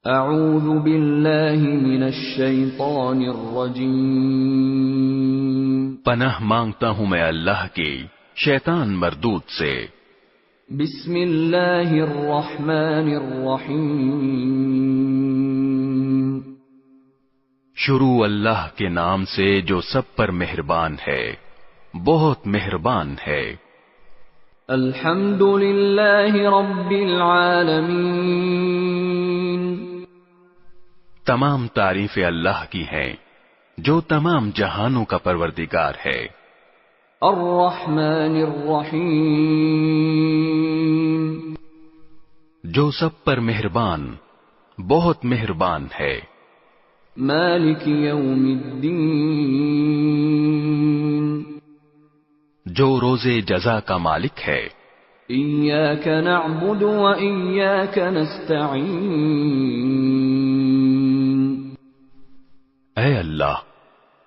اعوذ باللہ من الشیطان الرجیم، پناہ مانگتا ہوں میں اللہ کی شیطان مردود سے۔ بسم اللہ الرحمن الرحیم، شروع اللہ کے نام سے جو سب پر مہربان ہے، بہت مہربان ہے۔ الحمد للہ رب العالمین، تمام تعریفیں اللہ کی ہیں جو تمام جہانوں کا پروردگار ہے۔ الرحمن الرحیم، جو سب پر مہربان، بہت مہربان ہے۔ مالک یوم الدین، جو روز جزا کا مالک ہے۔ ایاک نعبد و ایاک نستعین، اے اللہ،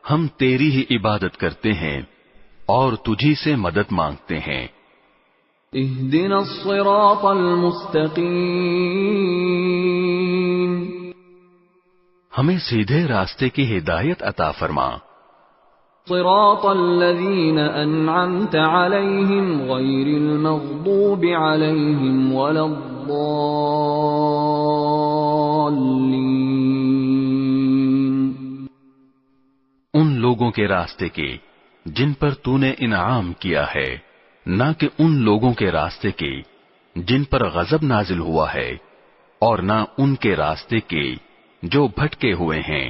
ہم تیری ہی عبادت کرتے ہیں اور تجھی سے مدد مانگتے ہیں۔ اہدنا الصراط المستقیم، ہمیں سیدھے راستے کی ہدایت عطا فرما۔ صراط الذین انعمت علیہم غیر المغضوب علیہم ولا الضالین، ان لوگوں کے راستے کی جن پر تو نے انعام کیا ہے، نہ کہ ان لوگوں کے راستے کی جن پر غضب نازل ہوا ہے، اور نہ ان کے راستے کی جو بھٹکے ہوئے ہیں۔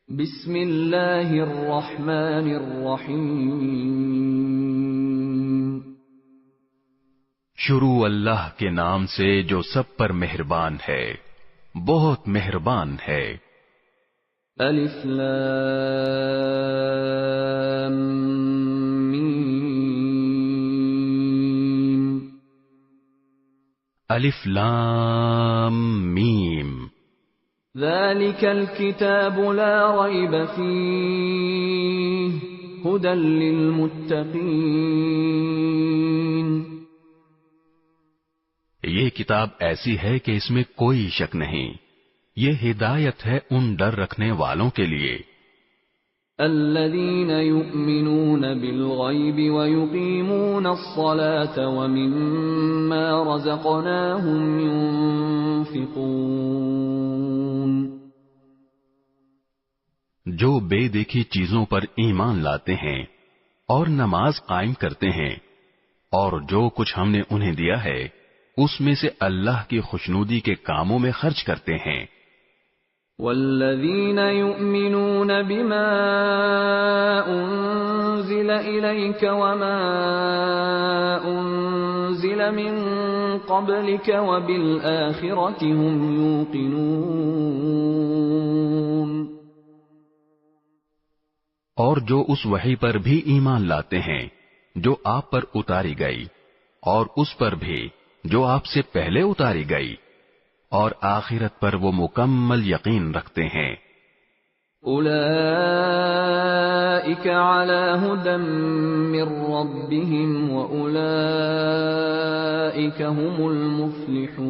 بسم اللہ الرحمن الرحیم، شروع اللہ کے نام سے جو سب پر مہربان ہے، بہت مہربان ہے۔ الف لام میم، الف لام میم، ذلك الكتاب لا ريب فيه هدى للمتقين، یہ کتاب ایسی ہے کہ اس میں کوئی شک نہیں، یہ ہدایت ہے ان ڈر رکھنے والوں کے لیے۔ الذين يؤمنون بالغيب ويقيمون الصلاة ومما رزقناهم ينفقون، جو بے دیکھی چیزوں پر ایمان لاتے ہیں اور نماز قائم کرتے ہیں، اور جو کچھ ہم نے انہیں دیا ہے اس میں سے اللہ کی خوشنودی کے کاموں میں خرچ کرتے ہیں۔ والذین یؤمنون بما انزل الیک وما انزل من قبلک وبالآخرة هم یوقنون، اور جو اس وحی پر بھی ایمان لاتے ہیں جو آپ پر اتاری گئی، اور اس پر بھی جو آپ سے پہلے اتاری گئی، اور آخرت پر وہ مکمل یقین رکھتے ہیں۔ اولئک علی ھدی من ربہم واولئک ھم المفلحون،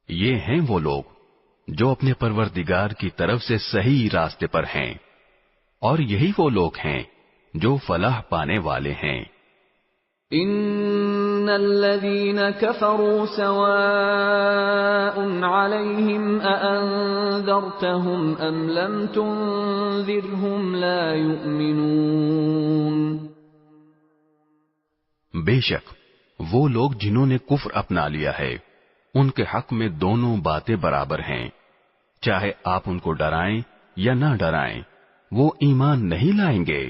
یہ ہیں وہ لوگ جو اپنے پروردگار کی طرف سے صحیح راستے پر ہیں، اور یہی وہ لوگ ہیں جو فلاح پانے والے ہیں۔ ان الذين كفروا سواء عليهم أأنذرتهم ام لم تنذرهم لا يؤمنون، بے شک وہ لوگ جنہوں نے کفر اپنا لیا ہے ان کے حق میں دونوں باتیں برابر ہیں، چاہے آپ ان کو ڈرائیں یا نہ ڈرائیں، وہ ایمان نہیں لائیں گے۔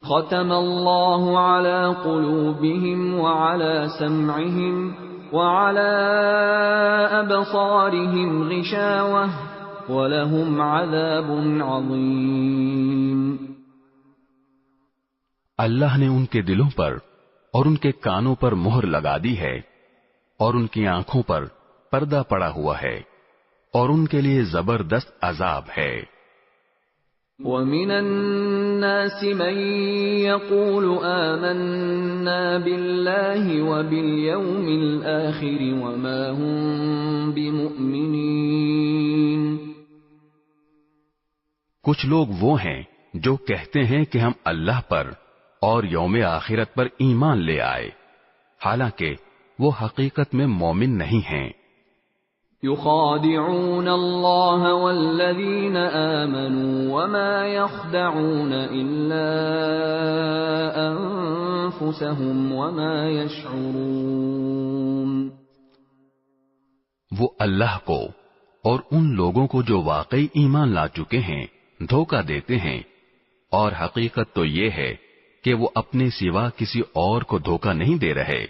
ختم اللہ علی قلوبہم وعلی سمعہم وعلی ابصارہم غشاوہ ولہم عذاب عظیم، اللہ نے ان کے دلوں پر اور ان کے کانوں پر مہر لگا دی ہے، اور ان کی آنکھوں پر پردہ پڑا ہوا ہے، اور ان کے لیے زبردست عذاب ہے۔ وَمِنَ النَّاسِ مَن يَقُولُ آمَنَّا بِاللَّهِ وَبِالْيَوْمِ الْآخِرِ وَمَا هُم بِمُؤْمِنِينَ۔ کچھ لوگ وہ ہیں جو کہتے ہیں کہ ہم اللہ پر اور یوم آخرت پر ایمان لے آئے، حالانکہ وہ حقیقت میں مومن نہیں ہیں۔ يخادعون الله والذين آمنوا وما يخدعون إلا أنفسهم وما يشعرون۔ وہ اللہ کو اور ان لوگوں کو جو واقعی ایمان لا چکے ہیں دھوکہ دیتے ہیں، اور حقیقت تو یہ ہے کہ وہ اپنے سوا کسی اور کو دھوکہ نہیں دے رہے،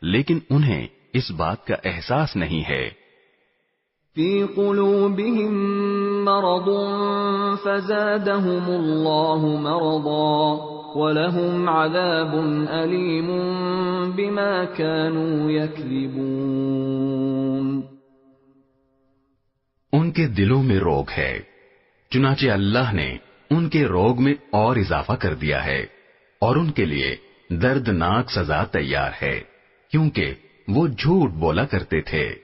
لیکن انہیں اس بات کا احساس نہیں ہے۔ فی قلوبہم مرض فزادہم اللہ مرضا ولہم عذاب علیم بما كانوا یکذبون۔ ان کے دلوں میں روگ ہے، چنانچہ اللہ نے ان کے روگ میں اور اضافہ کر دیا ہے، اور ان کے لیے دردناک سزا تیار ہے، کیونکہ وہ جھوٹ بولا کرتے تھے۔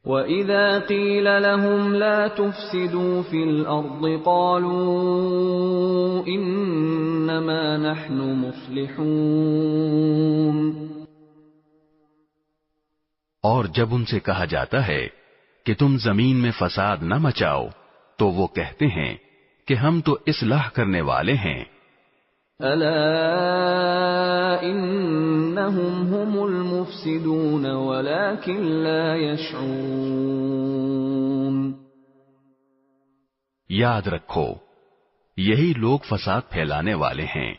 وَإِذَا قِيلَ لَهُمْ لَا تُفْسِدُوا فِي الْأَرْضِ قَالُوا إِنَّمَا نَحْنُ مُصْلِحُونَ۔ اور جب ان سے کہا جاتا ہے کہ تم زمین میں فساد نہ مچاؤ تو وہ کہتے ہیں کہ ہم تو اصلاح کرنے والے ہیں۔ أَلَا إِنَّهُمْ هُمُ الْمُفْسِدُونَ وَلَكِنْ لَا يَشْعُرُونَ۔ یاد رکھو، یہی لوگ فساد پھیلانے والے ہیں،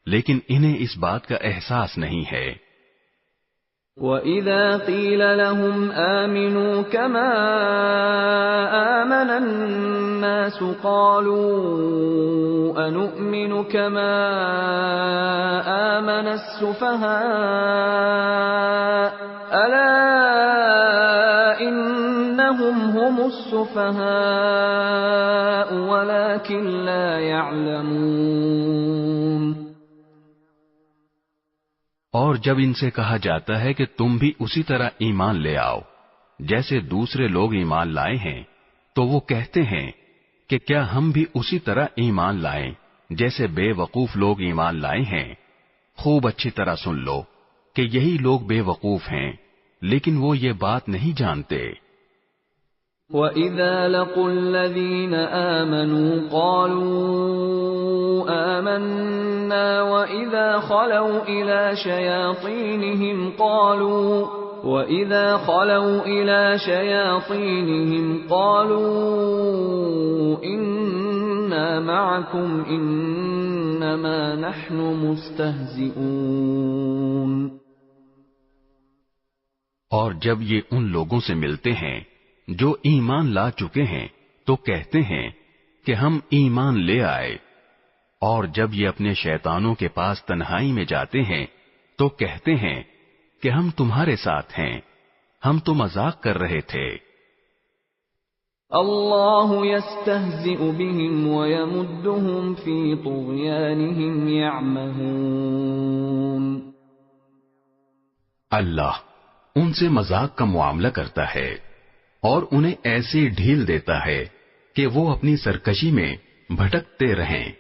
لیکن انہیں اس بات کا احساس نہیں ہے۔ وَإِذَا قِيلَ لَهُمْ آمِنُوا كَمَا آمَنَ النَّاسُ قَالُوا أَنُؤْمِنُ كَمَا آمَنَ السُّفَهَاءُ أَلَا إِنَّهُمْ هُمُ السُّفَهَاءُ وَلَكِنْ لَا يَعْلَمُونَ۔ اور جب ان سے کہا جاتا ہے کہ تم بھی اسی طرح ایمان لے آؤ جیسے دوسرے لوگ ایمان لائے ہیں، تو وہ کہتے ہیں کہ کیا ہم بھی اسی طرح ایمان لائیں جیسے بے وقوف لوگ ایمان لائے ہیں۔ خوب اچھی طرح سن لو کہ یہی لوگ بے وقوف ہیں، لیکن وہ یہ بات نہیں جانتے۔ وَإِذَا لَقُوا الَّذِينَ آمَنُوا قَالُوا آمَنَّا وَإِذَا خَلَوْا إِلَى شَيَاطِينِهِمْ قَالُوا إِنَّا مَعَكُمْ إِنَّمَا نَحْنُ مُسْتَهْزِئُونَ۔ اور جب یہ ان لوگوں سے ملتے ہیں جو ایمان لا چکے ہیں تو کہتے ہیں کہ ہم ایمان لے آئے، اور جب یہ اپنے شیطانوں کے پاس تنہائی میں جاتے ہیں تو کہتے ہیں کہ ہم تمہارے ساتھ ہیں، ہم تو مذاق کر رہے تھے۔ اللہ یستہزئ بہم ویمدہم فی طغیانہم یعمہون۔ اللہ ان سے مذاق کا معاملہ کرتا ہے اور انہیں ایسی ڈھیل دیتا ہے کہ وہ اپنی سرکشی میں بھٹکتے رہیں۔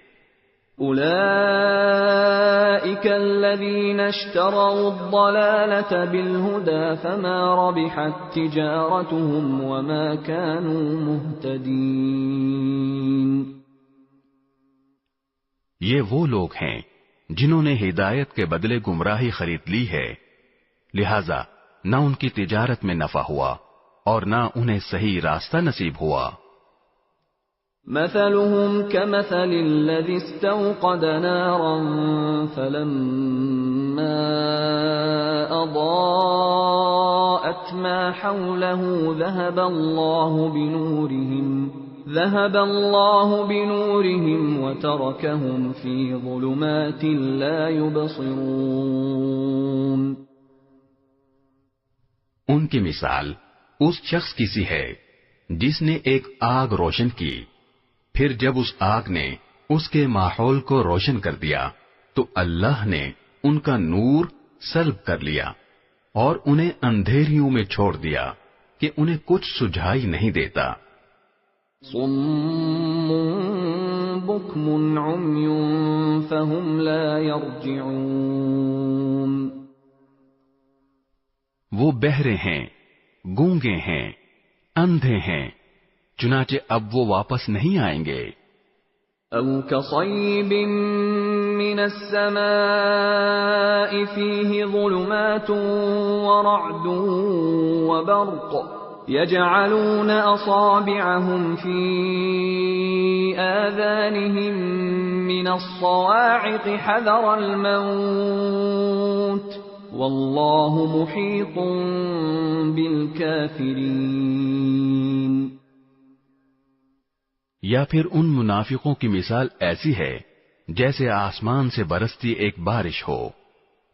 اولئک الذین اشتروا الضلالة بالہدى فما ربحت تجارتهم وما كانوا مہتدین۔ یہ وہ لوگ ہیں جنہوں نے ہدایت کے بدلے گمراہی خرید لی ہے، لہذا نہ ان کی تجارت میں نفع ہوا اور نہ انہیں صحیح راستہ نصیب ہوا۔ مثلهم كمثل الذي استوقد نارا فلما أضاءت ما حوله ذهب الله بنورهم وتركهم في ظلمات لا يبصرون۔ ان کی مثال اس شخص کی سی ہے جس نے ایک آگ روشن کی، پھر جب اس آگ نے اس کے ماحول کو روشن کر دیا تو اللہ نے ان کا نور سلب کر لیا اور انہیں اندھیریوں میں چھوڑ دیا کہ انہیں کچھ سجھائی نہیں دیتا. صم بکم عمی فهم لا يرجعون. وہ بہرے ہیں، گونگے ہیں، اندھے ہیں، چنانچہ اب وہ واپس نہیں آئیں گے. او كصيب من السماء فيه ظلمات ورعد وبرق يجعلون أصابعهم في آذانهم من الصواعق حذر الموت والله محيط بالكافرين. یا پھر ان منافقوں کی مثال ایسی ہے جیسے آسمان سے برستی ایک بارش ہو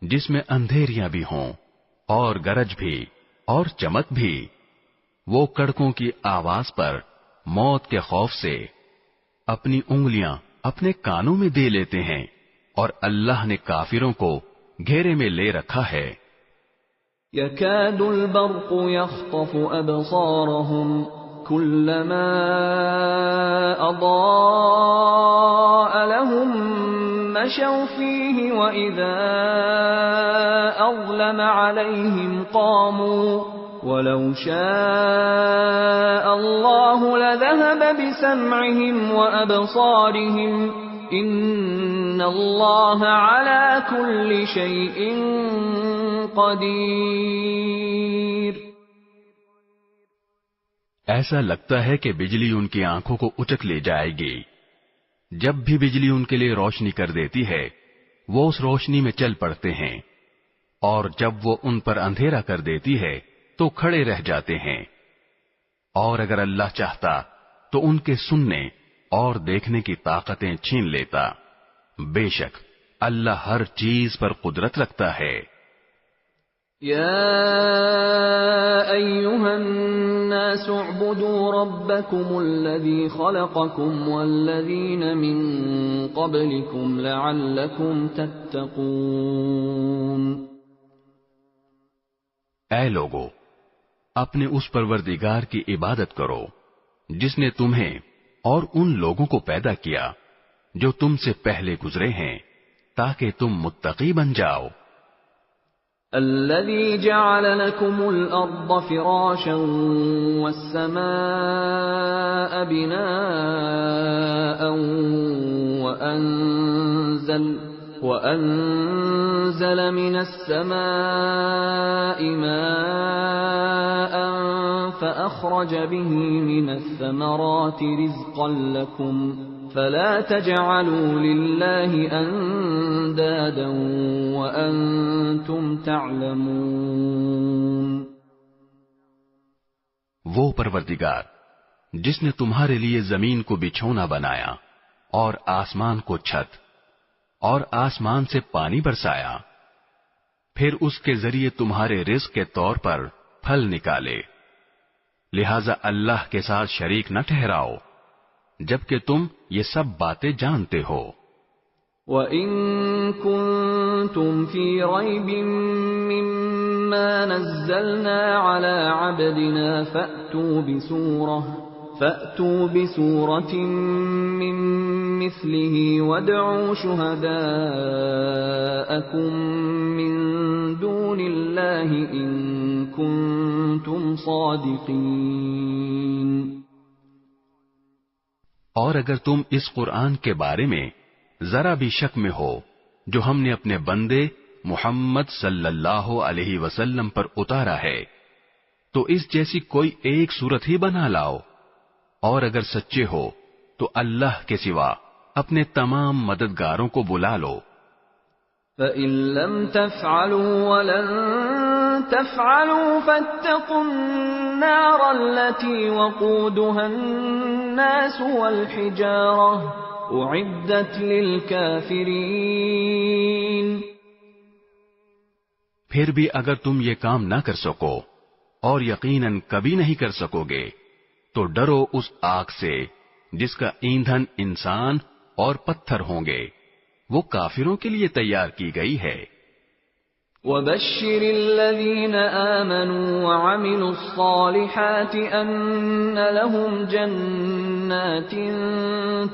جس میں اندھیریاں بھی ہوں اور گرج بھی اور چمک بھی. وہ کڑکوں کی آواز پر موت کے خوف سے اپنی انگلیاں اپنے کانوں میں دے لیتے ہیں اور اللہ نے کافروں کو گھیرے میں لے رکھا ہے. يكاد البرق يخطف أبصارهم كلما أضاء لهم مشوا فيه وإذا أظلم عليهم قاموا وَلَوْ شَاءَ اللَّهُ لَذَهَبَ بِسَمْعِهِمْ وَأَبْصَارِهِمْ إِنَّ اللَّهَ عَلَى كُلِّ شَيْءٍ قَدِيرٌ. ایسا لگتا ہے کہ بجلی ان کی آنکھوں کو اچک لے جائے گی. جب بھی بجلی ان کے لیے روشنی کر دیتی ہے وہ اس روشنی میں چل پڑتے ہیں اور جب وہ ان پر اندھیرا کر دیتی ہے تو کھڑے رہ جاتے ہیں. اور اگر اللہ چاہتا تو ان کے سننے اور دیکھنے کی طاقتیں چھین لیتا. بے شک اللہ ہر چیز پر قدرت رکھتا ہے. یا ایھا الناس اعبدوا ربکم الذی خلقکم والذین من قبلکم لعلکم تتقون. اے لوگو، اپنے اس پروردگار کی عبادت کرو جس نے تمہیں اور ان لوگوں کو پیدا کیا جو تم سے پہلے گزرے ہیں تاکہ تم متقی بن جاؤ. الذي جعل لكم الأرض فراشا والسماء بناء وأنزل من السماء ماء فأخرج به من الثمرات رزقا لكم فلا تجعلوا لله اندادا وانتم تعلمون. وہ پروردگار جس نے تمہارے لیے زمین کو بچھونا بنایا اور آسمان کو چھت اور آسمان سے پانی برسایا، پھر اس کے ذریعے تمہارے رزق کے طور پر پھل نکالے، لہذا اللہ کے ساتھ شریک نہ ٹھہراؤ جبکہ تم یہ سب باتیں جانتے ہو. وَإِن كُنتُمْ فِي رَيْبٍ مِّمَّا نَزَّلْنَا عَلَى عَبْدِنَا فَأْتُوا بِسُورَةٍ مِّن مِّثْلِهِ وَادْعُوا شُهَدَاءَكُم مِّن دُونِ اللَّهِ إِن كُنتُمْ صَادِقِينَ. اور اگر تم اس قرآن کے بارے میں ذرا بھی شک میں ہو جو ہم نے اپنے بندے محمد صلی اللہ علیہ وسلم پر اتارا ہے تو اس جیسی کوئی ایک صورت ہی بنا لاؤ، اور اگر سچے ہو تو اللہ کے سوا اپنے تمام مددگاروں کو بلا لو. فَإِن لَّمْ تَفْعَلُوا وَلَن تَفْعَلُوا فَاتَّقُوا النَّارَ الَّتِي وَقُودُهَا النَّاسُ وَالْحِجَارَةُ أُعِدَّتْ لِلْكَافِرِينَ. پھر بھی اگر تم یہ کام نہ کر سکو اور یقیناً کبھی نہیں کر سکو گے تو ڈرو اس آگ سے جس کا ایندھن انسان اور پتھر ہوں گے، وہ کافروں کے لیے تیار کی گئی ہے۔ وَبَشِّرِ الَّذِينَ آمَنُوا وَعَمِلُوا الصَّالِحَاتِ أَنَّ لَهُمْ جَنَّاتٍ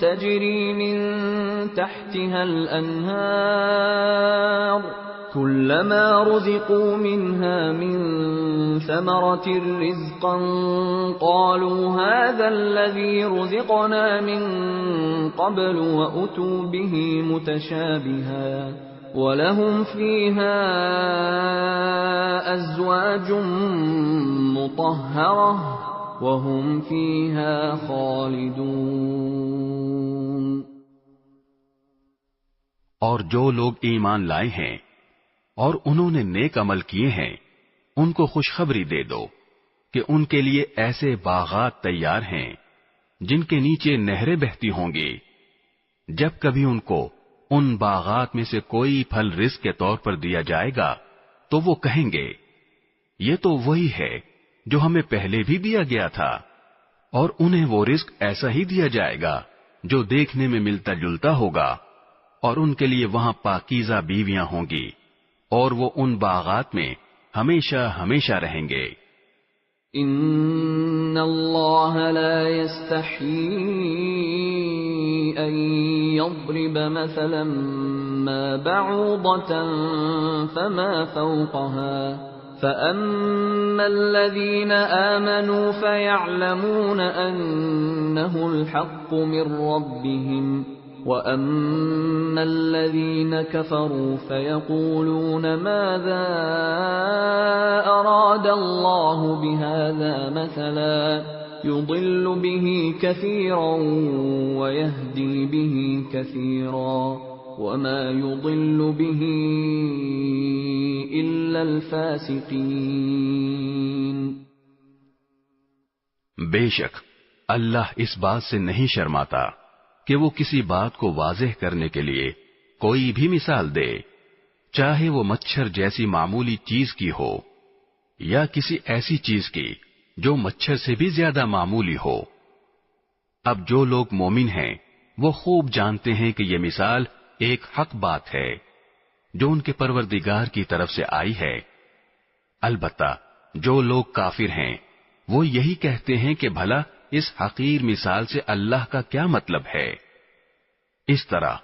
تَجْرِي مِن تَحْتِهَا الْأَنْهَارُ كُلَّمَا رُزِقُوا مِنْهَا مِن ثَمَرَةٍ رِزْقًا قَالُوا هَذَا الَّذِي رُزِقْنَا مِن قَبْلُ وَأُتُوا بِهِ مُتَشَابِهًا وَلَهُمْ فِيهَا أَزْوَاجٌ مُطَهَّرَةٌ وَهُمْ فِيهَا خَالِدُونَ۔ اور جو لوگ ایمان لائے ہیں اور انہوں نے نیک عمل کیے ہیں، ان کو خوشخبری دے دو کہ ان کے لیے ایسے باغات تیار ہیں جن کے نیچے نہریں بہتی ہوں گی۔ جب کبھی ان کو ان باغات میں سے کوئی پھل رزق کے طور پر دیا جائے گا تو وہ کہیں گے یہ تو وہی ہے جو ہمیں پہلے بھی دیا گیا تھا، اور انہیں وہ رزق ایسا ہی دیا جائے گا جو دیکھنے میں ملتا جلتا ہوگا، اور ان کے لیے وہاں پاکیزہ بیویاں ہوں گی، اور وہ ان باغات میں ہمیشہ ہمیشہ رہیں گے۔ ان اللہ لا يستحيي ان يضرب مثلا ما بعوضة فما فوقها فأما الذين آمنوا فيعلمون أنه الحق من ربهم وَأَمَّا الَّذِينَ كَفَرُوا فَيَقُولُونَ مَاذَا أَرَادَ اللَّهُ بِهَذَا مَثَلًا يُضِلُّ بِهِ كَثِيرًا وَيَهْدِي بِهِ كَثِيرًا وَمَا يُضِلُّ بِهِ إِلَّا الْفَاسِقِينَ۔ بے شک اللہ اس بات سے نہیں شرماتا کہ وہ کسی بات کو واضح کرنے کے لیے کوئی بھی مثال دے، چاہے وہ مچھر جیسی معمولی چیز کی ہو یا کسی ایسی چیز کی جو مچھر سے بھی زیادہ معمولی ہو۔ اب جو لوگ مومن ہیں وہ خوب جانتے ہیں کہ یہ مثال ایک حق بات ہے جو ان کے پروردگار کی طرف سے آئی ہے۔ البتہ جو لوگ کافر ہیں وہ یہی کہتے ہیں کہ بھلا اس حقیر مثال سے اللہ کا کیا مطلب ہے؟ اس طرح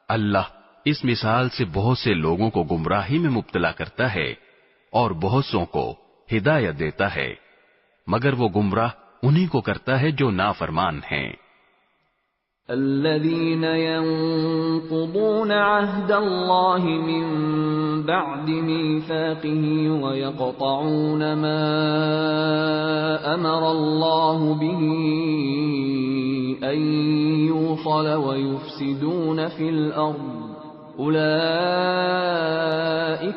اللہ اس مثال سے بہت سے لوگوں کو گمراہی میں مبتلا کرتا ہے اور بہت سوں کو ہدایت دیتا ہے، مگر وہ گمراہ انہی کو کرتا ہے جو نافرمان ہیں۔ الذين ينقضون عهد الله من بعد ميثاقه ويقطعون ما أمر الله به أن يوصل ويفسدون في الأرض أولئك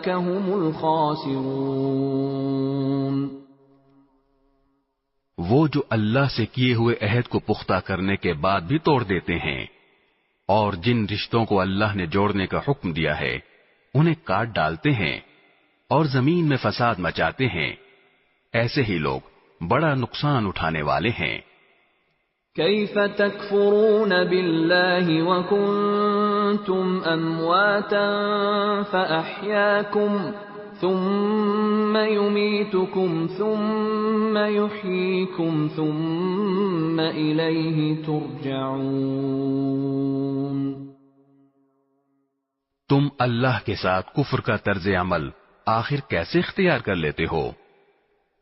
هم الخاسرون۔ وہ جو اللہ سے کیے ہوئے عہد کو پختہ کرنے کے بعد بھی توڑ دیتے ہیں اور جن رشتوں کو اللہ نے جوڑنے کا حکم دیا ہے انہیں کاٹ ڈالتے ہیں اور زمین میں فساد مچاتے ہیں، ایسے ہی لوگ بڑا نقصان اٹھانے والے ہیں۔ كيف تكفرون بالله وكنتم أمواتا فأحياكم ثم يميتكم ثم يحييكم ثم إليه ترجعون۔ تم اللہ کے ساتھ کفر کا طرز عمل آخر کیسے اختیار کر لیتے ہو؟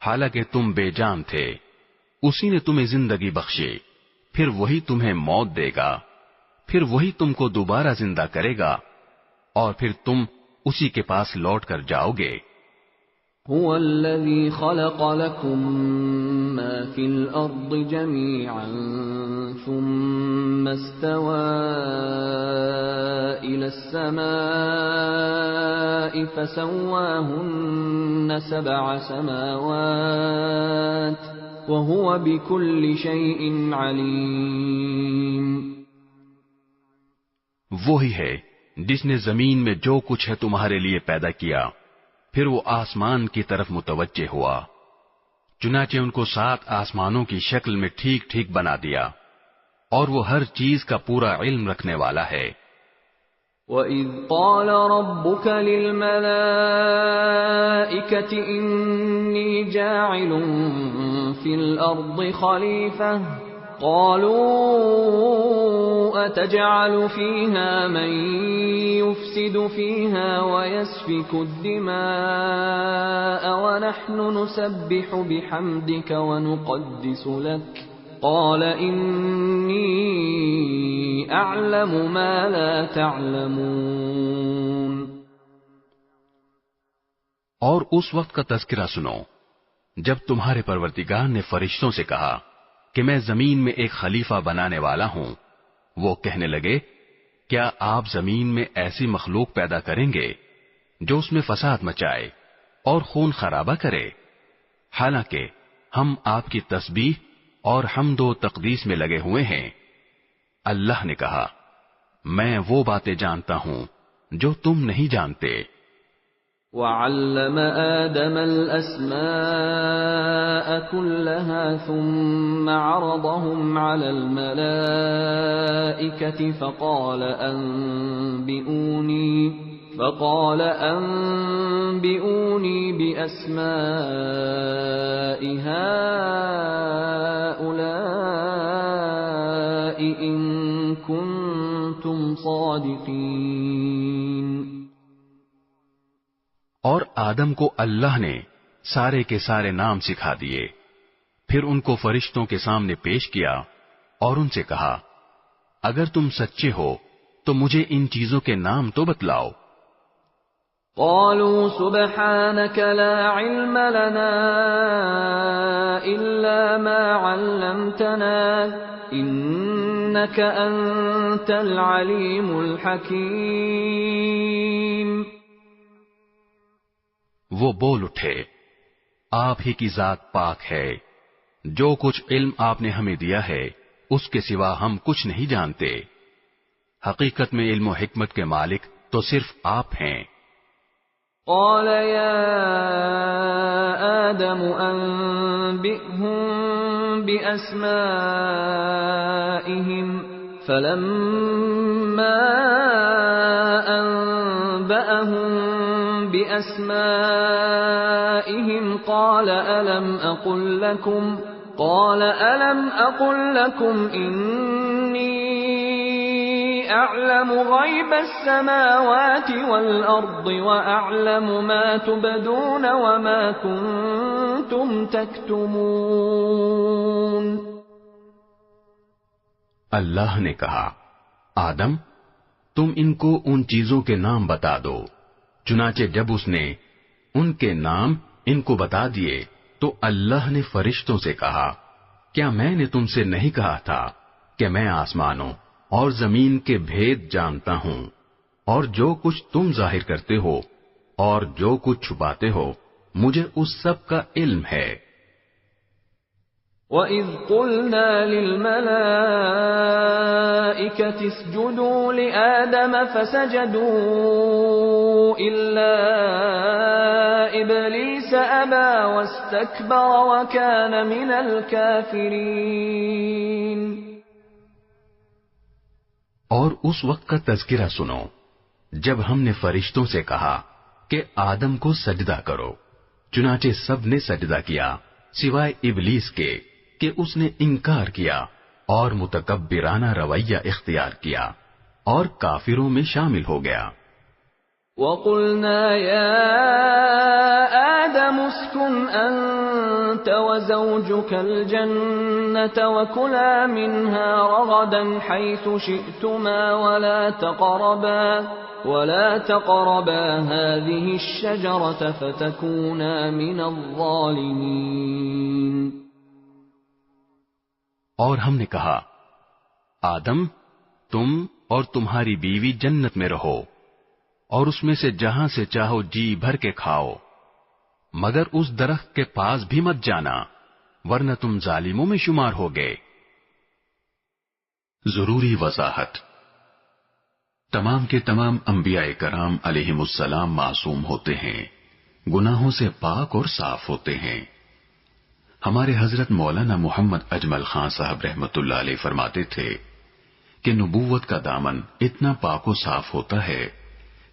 حالانکہ تم بے جان تھے، اسی نے تمہیں زندگی بخشی، پھر وہی تمہیں موت دے گا، پھر وہی تم کو دوبارہ زندہ کرے گا، اور پھر تم اسی کے پاس لوٹ کر جاؤ گے۔ هو الذي خلق لكم ما في الأرض جميعا ثم استوى إلى السماء فسواهن 7 سماوات وهو بكل شيء عليم۔ وہی ہے جس نے زمین میں جو کچھ ہے تمہارے لیے پیدا کیا، پھر وہ آسمان کی طرف متوجہ ہوا، چنانچہ ان کو 7 آسمانوں کی شکل میں ٹھیک ٹھیک بنا دیا، اور وہ ہر چیز کا پورا علم رکھنے والا ہے۔ وَإِذْ قَالَ رَبُّكَ لِلْمَلَائِكَةِ إِنِّي جَاعِلٌ فِي الْأَرْضِ خَلِيفَةً قَالُوا أَتَجْعَلُ فِيهَا مَن يُفْسِدُ فِيهَا وَيَسْفِكُ الدِّمَاءَ وَنَحْنُ نُسَبِّحُ بِحَمْدِكَ وَنُقَدِّسُ لَكَ قال انی اعلم ما لا تعلمون۔ اور اس وقت کا تذکرہ سنو جب تمہارے پروردگار نے فرشتوں سے کہا کہ میں زمین میں ایک خلیفہ بنانے والا ہوں۔ وہ کہنے لگے کیا آپ زمین میں ایسی مخلوق پیدا کریں گے جو اس میں فساد مچائے اور خون خرابہ کرے؟ حالانکہ ہم آپ کی تسبیح اور حمد و تقدیس میں لگے ہوئے ہیں۔ اللہ نے کہا میں وہ باتیں جانتا ہوں جو تم نہیں جانتے۔ وَعَلَّمَ آدَمَ الْأَسْمَاءَ كُلَّهَا ثُمَّ عَرَضَهُمْ عَلَى الْمَلَائِكَةِ فقال أنبئوني بأسماء هؤلاء إن كنتم صادقين۔ اور آدم کو اللہ نے سارے کے سارے نام سکھا دیے، پھر ان کو فرشتوں کے سامنے پیش کیا اور ان سے کہا اگر تم سچے ہو تو مجھے ان چیزوں کے نام تو بتلاؤ۔ قالوا سبحانك لا علم لنا إلا ما علمتنا إنك أنت العليم الحكيم۔ وہ بول اٹھے آپ ہی کی ذات پاک ہے، جو کچھ علم آپ نے ہمیں دیا ہے اس کے سوا ہم کچھ نہیں جانتے۔ حقیقت میں علم و حکمت کے مالک تو صرف آپ ہیں۔ قال يا آدم أنبئهم بأسمائهم فلما أنبأهم بأسمائهم قال ألم أقل لكم إني أعلم غيب السماوات والأرض وأعلم ما تبدون وما كنتم تكتمون۔ اللہ نے کہا آدم تم ان کو ان چیزوں کے نام بتا دو۔ چنانچہ جب اس نے ان کے نام ان کو بتا دیے تو اللہ نے فرشتوں سے کہا کیا میں نے تم سے نہیں کہا تھا کہ میں آسمانوں اور زمین کے بھید جانتا ہوں، اور جو کچھ تم ظاہر کرتے ہو اور جو کچھ چھپاتے ہو مجھے اس سب کا علم ہے۔ وَإِذْ قُلْنَا لِلْمَلَائِكَةِ اسْجُدُوا لِآدَمَ فَسَجَدُوا إِلَّا إِبْلِيسَ أَبَى وَاسْتَكْبَرَ وَكَانَ مِنَ الْكَافِرِينَ۔ اور اس وقت کا تذکرہ سنو جب ہم نے فرشتوں سے کہا کہ آدم کو سجدہ کرو، چنانچہ سب نے سجدہ کیا سوائے ابلیس کے کہ اس نے انکار کیا اور متکبرانہ رویہ اختیار کیا اور کافروں میں شامل ہو گیا۔ وَقُلْنَا يَا آدَمُ اسْكُنْ أَنْتَ وَزَوْجُكَ الْجَنَّةَ وَكُلَا مِنْهَا رَغَدًا حَيْثُ شِئْتُمَا وَلَا تَقْرَبَا هَذِهِ الشَّجَرَةَ فَتَكُونَا مِنَ الظَّالِمِينَ۔ اور ہم نے کہا آدم تم اور تمہاری بیوی جنت میں رہو اور اس میں سے جہاں سے چاہو جی بھر کے کھاؤ، مگر اس درخت کے پاس بھی مت جانا ورنہ تم ظالموں میں شمار ہوگے۔ ضروری وضاحت، تمام کے تمام انبیاء کرام علیہم السلام معصوم ہوتے ہیں، گناہوں سے پاک اور صاف ہوتے ہیں۔ ہمارے حضرت مولانا محمد اجمل خان صاحب رحمت اللہ علیہ فرماتے تھے کہ نبوت کا دامن اتنا پاک و صاف ہوتا ہے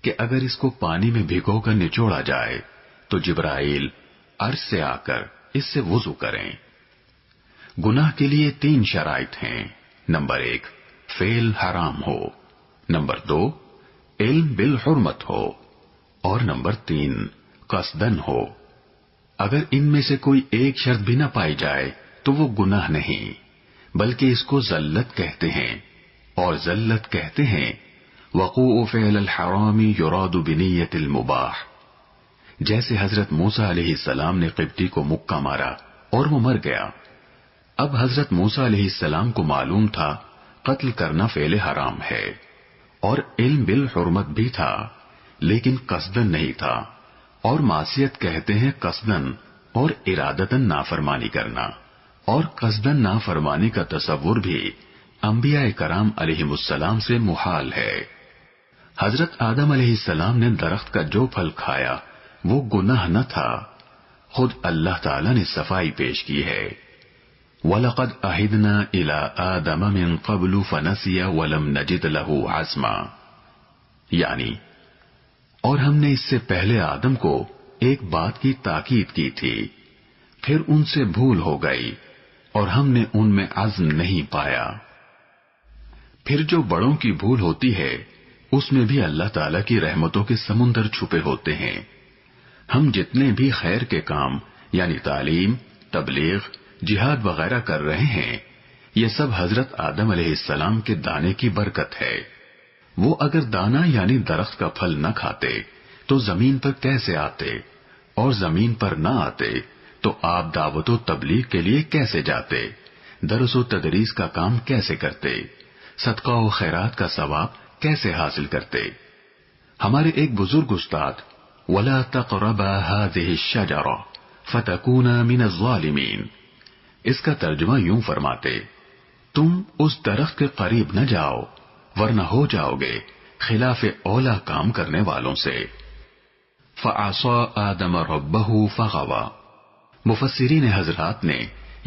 کہ اگر اس کو پانی میں بھگو کر نچوڑا جائے تو جبرائیل عرش سے آ کر اس سے وضو کریں۔ گناہ کے لیے 3 شرائط ہیں۔ نمبر 1، فعل حرام ہو، نمبر 2، علم بالحرمت ہو، اور نمبر 3، قصدن ہو۔ اگر ان میں سے کوئی ایک شرط بھی نہ پائی جائے تو وہ گناہ نہیں، بلکہ اس کو ذلت کہتے ہیں، اور ذلت کہتے ہیں وقوع فعل الحرام یراد بنیت المباح۔ جیسے حضرت موسیٰ علیہ السلام نے قبطی کو مکہ مارا اور وہ مر گیا۔ اب حضرت موسیٰ علیہ السلام کو معلوم تھا قتل کرنا فعل حرام ہے، اور علم بالحرمت بھی تھا، لیکن قصدن نہیں تھا، اور معصیت کہتے ہیں قصدن اور ارادتن نافرمانی کرنا، اور قصدن نافرمانی کا تصور بھی انبیاء کرام علیہم السلام سے محال ہے۔ حضرت آدم علیہ السلام نے درخت کا جو پھل کھایا وہ گناہ نہ تھا، خود اللہ تعالی نے صفائی پیش کی ہے۔ وَلَقَدْ أَعِدْنَا إِلَىٰ آدَمَ مِن قَبْلُ فَنَسِيَ وَلَمْ نَجِدْ لَهُ عَزْمًا، یعنی اور ہم نے اس سے پہلے آدم کو ایک بات کی تاکید کی تھی، پھر ان سے بھول ہو گئی اور ہم نے ان میں عزم نہیں پایا۔ پھر جو بڑوں کی بھول ہوتی ہے اس میں بھی اللہ تعالی کی رحمتوں کے سمندر چھپے ہوتے ہیں۔ ہم جتنے بھی خیر کے کام یعنی تعلیم، تبلیغ، جہاد وغیرہ کر رہے ہیں، یہ سب حضرت آدم علیہ السلام کے دانے کی برکت ہے۔ وہ اگر دانا یعنی درخت کا پھل نہ کھاتے تو زمین پر کیسے آتے، اور زمین پر نہ آتے تو آپ دعوت و تبلیغ کے لیے کیسے جاتے، درس و تدریس کا کام کیسے کرتے، صدقہ و خیرات کا ثواب کیسے حاصل کرتے۔ ہمارے ایک بزرگ استاد وَلَا تَقْرَبَا هَذِهِ الشَّجَرَةَ فَتَكُونَا مِنَ الظَّالِمِينَ، اس کا ترجمہ یوں فرماتے، تم اس درخت کے قریب نہ جاؤ ورنہ ہو جاؤ گے خلاف اولا کام کرنے والوں سے۔ فَعَصَىٰ آدَمَ رَبَّهُ فَغَوَىٰ، مفسرین حضرات نے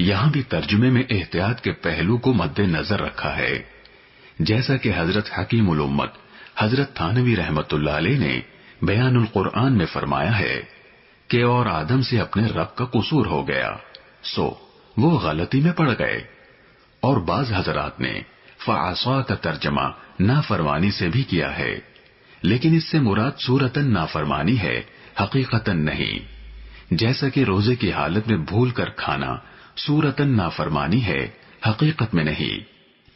یہاں بھی ترجمے میں احتیاط کے پہلو کو مد نظر رکھا ہے، جیسا کہ حضرت حکیم الامت حضرت تھانوی رحمت اللہ علیہ نے بیان القرآن میں فرمایا ہے کہ اور آدم سے اپنے رب کا قصور ہو گیا، سو وہ غلطی میں پڑ گئے۔ اور بعض حضرات نے فعصا کا ترجمہ نافرمانی سے بھی کیا ہے، لیکن اس سے مراد صورتاً نافرمانی ہے، حقیقتاً نہیں۔ جیسا کہ روزے کی حالت میں بھول کر کھانا صورتاً نافرمانی ہے، حقیقت میں نہیں،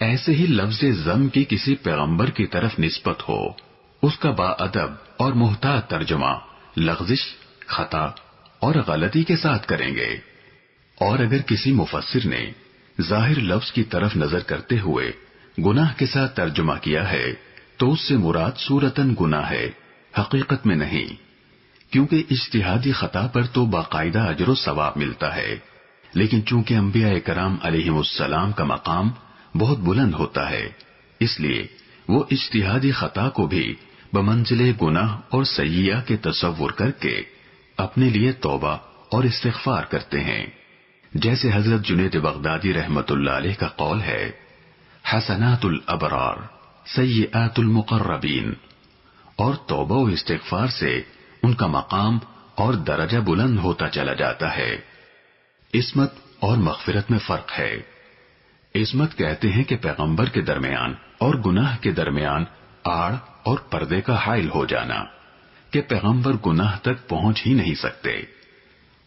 ایسے ہی لفظ ذم کی کسی پیغمبر کی طرف نسبت ہو، اس کا با ادب اور محتاط ترجمہ لغزش، خطا اور غلطی کے ساتھ کریں گے۔ اور اگر کسی مفسر نے ظاہر لفظ کی طرف نظر کرتے ہوئے گناہ کے ساتھ ترجمہ کیا ہے تو اس سے مراد صورتاً گناہ ہے، حقیقت میں نہیں، کیونکہ اجتہادی خطا پر تو باقاعدہ اجر و ثواب ملتا ہے، لیکن چونکہ انبیاء کرام علیہم السلام کا مقام بہت بلند ہوتا ہے، اس لیے وہ اجتہادی خطا کو بھی بمنزلے گناہ اور سیئہ کے تصور کر کے اپنے لیے توبہ اور استغفار کرتے ہیں۔ جیسے حضرت جنید بغدادی رحمت اللہ علیہ کا قول ہے، حسنات الابرار سیئات المقربین، اور توبہ و استغفار سے ان کا مقام اور درجہ بلند ہوتا چلا جاتا ہے۔ عصمت اور مغفرت میں فرق ہے۔ عصمت کہتے ہیں کہ پیغمبر کے درمیان اور گناہ کے درمیان آڑ اور پردے کا حائل ہو جانا کہ پیغمبر گناہ تک پہنچ ہی نہیں سکتے،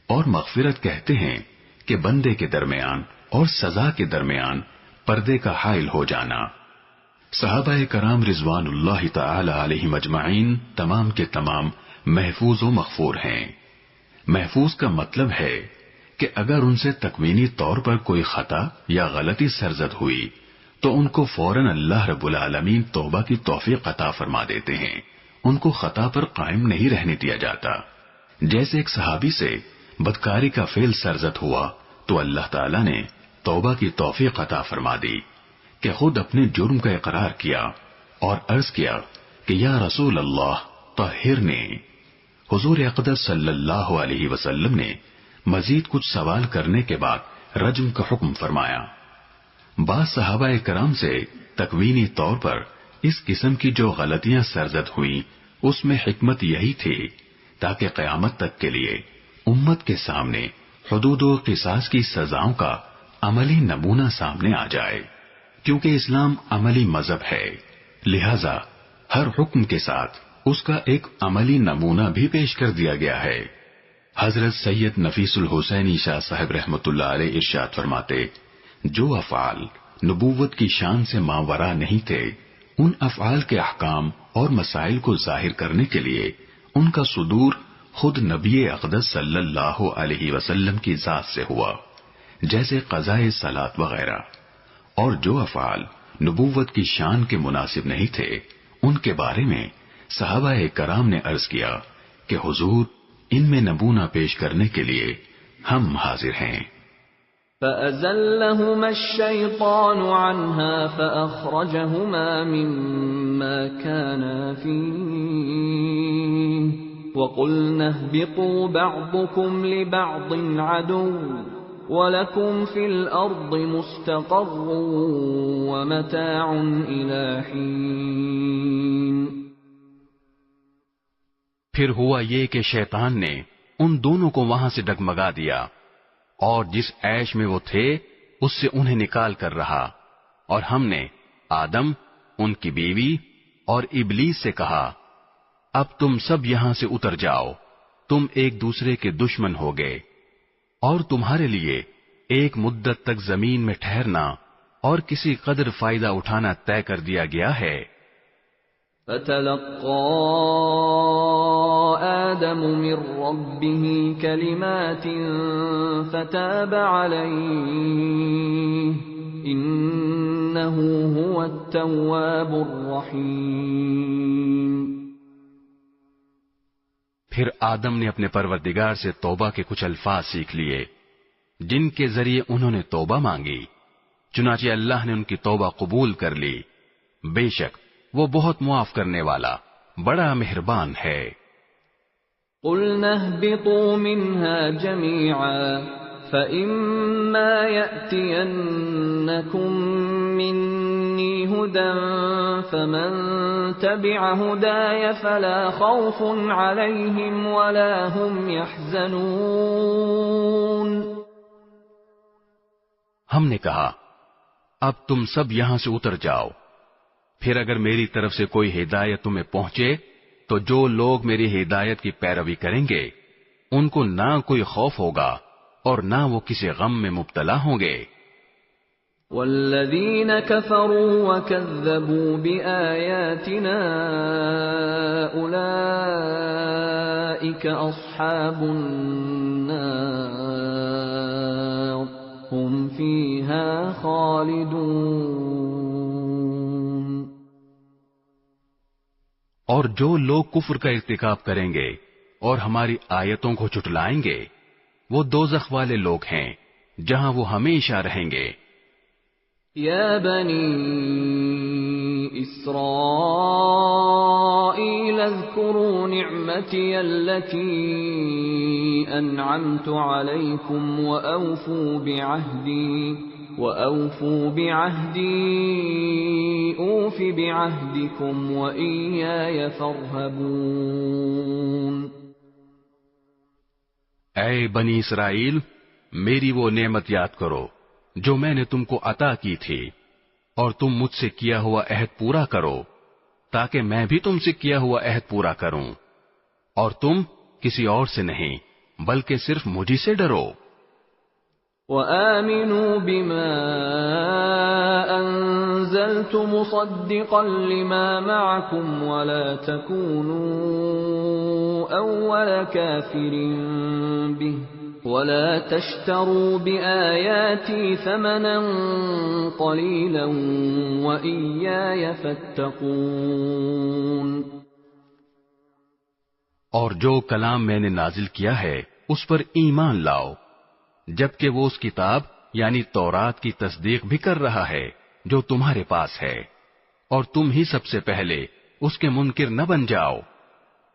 اور مغفرت کہتے ہیں کہ بندے کے درمیان اور سزا کے درمیان پردے کا حائل ہو جانا۔ صحابہ کرام رضوان اللہ تعالی علیہم اجمعین تمام کے تمام محفوظ و مغفور ہیں۔ محفوظ کا مطلب ہے کہ اگر ان سے تکوینی طور پر کوئی خطا یا غلطی سرزد ہوئی تو ان کو فوراً اللہ رب العالمین توبہ کی توفیق عطا فرما دیتے ہیں، ان کو خطا پر قائم نہیں رہنے دیا جاتا۔ جیسے ایک صحابی سے بدکاری کا فعل سرزد ہوا تو اللہ تعالیٰ نے توبہ کی توفیق عطا فرما دی کہ خود اپنے جرم کا اقرار کیا اور عرض کیا کہ یا رسول اللہ طہرنی۔ حضور اقدس صلی اللہ علیہ وسلم نے مزید کچھ سوال کرنے کے بعد رجم کا حکم فرمایا۔ بعض صحابہ کرام سے تکوینی طور پر اس قسم کی جو غلطیاں سرزد ہوئیں اس میں حکمت یہی تھی تاکہ قیامت تک کے لیے امت کے سامنے حدود و قصاص کی سزاؤں کا عملی نمونہ سامنے آ جائے، کیونکہ اسلام عملی مذہب ہے، لہذا ہر حکم کے ساتھ اس کا ایک عملی نمونہ بھی پیش کر دیا گیا ہے۔ حضرت سید نفیس الحسینی شاہ صاحب رحمۃ اللہ علیہ ارشاد فرماتے، جو افعال نبوت کی شان سے ماورا نہیں تھے، ان افعال کے احکام اور مسائل کو ظاہر کرنے کے لیے ان کا صدور خود نبی اقدس صلی اللہ علیہ وسلم کی ذات سے ہوا، جیسے قضاء صلاۃ وغیرہ، اور جو افعال نبوت کی شان کے مناسب نہیں تھے ان کے بارے میں صحابہ کرام نے عرض کیا کہ حضور ان میں نمونہ پیش کرنے کے لیے ہم حاضر ہیں۔ فَأَزَلَّهُمَا الشَّيْطَانُ عَنْهَا فَأَخْرَجَهُمَا مِمَّا كَانَا فِيهِ وَقُلْنَا اهْبِطُوا بَعْضُكُمْ لِبَعْضٍ عَدُوٌّ وَلَكُمْ فِي الْأَرْضِ مُسْتَقَرٌّ وَمَتَاعٌ إِلَى حِينٍ۔ پھر ہوا یہ کہ شیطان نے ان دونوں کو وہاں سے ڈگمگا دیا اور جس عیش میں وہ تھے اس سے انہیں نکال کر رہا، اور ہم نے آدم، ان کی بیوی اور ابلیس سے کہا، اب تم سب یہاں سے اتر جاؤ، تم ایک دوسرے کے دشمن ہو گئے، اور تمہارے لیے ایک مدت تک زمین میں ٹھہرنا اور کسی قدر فائدہ اٹھانا طے کر دیا گیا ہے۔ فَتَلَقَّى آدَمُ مِن رَّبِّهِ كَلِمَاتٍ فَتَابَ عَلَيْهِ إِنَّهُ هُوَ التَّوَّابُ الرَّحِيمُ۔ پھر آدم نے اپنے پروردگار سے توبہ کے کچھ الفاظ سیکھ لیے جن کے ذریعے انہوں نے توبہ مانگی، چنانچہ اللہ نے ان کی توبہ قبول کر لی، بے شک وہ بہت معاف کرنے والا بڑا مہربان ہے۔ قُلْنَا اهْبِطُوا مِنْهَا جَمِيعًا فَإِمَّا يَأْتِيَنَّكُم مِّنِّي هُدًى فَمَن تَبِعَ هُدَايَ فَلَا خَوْفٌ عَلَيْهِمْ وَلَا هُمْ يَحْزَنُونَ۔ ہم نے کہا اب تم سب یہاں سے اتر جاؤ، پھر اگر میری طرف سے کوئی ہدایت تمہیں پہنچے تو جو لوگ میری ہدایت کی پیروی کریں گے ان کو نہ کوئی خوف ہوگا اور نہ وہ کسی غم میں مبتلا ہوں گے۔ والذین کفروا وکذبوا بآیاتنا اولئک اصحاب النار هم فیہا خالدون۔ اور جو لوگ کفر کا ارتکاب کریں گے اور ہماری آیتوں کو جھٹلائیں گے وہ دوزخ والے لوگ ہیں جہاں وہ ہمیشہ رہیں گے۔ یا بنی اسرائیل اذکروا نعمتی التي انعمت علیکم وأوفوا بعهدي أوف بعهدكم وإياي فارهبون۔ اے بنی اسرائیل، میری وہ نعمت یاد کرو جو میں نے تم کو عطا کی تھی، اور تم مجھ سے کیا ہوا عہد پورا کرو تاکہ میں بھی تم سے کیا ہوا عہد پورا کروں، اور تم کسی اور سے نہیں بلکہ صرف مجھی سے ڈرو۔ وآمنوا بما أنزلت مصدقا لما معكم ولا تكونوا أول كافر به ولا تشتروا بآياتي ثمنا قليلا وإياي فاتقون۔ اور جو کلام میں نے نازل کیا ہے اس پر ایمان لاؤ، جبکہ وہ اس کتاب یعنی تورات کی تصدیق بھی کر رہا ہے جو تمہارے پاس ہے، اور تم ہی سب سے پہلے اس کے منکر نہ بن جاؤ،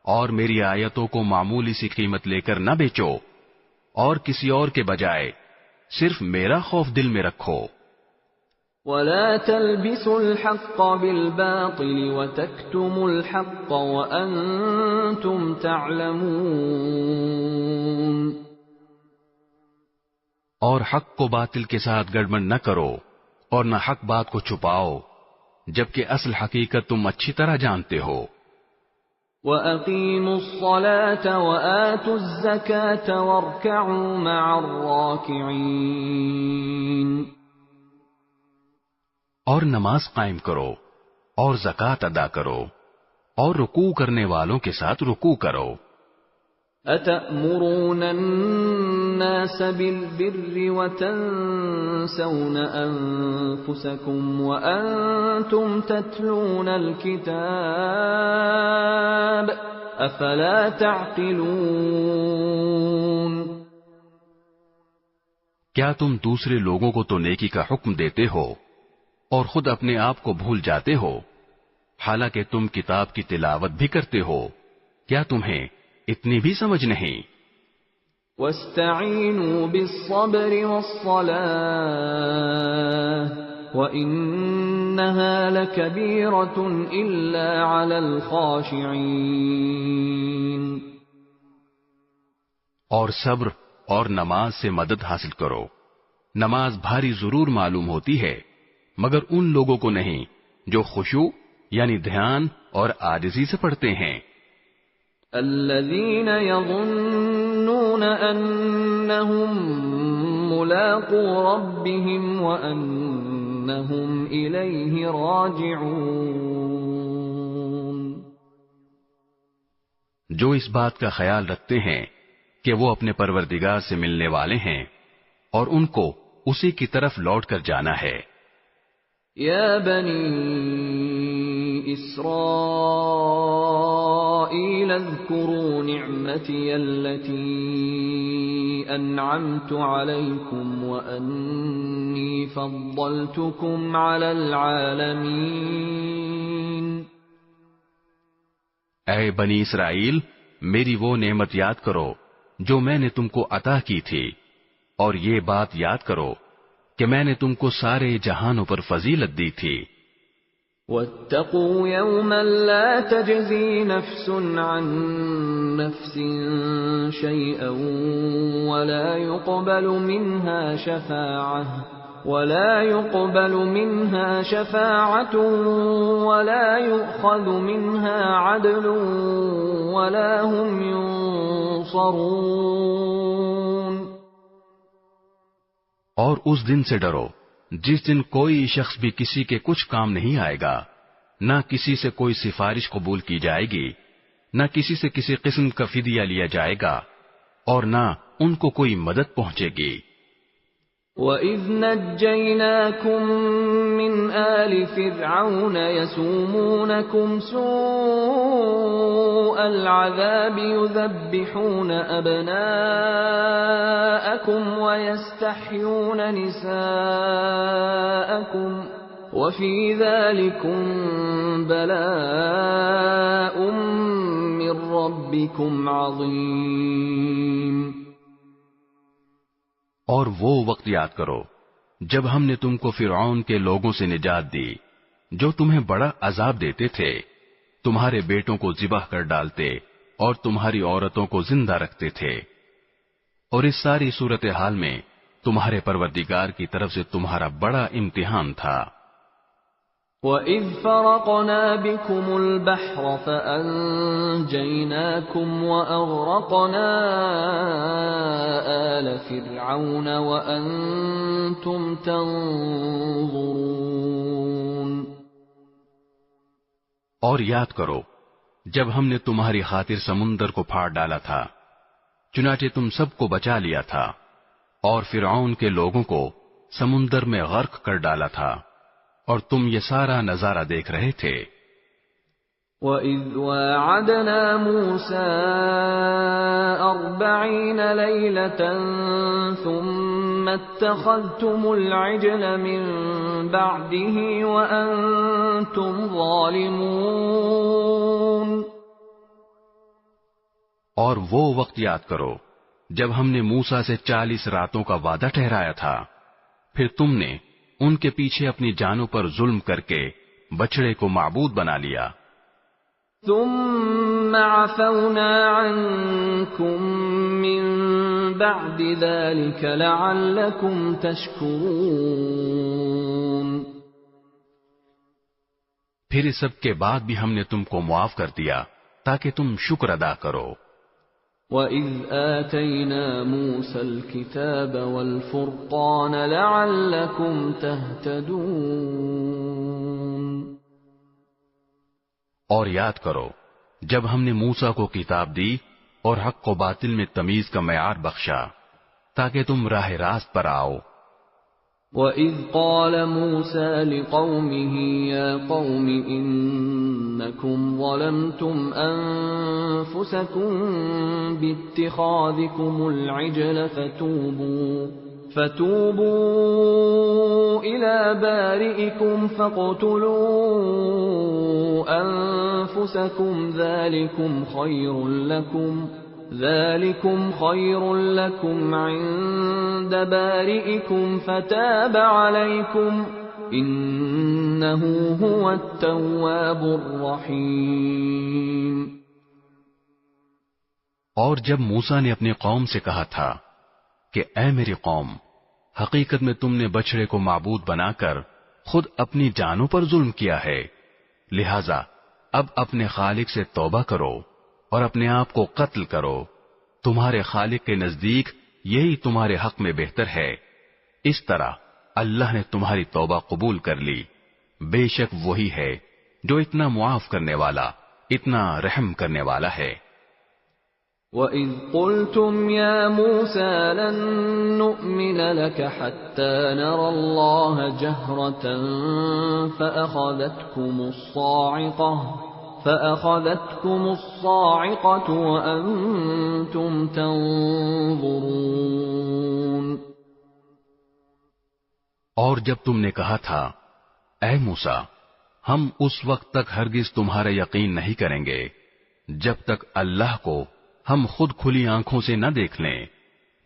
اور میری آیتوں کو معمولی سی قیمت لے کر نہ بیچو، اور کسی اور کے بجائے صرف میرا خوف دل میں رکھو۔ وَلَا تَلْبِسُوا الْحَقَّ بِالْبَاطِلِ وَتَكْتُمُوا الْحَقَّ وَأَنْتُمْ تَعْلَمُونَ۔ اور حق کو باطل کے ساتھ گڑبڑ نہ کرو اور نہ حق بات کو چھپاؤ، جبکہ اصل حقیقت تم اچھی طرح جانتے ہو۔ وَأَقِيمُوا الصَّلَاةَ وَآتُوا الزَّكَاةَ وَارْكَعُوا مَعَ الرَّاكِعِينَ۔ اور نماز قائم کرو اور زکوٰۃ ادا کرو اور رکوع کرنے والوں کے ساتھ رکوع کرو۔ أَتَأْمُرُونَ النَّاسَ بِالْبِرِّ وَتَنْسَوْنَ أَنفُسَكُمْ وَأَنْتُمْ تَتْلُونَ الْكِتَابَ أَفَلَا تَعْقِلُونَ۔ کیا تم دوسرے لوگوں کو تو نیکی کا حکم دیتے ہو اور خود اپنے آپ کو بھول جاتے ہو، حالانکہ تم کتاب کی تلاوت بھی کرتے ہو؟ کیا تمہیں اتنی بھی سمجھ نہیں؟ وَاسْتَعِینُوا بِالصَّبْرِ وَالصَّلَاةِ وَإِنَّهَا لَكَبِيرَةٌ إِلَّا عَلَى الْخَاشِعِينَ۔ اور صبر اور نماز سے مدد حاصل کرو۔ نماز بھاری ضرور معلوم ہوتی ہے، مگر ان لوگوں کو نہیں جو خشوع یعنی دھیان اور عاجزی سے پڑھتے ہیں۔ الذين يظنون أنهم ملاقو ربهم وأنهم إليه راجعون۔ جو اس بات کا خیال رکھتے ہیں کہ وہ اپنے پروردگار سے ملنے والے ہیں اور ان کو اسی کی طرف لوٹ کر جانا ہے۔ يا بني إسرائيل اذكروا نعمتي التي أنعمت عليكم وأني فضلتكم على العالمين۔ اے بنی اسرائیل، میری وہ نعمت یاد کرو جو میں نے تم کو عطا کی تھی، اور یہ بات یاد کرو کہ میں نے تم کو سارے جہانوں پر فضیلت دی تھی۔ وَاتَّقُوا يَوْمًا لَا تَجْزِي نَفْسٌ عَن نَفْسٍ شَيْئًا وَلَا يُقْبَلُ مِنْهَا شَفَاعَةٌ وَلَا يُؤْخَذُ مِنْهَا عَدْلٌ وَلَا هُمْ يُنصَرُونَ۔ اور اس دن سے ڈرو جس دن کوئی شخص بھی کسی کے کچھ کام نہیں آئے گا، نہ کسی سے کوئی سفارش قبول کی جائے گی، نہ کسی سے کسی قسم کا فدیہ لیا جائے گا، اور نہ ان کو کوئی مدد پہنچے گی۔ وَإِذْ نَجَّيْنَاكُمْ مِنْ آلِ فِرْعَوْنَ يَسُومُونَكُمْ سُوءَ الْعَذَابِ يُذَبِّحُونَ أَبْنَاءَكُمْ وَيَسْتَحْيُونَ نِسَاءَكُمْ وَفِي ذَلِكُمْ بَلَاءٌ مِّن رَّبِّكُمْ عَظِيمٌ۔ اور وہ وقت یاد کرو جب ہم نے تم کو فرعون کے لوگوں سے نجات دی جو تمہیں بڑا عذاب دیتے تھے، تمہارے بیٹوں کو ذبح کر ڈالتے اور تمہاری عورتوں کو زندہ رکھتے تھے، اور اس ساری صورتحال میں تمہارے پروردگار کی طرف سے تمہارا بڑا امتحان تھا۔ وَإِذْ فَرَقْنَا بِكُمُ الْبَحْرَ فَأَنْجَيْنَاكُمْ وَأَغْرَقْنَا آلَ فِرْعَوْنَ وَأَنْتُمْ تَنْظُرُونَ۔ اور یاد کرو جب ہم نے تمہاری خاطر سمندر کو پھاڑ ڈالا تھا، چنانچہ تم سب کو بچا لیا تھا، اور فرعون کے لوگوں کو سمندر میں غرق کر ڈالا تھا، اور تم یہ سارا نظارہ دیکھ رہے تھے۔ وَإِذْ وَاعَدْنَا مُوسَىٰ 40 لَيْلَةً ثُمَّ اتَّخَذْتُمُ الْعِجْلَ مِن بَعْدِهِ وَأَنْتُمْ ظَالِمُونَ۔ اور وہ وقت یاد کرو جب ہم نے موسیٰ سے 40 راتوں کا وعدہ ٹھہرایا تھا، پھر تم نے ان کے پیچھے اپنی جانوں پر ظلم کر کے بچڑے کو معبود بنا لیا۔ ثم عفونا عنكم من بعد ذلك لعلكم تشكرون۔ پھر اس سب کے بعد بھی ہم نے تم کو معاف کر دیا تاکہ تم شکر ادا کرو۔ وَإِذْ آتَيْنَا مُوسَى الْكِتَابَ وَالْفُرْقَانَ لَعَلَّكُمْ تَهْتَدُونَ۔ اور یاد کرو جب ہم نے موسیٰ کو کتاب دی اور حق و باطل میں تمیز کا معیار بخشا تاکہ تم راہ راست پر آؤ۔ وَإِذْ قَالَ مُوسَى لِقَوْمِهِ يَا قَوْمِ إِنَّكُمْ ظَلَمْتُمْ أَنفُسَكُمْ بِاتِّخَاذِكُمُ الْعِجْلَ فَتُوبُوا إِلَى بَارِئِكُمْ فَاقْتُلُوا أَنفُسَكُمْ ذَلِكُمْ خَيْرٌ لَكُمْ عِندَ بَارِئِكُمْ فَتَابَ عَلَيْكُمْ إِنَّهُ هُوَ التَّوَّابُ الرَّحِيمُ۔ اور جب موسیٰ نے اپنی قوم سے کہا تھا کہ اے میری قوم، حقیقت میں تم نے بچڑے کو معبود بنا کر خود اپنی جانوں پر ظلم کیا ہے، لہذا اب اپنے خالق سے توبہ کرو اور اپنے آپ کو قتل کرو، تمہارے خالق کے نزدیک یہی تمہارے حق میں بہتر ہے۔ اس طرح اللہ نے تمہاری توبہ قبول کر لی، بے شک وہی ہے جو اتنا معاف کرنے والا، اتنا رحم کرنے والا ہے۔ وَإِذْ قُلْتُمْ يَا مُوسَى لَن نُّؤْمِنَ لَكَ حَتَّى نَرَى اللَّهَ جَهْرَةً فَأَخَذَتْكُمُ الصَّاعِقَةُ وَأَنْتُمْ تَنظُرُونَ۔ اور جب تم نے کہا تھا اے موسیٰ، ہم اس وقت تک ہرگز تمہارا یقین نہیں کریں گے جب تک اللہ کو ہم خود کھلی آنکھوں سے نہ دیکھ لیں،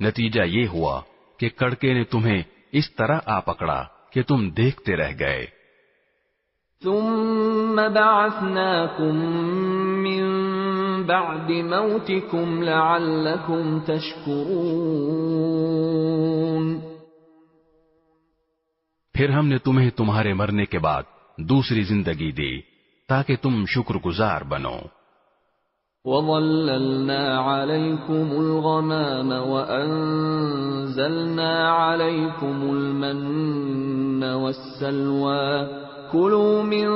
نتیجہ یہ ہوا کہ کڑکے نے تمہیں اس طرح آ پکڑا کہ تم دیکھتے رہ گئے۔ ثم بعثناكم من بعد موتكم لعلكم تشكرون۔ پھر ہم نے تمہیں تمہارے مرنے کے بعد دوسری زندگی دی تاکہ تم شکر گزار بنو۔ وَظَلَّلْنَا عَلَيْكُمُ الْغَمَامَ وَأَنزَلْنَا عَلَيْكُمُ الْمَنَّ وَالسَّلْوَىٰ كُلُوا مِن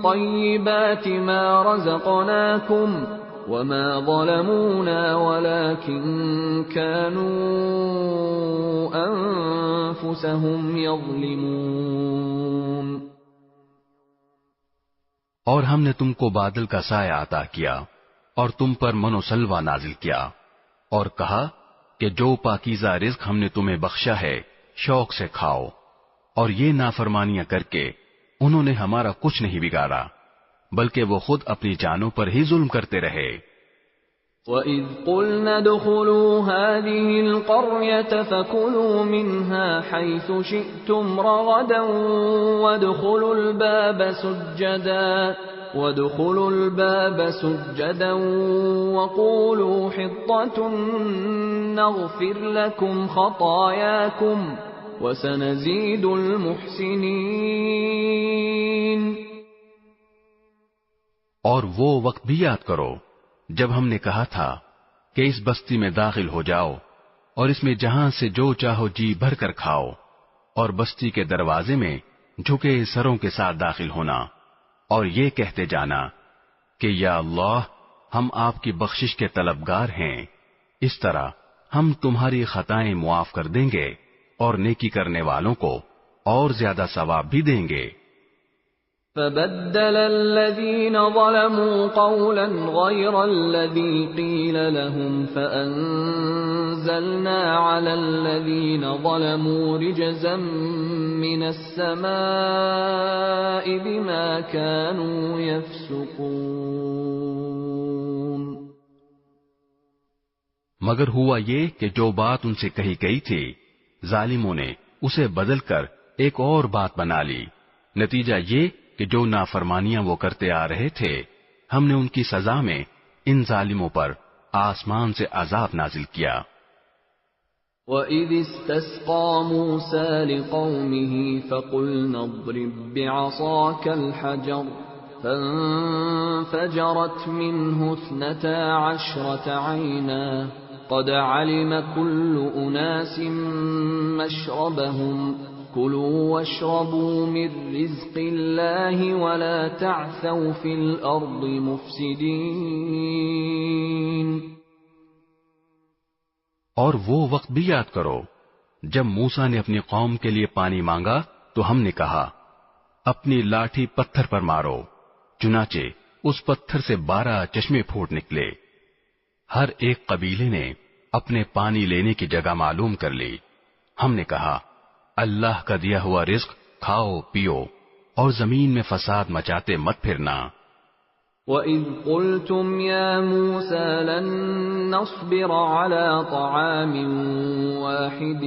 طَيِّبَاتِ مَا رَزَقْنَاكُمْ وَمَا ظَلَمُونَا وَلَٰكِن كَانُوا أَنفُسَهُمْ يَظْلِمُونَ۔ اور ہم نے تم کو بادل کا سایہ عطا کیا اور تم پر من و سلوہ نازل کیا اور کہا کہ جو پاکیزہ رزق ہم نے تمہیں بخشا ہے شوق سے کھاؤ، اور یہ نافرمانیاں کر کے انہوں نے ہمارا کچھ نہیں بگاڑا بلکہ وہ خود اپنی جانوں پر ہی ظلم کرتے رہے۔ وَإِذْ قُلْنَا ادْخُلُوا هَٰذِهِ الْقَرْيَةَ فَكُلُوا مِنْهَا حَيْثُ شِئْتُمْ رَغَدًا وَادْخُلُوا الْبَابَ سُجَّدًا وَقُولُوا حِطَّةٌ نَّغْفِرْ لَكُمْ خَطَايَاكُمْ وَسَنَزِيدُ الْمُحْسِنِينَ۔ اور وہ وقت بھی یاد کرو جب ہم نے کہا تھا کہ اس بستی میں داخل ہو جاؤ اور اس میں جہاں سے جو چاہو جی بھر کر کھاؤ، اور بستی کے دروازے میں جھکے سروں کے ساتھ داخل ہونا اور یہ کہتے جانا کہ یا اللہ ہم آپ کی بخشش کے طلبگار ہیں، اس طرح ہم تمہاری خطائیں معاف کر دیں گے اور نیکی کرنے والوں کو اور زیادہ ثواب بھی دیں گے۔ فَبَدَّلَ الَّذِينَ ظَلَمُوا قَوْلًا غَيْرَ الَّذِي قِيلَ لَهُمْ فَأَنزَلْنَا عَلَى الَّذِينَ ظَلَمُوا رِجْزًا مِّنَ السَّمَاءِ بِمَا كَانُوا يَفْسُقُونَ۔ مگر ہوا یہ کہ جو بات ان سے کہی گئی تھی ظالموں نے اسے بدل کر ایک اور بات بنا لی. نتیجہ یہ کہ جو نافرمانیاں وہ کرتے آ رہے تھے ہم نے ان کی سزا میں ان ظالموں پر آسمان سے عذاب نازل کیا. وَإِذِ اسْتَسْقَى مُوسَى لِقَوْمِهِ فَقُلْنَا اضْرِب بِّعَصَاكَ الْحَجَرَ فَانفَجَرَتْ مِنْهُ 12 عَيْنًا قَدْ عَلِمَ كُلُّ أُنَاسٍ مَّشْرَبَهُمْ كُلُوا وَاشْرَبُوا مِن رِّزْقِ اللَّهِ وَلَا تَعْثَوْا فِي الْأَرْضِ مُفْسِدِينَ. اور وہ وقت بھی یاد کرو جب موسیٰ نے اپنی قوم کے لیے پانی مانگا تو ہم نے کہا اپنی لاٹھی پتھر پر مارو. چنانچہ اس پتھر سے 12 چشمے پھوٹ نکلے. ہر ایک قبیلے نے اپنے پانی لینے کی جگہ معلوم کر لی. ہم نے کہا اللہ کا دیا ہوا رزق کھاؤ پیو اور زمین میں فساد مچاتے مت پھرنا. وَإِذْ قُلْتُمْ يَا مُوسَى لَن نَّصْبِرَ عَلَىٰ طَعَامٍ وَاحِدٍ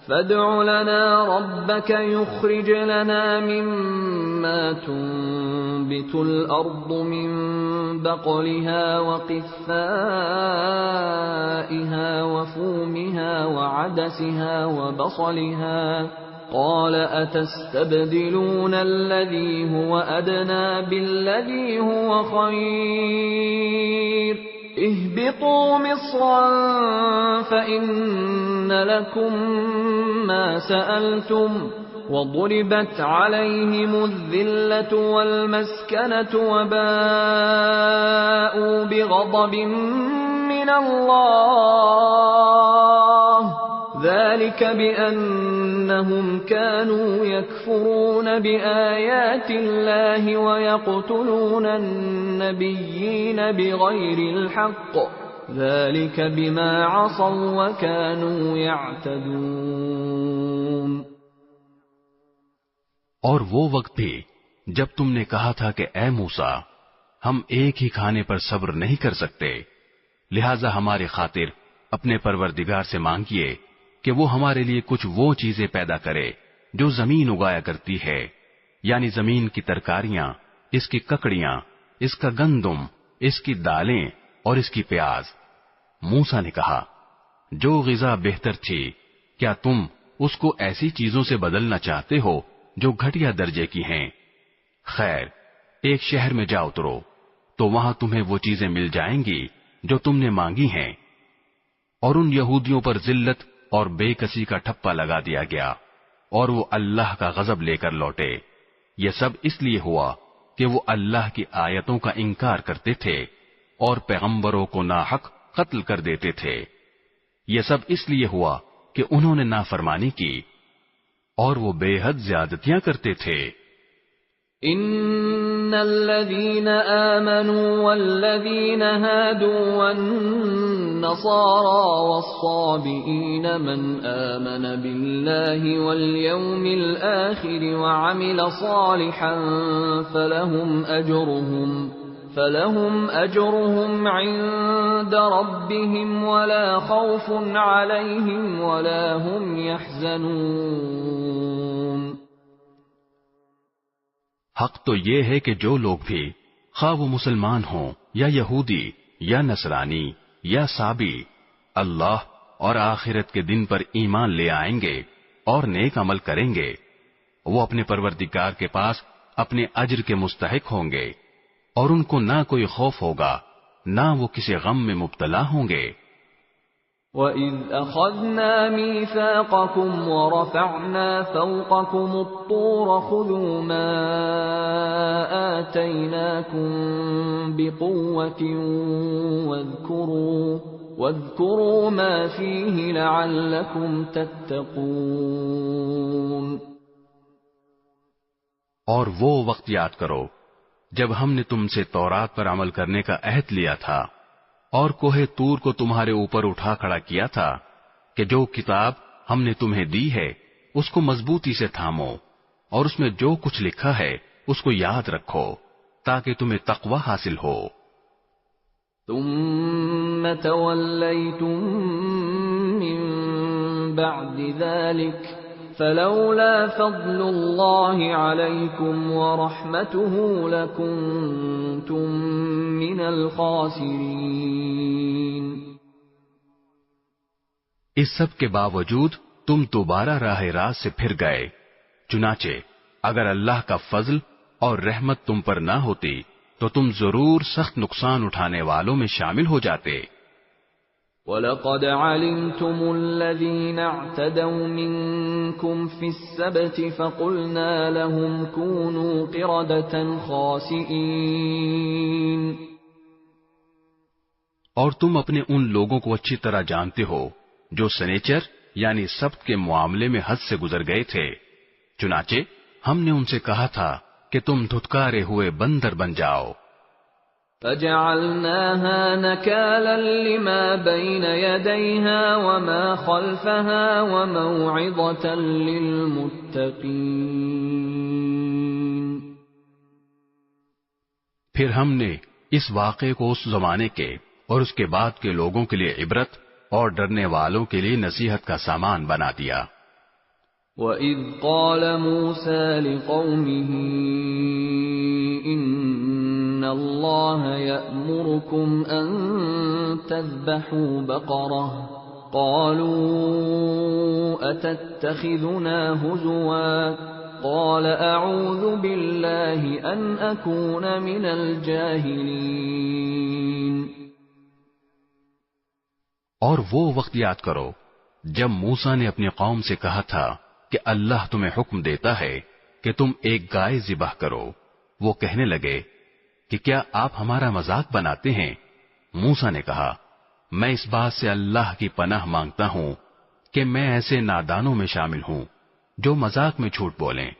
فَادْعُ لَنَا رَبَّكَ يُخْرِجْ لَنَا مِمَّا تُنبِتُ الْأَرْضُ مِن بَقْلِهَا وَقِثَّائِهَا وَفُومِهَا وَعَدَسِهَا وَبَصَلِهَا قَالَ أَتَسْتَبْدِلُونَ الَّذِي هُوَ أَدْنَىٰ بِالَّذِي هُوَ خَيْرٌ اهْبِطُوا مِصْرًا فَإِنَّ لَكُم مَّا سَأَلْتُمْ وَضُرِبَتْ عَلَيْهِمُ الذِّلَّةُ وَالْمَسْكَنَةُ وَبَاءُوا بِغَضَبٍ مِّنَ اللَّهِ ذَلِكَ بِأَنَّهُمْ كَانُوا يَكْفُرُونَ بِآيَاتِ اللَّهِ وَيَقْتُلُونَ النَّبِيِّينَ بِغَيْرِ الْحَقِّ ذَلِكَ بِمَا عَصَوْا وَكَانُوا يَعْتَدُونَ. اور وہ وقت بھی جب تم نے کہا تھا کہ اے موسیٰ ہم ایک ہی کھانے پر صبر نہیں کر سکتے لہذا ہماری خاطر اپنے پروردگار سے مانگیے کہ وہ ہمارے لیے کچھ وہ چیزیں پیدا کرے جو زمین اگایا کرتی ہے یعنی زمین کی ترکاریاں اس کی ککڑیاں اس کا گندم اس کی دالیں اور اس کی پیاز. موسیٰ نے کہا جو غذا بہتر تھی کیا تم اس کو ایسی چیزوں سے بدلنا چاہتے ہو جو گھٹیا درجے کی ہیں؟ خیر ایک شہر میں جا اترو تو وہاں تمہیں وہ چیزیں مل جائیں گی جو تم نے مانگی ہیں. اور ان یہودیوں پر ذلت اور بے کسی کا ٹھپا لگا دیا گیا اور وہ اللہ کا غضب لے کر لوٹے. یہ سب اس لیے ہوا کہ وہ اللہ کی آیتوں کا انکار کرتے تھے اور پیغمبروں کو ناحق قتل کر دیتے تھے. یہ سب اس لیے ہوا کہ انہوں نے نافرمانی کی اور وہ بے حد زیادتیاں کرتے تھے. ان الذين آمنوا والذين هادوا والنصارى والصابئين من آمن بالله واليوم الآخر وعمل صالحا فلهم أجرهم عند ربهم ولا خوف عليهم ولا هم يحزنون. حق تو یہ ہے کہ جو لوگ بھی خواہ وہ مسلمان ہوں یا یہودی یا نصرانی یا صابی اللہ اور آخرت کے دن پر ایمان لے آئیں گے اور نیک عمل کریں گے وہ اپنے پروردگار کے پاس اپنے اجر کے مستحق ہوں گے اور ان کو نہ کوئی خوف ہوگا نہ وہ کسی غم میں مبتلا ہوں گے. وَإِذْ أَخَذْنَا مِيثَاقَكُمْ وَرَفَعْنَا فَوْقَكُمُ الطُّورَ خُذُوا مَا آتَيْنَاكُمْ بِقُوَّةٍ وَاذْكُرُوا مَا فِيهِ لَعَلَّكُمْ تَتَّقُونَ. اور وہ وقت یاد کرو جب ہم نے تم سے تورات پر عمل کرنے کا عہد لیا تھا اور کوہ طور کو تمہارے اوپر اٹھا کھڑا کیا تھا کہ جو کتاب ہم نے تمہیں دی ہے اس کو مضبوطی سے تھامو اور اس میں جو کچھ لکھا ہے اس کو یاد رکھو تاکہ تمہیں تقوی حاصل ہو. ثم توليتم من بعد ذلك فلولا فضل الله عليكم ورحمته لكنتم من الخاسرين. اس سب کے باوجود تم دوبارہ راہ راست سے پھر گئے. چنانچہ اگر اللہ کا فضل اور رحمت تم پر نہ ہوتی تو تم ضرور سخت نقصان اٹھانے والوں میں شامل ہو جاتے. وَلَقَدْ عَلِمْتُمُ الَّذِينَ اعْتَدَوْا مِنكُمْ فِي السَّبْتِ فَقُلْنَا لَهُمْ كُونُوا قِرَدَةً خَاسِئِينَ. اور تم اپنے ان لوگوں کو اچھی طرح جانتے ہو جو سنیچر یعنی سبت کے معاملے میں حد سے گزر گئے تھے. چنانچہ ہم نے ان سے کہا تھا کہ تم دھتکارے ہوئے بندر بن جاؤ. فَجَعَلْنَاهَا نَكَالًا لِمَا بَيْنَ يَدَيْهَا وَمَا خَلْفَهَا وَمَوْعِظَةً لِلْمُتَّقِينَ. پھر ہم نے اس واقعے کو اس زمانے کے اور اس کے بعد کے لوگوں کے لیے عبرت اور ڈرنے والوں کے لیے نصیحت کا سامان بنا دیا. وَإِذْ قَالَ مُوسَى لِقَوْمِهِ إِنَّ اللَّهَ يَأْمُرُكُمْ أَن تَذْبَحُوا بَقَرَةً قَالُوا أَتَتَّخِذُنَا هُزُوًا قَالَ أَعُوذُ بِاللَّهِ أَنْ أَكُونَ مِنَ الْجَاهِلِينَ. اور وہ وقت یاد کرو جب موسیٰ نے اپنی قوم سے کہا تھا کہ اللہ تمہیں حکم دیتا ہے کہ تم ایک گائے ذبح کرو. وہ کہنے لگے کہ کیا آپ ہمارا مذاق بناتے ہیں؟ موسیٰ نے کہا میں اس بات سے اللہ کی پناہ مانگتا ہوں کہ میں ایسے نادانوں میں شامل ہوں جو مذاق میں جھوٹ بولیں.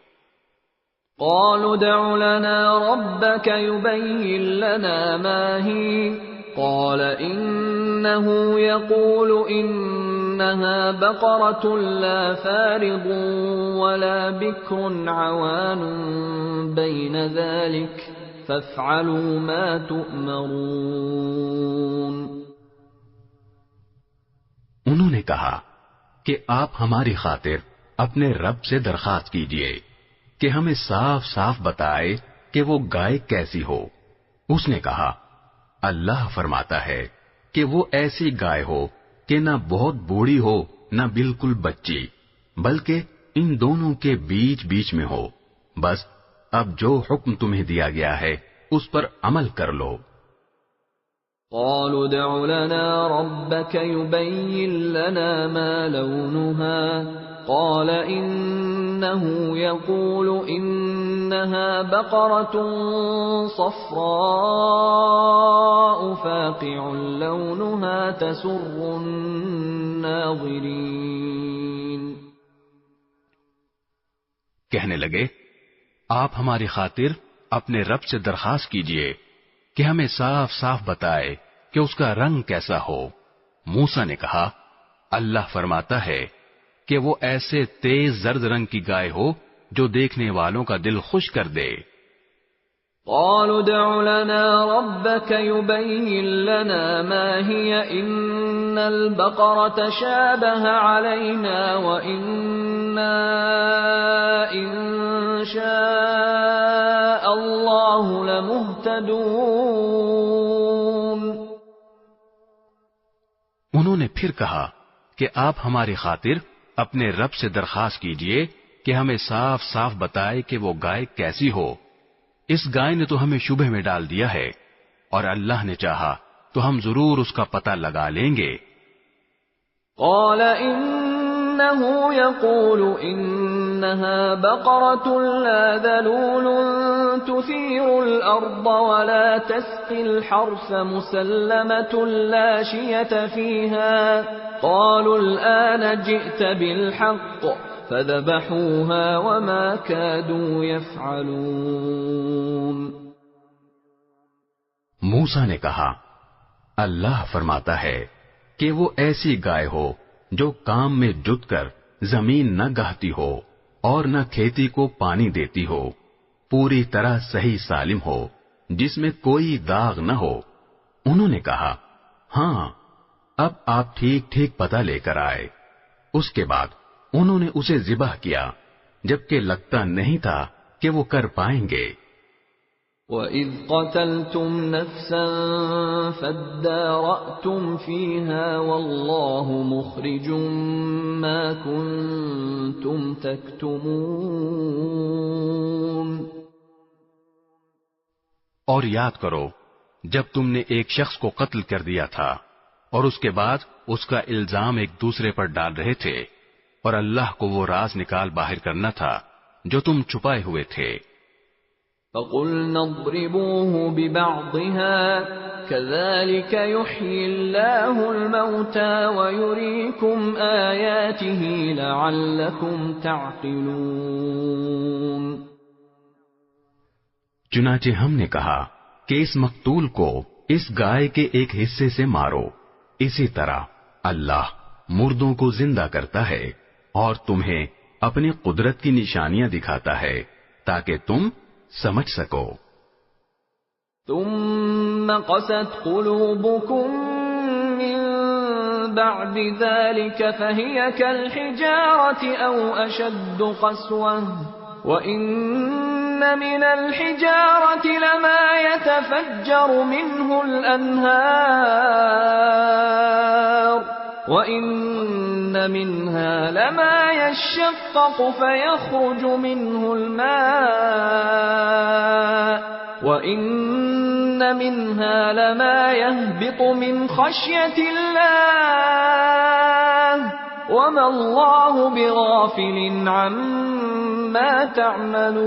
قالوا ادع لنا ربك يبين لنا ما هي قال إنه يقول إنها بقرة لا فارض ولا بكر عوان بين ذلك فافعلوا ما تؤمرون. انہوں نے کہا کہ آپ ہماری خاطر اپنے رب سے درخواست کیجئے کہ ہمیں صاف صاف بتائے کہ وہ گائے کیسی ہو. اس نے کہا اللہ فرماتا ہے کہ وہ ایسی گائے ہو کہ نہ بہت بوڑھی ہو نہ بالکل بچی بلکہ ان دونوں کے بیچ بیچ میں ہو. بس اب جو حکم تمہیں دیا گیا ہے اس پر عمل کر لو. قالوا ادع لنا ربك يبين لنا ما لونها قال إنه يقول إنها بقرة صفراء فاقع لونها تسر الناظرين. کہنے لگے آپ ہماری خاطر اپنے رب سے درخواست کیجئے کہ ہمیں صاف صاف بتائے کہ اس کا رنگ کیسا ہو. موسیٰ نے کہا اللہ فرماتا ہے کہ وہ ایسے تیز زرد رنگ کی گائے ہو جو دیکھنے والوں کا دل خوش کر دے. قالوا ادع لنا ربك يبين لنا ما هي إن البقرة شابه علينا وإنا إن شاء الله لمهتدون. انہوں نے پھر کہا کہ آپ ہماری خاطر اپنے رب سے درخواست کیجئے کہ ہمیں صاف صاف بتائے کہ وہ گائے کیسی ہو. اس گائے نے تو ہمیں شبہ میں ڈال دیا ہے اور اللہ نے چاہا تو ہم ضرور اس کا پتہ لگا لیں گے. قال إنه يقول إنها بقرة لا ذلول تثير الأرض ولا تسقي الحرث مسلمة لا شية فيها قالوا الآن جئت بالحق فذبحوها وما كادوا يفعلون. موسیٰ نے کہا اللہ فرماتا ہے کہ وہ ایسی گائے ہو جو کام میں جت کر زمین نہ گہتی ہو اور نہ کھیتی کو پانی دیتی ہو, پوری طرح صحیح سالم ہو جس میں کوئی داغ نہ ہو. انہوں نے کہا ہاں اب آپ ٹھیک ٹھیک پتہ لے کر آئے۔ اس کے بعد انہوں نے اسے ذبح کیا جبکہ لگتا نہیں تھا کہ وہ کر پائیں گے۔ وَإِذْ قَتَلْتُمْ نَفْسًا فَادَّارَأْتُمْ فِيهَا وَاللَّهُ مُخْرِجٌ مَا كُنْتُمْ تَكْتُمُونَ۔ اور یاد کرو جب تم نے ایک شخص کو قتل کر دیا تھا اور اس کے بعد اس کا الزام ایک دوسرے پر ڈال رہے تھے، اور اللہ کو وہ راز نکال باہر کرنا تھا جو تم چھپائے ہوئے تھے۔ فَقُلْنَا اضْرِبُوهُ بِبَعْضِهَا كَذَلِكَ يُحْيِي اللَّهُ الْمَوْتَى وَيُرِيكُمْ آيَاتِهِ لَعَلَّكُمْ تَعْقِلُونَ۔ چنانچہ ہم نے کہا کہ اس مقتول کو اس گائے کے ایک حصے سے مارو، اسی طرح اللہ مردوں کو زندہ کرتا ہے اور تمہیں اپنی قدرت کی نشانیاں دکھاتا ہے تاکہ تم سمجھ سکو۔ ثم قست قلوبكم من بعد ذلك فهي كالحجارة أو أشد قسوة وإن من الحجارة لما يتفجر منه الأنهار وَإِنَّ مِنْهَا لَمَا يَشَّقَّقُ فَيَخْرُجُ مِنْهُ الْمَاءُ وَإِنَّ مِنْهَا لَمَا يَهْبِطُ مِنْ خَشْيَةِ اللَّهِ وَمَا اللَّهُ بِغَافِلٍ عَمَّا تَعْمَلُونَ۔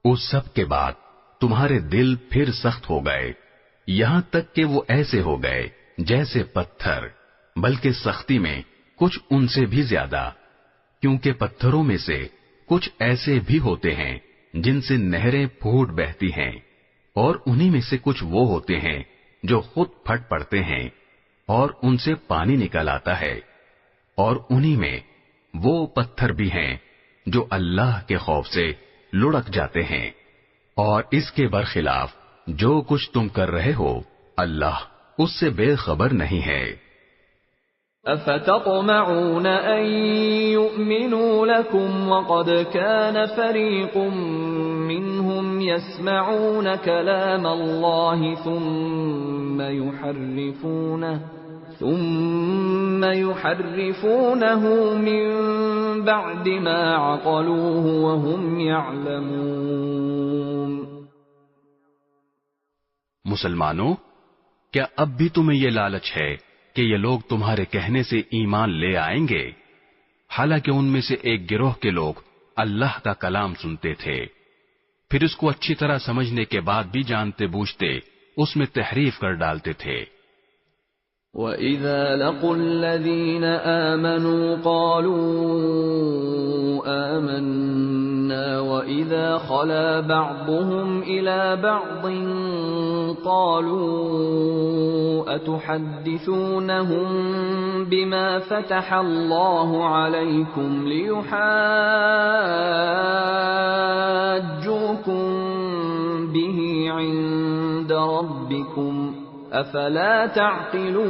اس سب کے بعد تمہارے دل پھر سخت ہو گئے، یہاں تک کہ وہ ایسے ہو گئے جیسے پتھر، بلکہ سختی میں کچھ ان سے بھی زیادہ، کیونکہ پتھروں میں سے کچھ ایسے بھی ہوتے ہیں جن سے نہریں پھوٹ بہتی ہیں، اور انہی میں سے کچھ وہ ہوتے ہیں جو خود پھٹ پڑتے ہیں اور ان سے پانی نکل آتا ہے، اور انہی میں وہ پتھر بھی ہیں جو اللہ کے خوف سے لڑک جاتے ہیں، اور اس کے برخلاف جو کچھ تم کر رہے ہو اللہ اس سے بے خبر نہیں ہے۔ افتطمعون ان يؤمنوا لكم وقد كان فريق منهم يسمعون كلام الله ثم يحرفونه من بعد ما عقلوه وهم يعلمون۔ مسلمانوں، کیا اب بھی تمہیں یہ لالچ ہے کہ یہ لوگ تمہارے کہنے سے ایمان لے آئیں گے، حالانکہ ان میں سے ایک گروہ کے لوگ اللہ کا کلام سنتے تھے، پھر اس کو اچھی طرح سمجھنے کے بعد بھی جانتے بوجھتے اس میں تحریف کر ڈالتے تھے۔ وَإِذَا لَقُوا الَّذِينَ آمَنُوا قَالُوا آمَنَّا وَإِذَا خَلَا بَعْضُهُمْ إِلَى بَعْضٍ قَالُوا أَتُحَدِّثُونَهُم بِمَا فَتَحَ اللَّهُ عَلَيْكُمْ لِيُحَاجُّوكُم بِهِ عِندَ رَبِّكُمْ افلا تعقلون۔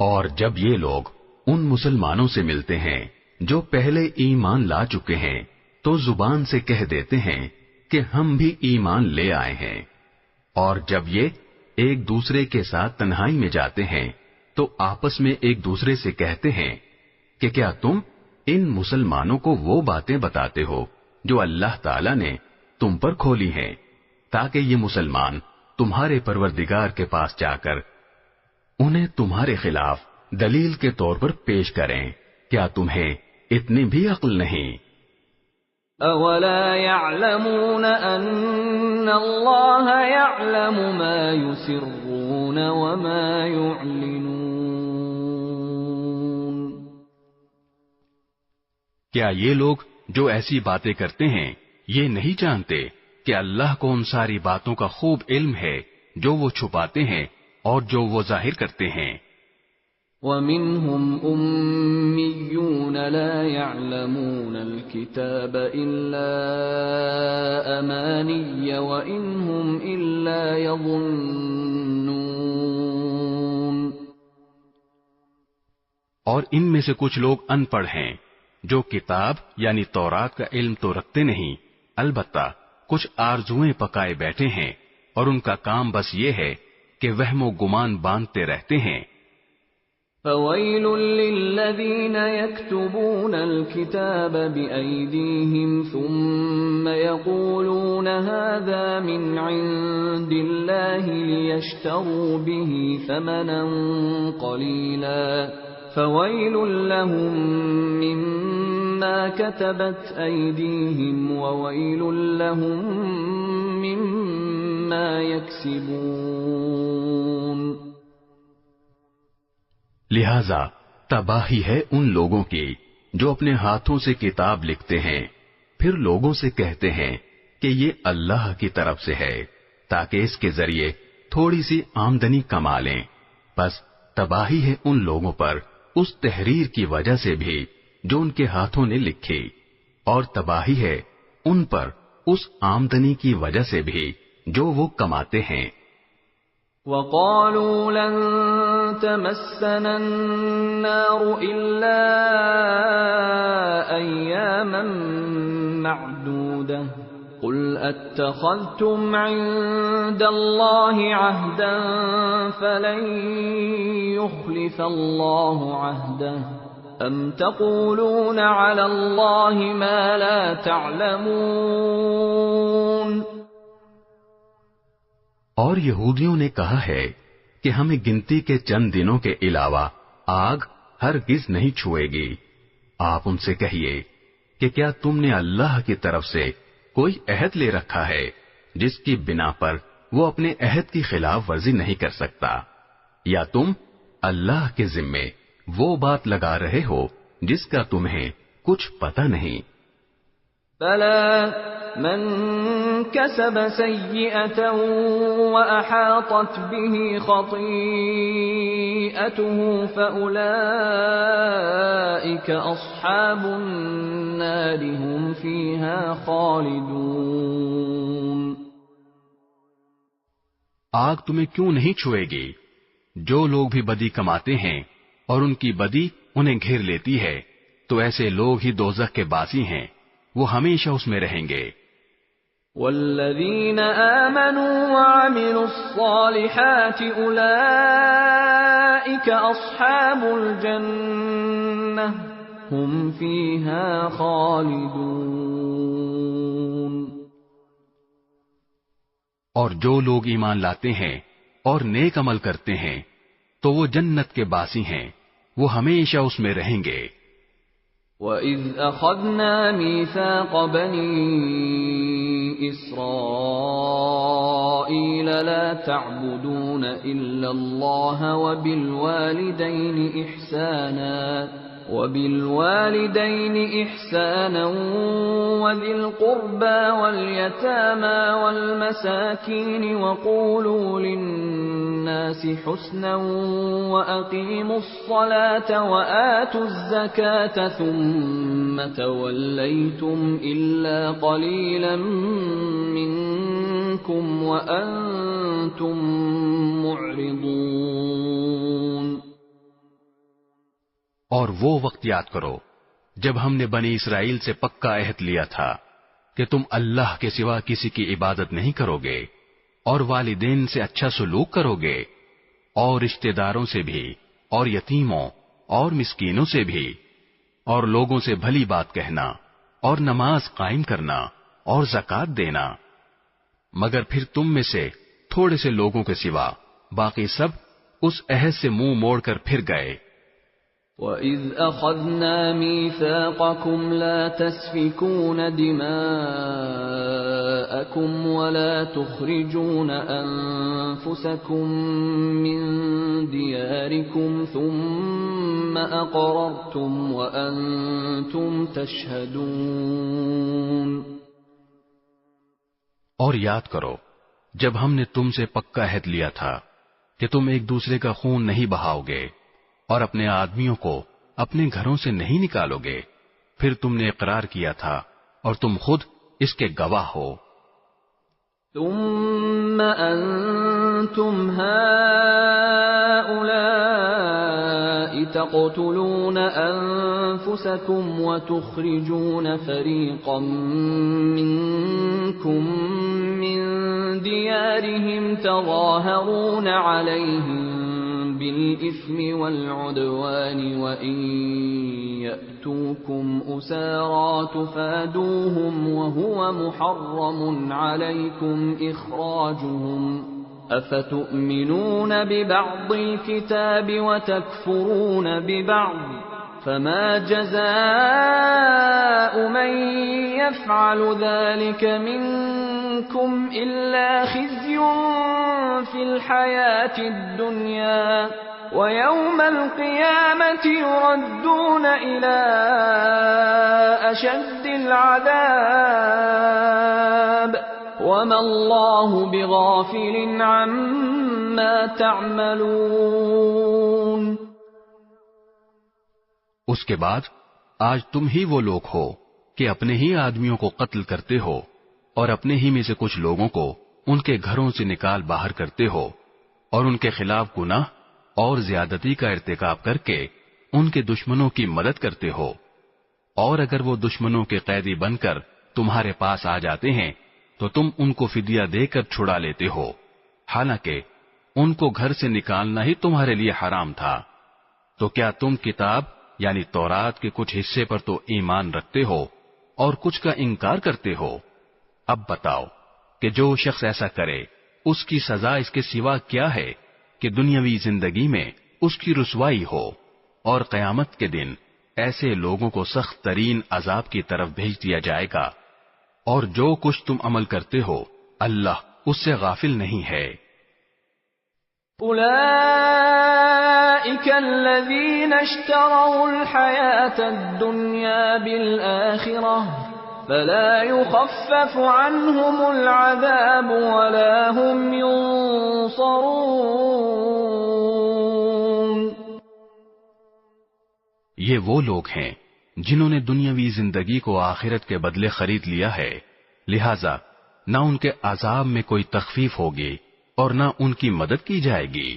اور جب یہ لوگ ان مسلمانوں سے ملتے ہیں جو پہلے ایمان لا چکے ہیں تو زبان سے کہہ دیتے ہیں کہ ہم بھی ایمان لے آئے ہیں، اور جب یہ ایک دوسرے کے ساتھ تنہائی میں جاتے ہیں تو آپس میں ایک دوسرے سے کہتے ہیں کہ کیا تم ان مسلمانوں کو وہ باتیں بتاتے ہو جو اللہ تعالی نے تم پر کھولی ہیں، تاکہ یہ مسلمان تمہارے پروردگار کے پاس جا کر انہیں تمہارے خلاف دلیل کے طور پر پیش کریں۔ کیا تمہیں اتنی بھی عقل نہیں؟ اولا يعلمون ان اللہ يعلم ما يسرون وما يعلنون۔ کیا یہ لوگ جو ایسی باتیں کرتے ہیں یہ نہیں جانتے کہ اللہ کو ان ساری باتوں کا خوب علم ہے جو وہ چھپاتے ہیں اور جو وہ ظاہر کرتے ہیں؟ وَمِنْهُمْ أُمِّيُّونَ لَا يَعْلَمُونَ الْكِتَابَ إِلَّا أَمَانِيَّ وَإِنْ هُمْ إِلَّا يَظُنُّونَ۔ اور ان میں سے کچھ لوگ ان پڑھ ہیں جو کتاب یعنی تورات کا علم تو رکھتے نہیں، البتہ کچھ آرزوئیں پکائے بیٹھے ہیں اور ان کا کام بس یہ ہے کہ وہم و گمان باندھتے رہتے ہیں۔ فَوَيْلٌ لِّلَّذِينَ يَكْتُبُونَ الْكِتَابَ بِأَيْدِيهِمْ ثُمَّ يَقُولُونَ هَٰذَا مِنْ عِندِ اللَّهِ لِيَشْتَرُوا بِهِ ثَمَنًا قَلِيلًا فَوَيْلٌ لَّهُم مِّمَّا كَتَبَتْ أَيْدِيهِمْ وَوَيْلٌ لَّهُم مِّمَّا يَكْسِبُونَ۔ لہذا تباہی ہے ان لوگوں کی جو اپنے ہاتھوں سے کتاب لکھتے ہیں پھر لوگوں سے کہتے ہیں کہ یہ اللہ کی طرف سے ہے تاکہ اس کے ذریعے تھوڑی سی آمدنی کما لیں، بس تباہی ہے ان لوگوں پر اس تحریر کی وجہ سے بھی جو ان کے ہاتھوں نے لکھی، اور تباہی ہے ان پر اس آمدنی کی وجہ سے بھی جو وہ کماتے ہیں۔ وَقَالُوا لَن تَمَسَّنَا النَّارُ إِلَّا أَيَّامًا مَّعْدُودَةً قُلْ أَتَّخَذْتُمْ عِندَ اللَّهِ عَهْدًا فَلَن يُخْلِفَ اللَّهُ عَهْدَهُ أَمْ تَقُولُونَ عَلَى اللَّهِ مَا لَا تَعْلَمُونَ۔ اور یہودیوں نے کہا ہے کہ ہمیں گنتی کے چند دنوں کے علاوہ آگ ہرگز نہیں چھوئے گی۔ آپ ان سے کہیے کہ کیا تم نے اللہ کی طرف سے کوئی عہد لے رکھا ہے جس کی بنا پر وہ اپنے عہد کی خلاف ورزی نہیں کر سکتا، یا تم اللہ کے ذمے وہ بات لگا رہے ہو جس کا تمہیں کچھ پتہ نہیں؟ بَلَىٰ مَن كَسَبَ سَيِّئَةً وَأَحَاطَتْ بِهِ خَطِيئَتُهُ فَأُولَٰئِكَ أَصْحَابُ النَّارِ هُمْ فِيهَا خَالِدُونَ۔ آگ تمہیں کیوں نہیں چھوئے گی؟ جو لوگ بھی بدی کماتے ہیں اور ان کی بدی انہیں گھیر لیتی ہے تو ایسے لوگ ہی دوزخ کے باسی ہیں، وہ ہمیشہ اس میں رہیں گے۔ والذین آمنوا وعملوا الصالحات اولئک اصحاب الجنہ هم فیہا خالدون۔ اور جو لوگ ایمان لاتے ہیں اور نیک عمل کرتے ہیں تو وہ جنت کے باسی ہیں، وہ ہمیشہ اس میں رہیں گے۔ وَإِذْ أَخَذْنَا مِيثَاقَ بَنِي إِسْرَائِيلَ لَا تَعْبُدُونَ إِلَّا اللَّهَ وَبِالْوَالِدَيْنِ إِحْسَانًا وَذِي الْقُرْبَى وَالْيَتَامَى وَالْمَسَاكِينِ وَقُولُوا لِلنَّاسِ حُسْنًا وَأَقِيمُوا الصَّلَاةَ وَآتُوا الزَّكَاةَ ثُمَّ تَوَلَّيْتُمْ إِلَّا قَلِيلًا مِّنكُمْ وَأَنتُم مُّعْرِضُونَ۔ اور وہ وقت یاد کرو جب ہم نے بنی اسرائیل سے پکا عہد لیا تھا کہ تم اللہ کے سوا کسی کی عبادت نہیں کرو گے اور والدین سے اچھا سلوک کرو گے اور رشتہ داروں سے بھی اور یتیموں اور مسکینوں سے بھی اور لوگوں سے بھلی بات کہنا اور نماز قائم کرنا اور زکوٰۃ دینا، مگر پھر تم میں سے تھوڑے سے لوگوں کے سوا باقی سب اس عہد سے منہ موڑ کر پھر گئے۔ وَإِذْ أَخَذْنَا مِيثَاقَكُمْ لَا تَسْفِكُونَ دِمَاءَكُمْ وَلَا تُخْرِجُونَ أَنفُسَكُمْ مِنْ دِيَارِكُمْ ثُمَّ أَقْرَرْتُمْ وَأَنْتُمْ تَشْهَدُونَ۔ اور یاد کرو جب ہم نے تم سے پکا عہد لیا تھا کہ تم ایک دوسرے کا خون نہیں بہاؤ گے اور اپنے آدمیوں کو اپنے گھروں سے نہیں نکالو گے، پھر تم نے اقرار کیا تھا اور تم خود اس کے گواہ ہو۔ ثم أنتم هؤلاء تقتلون أنفسكم وتخرجون فريقا منكم من ديارهم تظاهرون عليهم بالإثم والعدوان وإن يأتوكم أسارى تفادوهم وهو محرم عليكم إخراجهم أفتؤمنون ببعض الكتاب وتكفرون ببعض فما جزاء من يفعل ذلك منكم إلا خزي في الحياة الدنيا ويوم القيامة يردون إلى أشد العذاب وما الله بغافل عما تعملون۔ اس کے بعد آج تم ہی وہ لوگ ہو کہ اپنے ہی آدمیوں کو قتل کرتے ہو اور اپنے ہی میں سے کچھ لوگوں کو ان کے گھروں سے نکال باہر کرتے ہو اور ان کے خلاف گناہ اور زیادتی کا ارتکاب کر کے ان کے دشمنوں کی مدد کرتے ہو، اور اگر وہ دشمنوں کے قیدی بن کر تمہارے پاس آ جاتے ہیں تو تم ان کو فدیہ دے کر چھڑا لیتے ہو، حالانکہ ان کو گھر سے نکالنا ہی تمہارے لیے حرام تھا۔ تو کیا تم کتاب یعنی تورات کے کچھ حصے پر تو ایمان رکھتے ہو اور کچھ کا انکار کرتے ہو؟ اب بتاؤ کہ جو شخص ایسا کرے اس کی سزا اس کے سوا کیا ہے کہ دنیاوی زندگی میں اس کی رسوائی ہو، اور قیامت کے دن ایسے لوگوں کو سخت ترین عذاب کی طرف بھیج دیا جائے گا، اور جو کچھ تم عمل کرتے ہو اللہ اس سے غافل نہیں ہے۔ أولئك الذين اشتروا الحياة الدنيا بالآخرة فلا يخفف عنهم العذاب ولا هم ينصرون۔ یہ وہ لوگ ہیں جنہوں نے دنیاوی زندگی کو آخرت کے بدلے خرید لیا ہے، لہذا نہ ان کے عذاب میں کوئی تخفیف ہوگی اور نہ ان کی مدد کی جائے گی۔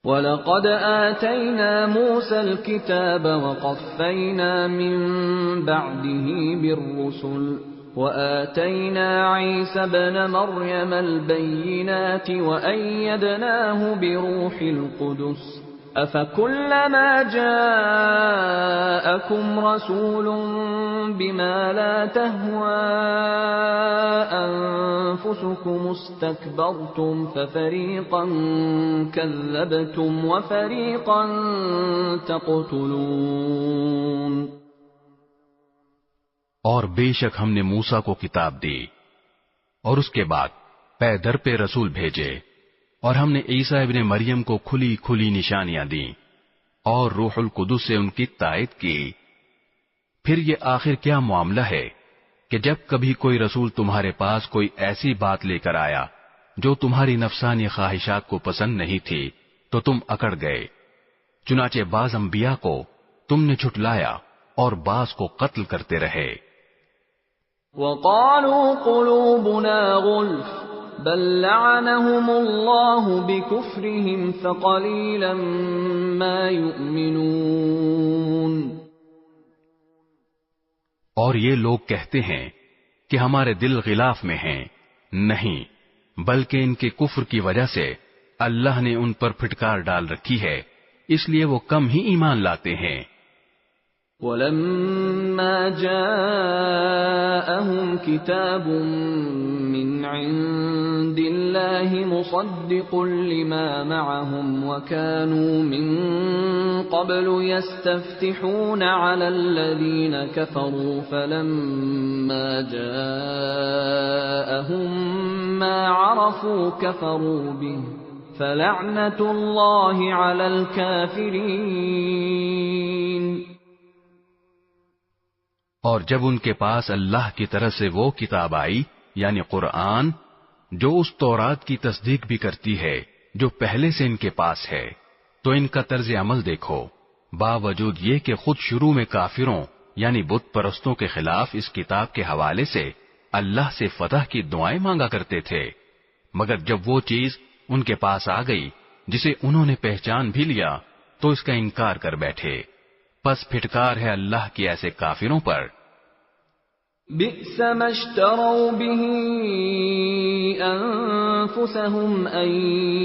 وَلَقَدْ آتَيْنَا مُوسَى الْكِتَابَ وَقَفَّيْنَا مِن بَعْدِهِ بِالرُّسُلِ وَآتَيْنَا عِيسَى ابْنَ مَرْيَمَ الْبَيِّنَاتِ وَأَيَّدْنَاهُ بِرُوحِ الْقُدُسِ أَفَكُلَّمَا جَاءَكُمْ رَسُولٌ بِمَا لَا تَهْوَى أَنفُسُكُمُ اسْتَكْبَرْتُمْ فَفَرِيقًا كَذَّبْتُمْ وَفَرِيقًا تَقْتُلُونَ۔ اور بے شک ہم نے موسیٰ کو کتاب دی اور اس کے بعد پے در پہ رسول بھیجے، اور ہم نے عیسیٰ ابن مریم کو کھلی کھلی نشانیاں دیں اور روح القدس سے ان کی تائید کی۔ پھر یہ آخر کیا معاملہ ہے کہ جب کبھی کوئی رسول تمہارے پاس کوئی ایسی بات لے کر آیا جو تمہاری نفسانی خواہشات کو پسند نہیں تھی تو تم اکڑ گئے، چنانچہ بعض انبیاء کو تم نے جھٹلایا اور بعض کو قتل کرتے رہے۔ وَقَالُوا قُلُوبُنَا غُلْفٌ بَل لَّعَنَهُمُ اللَّهُ بِكُفْرِهِمْ فَقَلِيلًا مَّا يُؤْمِنُونَ۔ اور یہ لوگ کہتے ہیں کہ ہمارے دل غلاف میں ہیں، نہیں بلکہ ان کے کفر کی وجہ سے اللہ نے ان پر پھٹکار ڈال رکھی ہے، اس لیے وہ کم ہی ایمان لاتے ہیں۔ وَلَمَّا جَاءَهُمْ كِتَابٌ مِّنْ عِندِ اللَّهِ مُصَدِّقٌ لِّمَا مَعَهُمْ وَكَانُوا مِن قَبْلُ يَسْتَفْتِحُونَ عَلَى الَّذِينَ كَفَرُوا فَلَمَّا جَاءَهُم مَّا عَرَفُوا كَفَرُوا بِهِ فَلَعْنَةُ اللَّهِ عَلَى الْكَافِرِينَ۔ اور جب ان کے پاس اللہ کی طرف سے وہ کتاب آئی یعنی قرآن جو اس تورات کی تصدیق بھی کرتی ہے جو پہلے سے ان کے پاس ہے، تو ان کا طرز عمل دیکھو، باوجود یہ کہ خود شروع میں کافروں یعنی بت پرستوں کے خلاف اس کتاب کے حوالے سے اللہ سے فتح کی دعائیں مانگا کرتے تھے، مگر جب وہ چیز ان کے پاس آ گئی جسے انہوں نے پہچان بھی لیا تو اس کا انکار کر بیٹھے۔ پس پھٹکار ہے اللہ کی ایسے کافروں پر۔ بئس ما اشتروا به انفسهم ان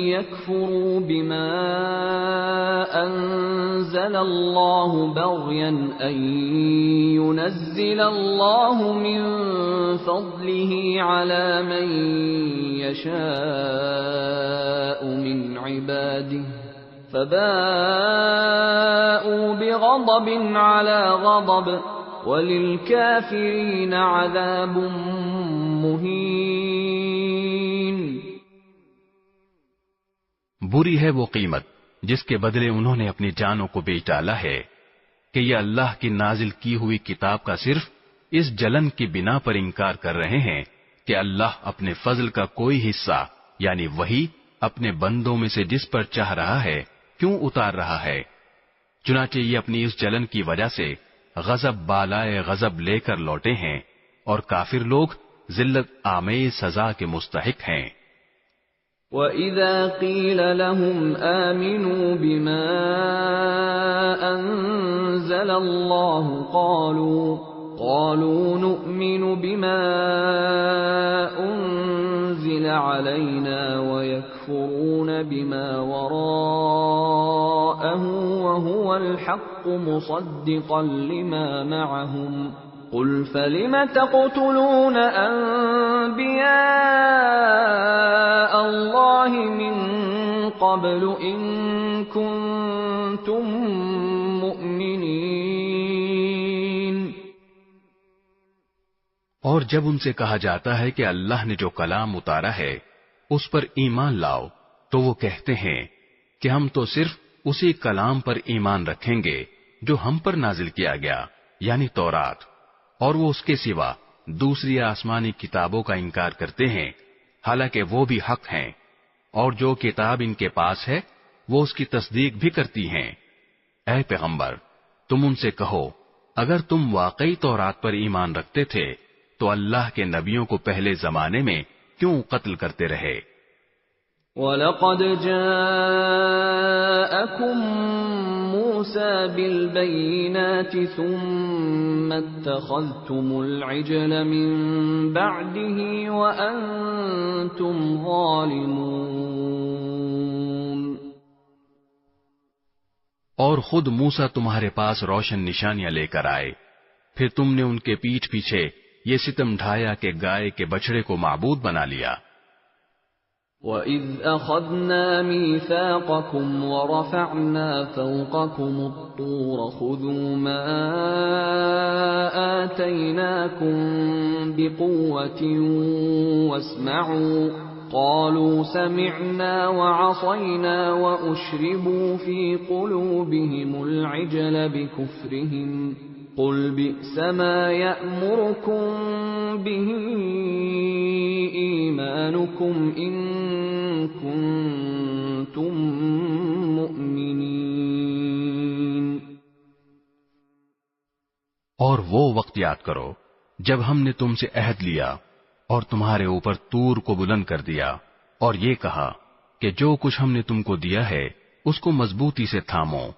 يكفروا بما انزل الله بغيا ان ينزل الله من فضله على من يشاء من عباده فباءوا بغضب على غضب وَلِلْكَافِرِينَ عَذَابٌ مُّهِينٌ۔ بری ہے وہ قیمت جس کے بدلے انہوں نے اپنی جانوں کو بیچ ڈالا ہے کہ یہ اللہ کی نازل کی ہوئی کتاب کا صرف اس جلن کی بنا پر انکار کر رہے ہیں کہ اللہ اپنے فضل کا کوئی حصہ یعنی وہی اپنے بندوں میں سے جس پر چاہ رہا ہے کیوں اتار رہا ہے۔ چنانچہ یہ اپنی اس جلن کی وجہ سے غضب بالائے غضب لے کر لوٹے ہیں اور کافر لوگ ذلت آمیز سزا کے مستحق ہیں۔ وَإِذَا قِيلَ لَهُمْ آمِنُوا بِمَا أَنزَلَ اللَّهُ قَالُوا نُؤْمِنُ بِمَا أُنزِلَ عَلَيْنَا وَيَكْفُرُونَ بِمَا وَرَاءَهُ وَهُوَ الْحَقُّ مُصَدِّقًا لِمَا مَعَهُمْ قُلْ فَلِمَ تَقْتُلُونَ أَنبِيَاءَ اللَّهِ مِن قَبْلُ إِن كُنتُم مُّؤْمِنِينَ۔ اور جب ان سے کہا جاتا ہے کہ اللہ نے جو کلام اتارا ہے اس پر ایمان لاؤ تو وہ کہتے ہیں کہ ہم تو صرف اسی کلام پر ایمان رکھیں گے جو ہم پر نازل کیا گیا یعنی تورات، اور وہ اس کے سوا دوسری آسمانی کتابوں کا انکار کرتے ہیں حالانکہ وہ بھی حق ہیں، اور جو کتاب ان کے پاس ہے وہ اس کی تصدیق بھی کرتی ہیں۔ اے پیغمبر تم ان سے کہو اگر تم واقعی تورات پر ایمان رکھتے تھے تو اللہ کے نبیوں کو پہلے زمانے میں کیوں قتل کرتے رہے؟ وَلَقَدْ جَاءَكُم مُّوسَىٰ بِالْبَيِّنَاتِ ثُمَّ اتَّخَذْتُمُ الْعِجْلَ مِن بَعْدِهِ وَأَنتُمْ ظَالِمُونَ۔ اور خود موسیٰ تمہارے پاس روشن نشانیاں لے کر آئے، پھر تم نے ان کے پیٹھ پیچھے یہ ستم ڈھایا کہ گائے کے بچڑے کو معبود بنا لیا۔ وَإِذْ أَخَذْنَا مِيثَاقَكُمْ وَرَفَعْنَا فَوْقَكُمُ الطُّورَ خُذُوا مَا آتَيْنَاكُمْ بِقُوَّةٍ وَاسْمَعُوا قَالُوا سَمِعْنَا وَعَصَيْنَا وَأُشْرِبُوا فِي قُلُوبِهِمُ الْعِجْلَ بِكُفْرِهِمْ قُلْ بِئْسَ مَا يَأْمُرُكُمْ بِهِ إِيمَانُكُمْ إِن كُنتُم مُّؤْمِنِينَ۔ اور وہ وقت یاد کرو جب ہم نے تم سے عہد لیا اور تمہارے اوپر طور کو بلند کر دیا اور یہ کہا کہ جو کچھ ہم نے تم کو دیا ہے اس کو مضبوطی سے تھامو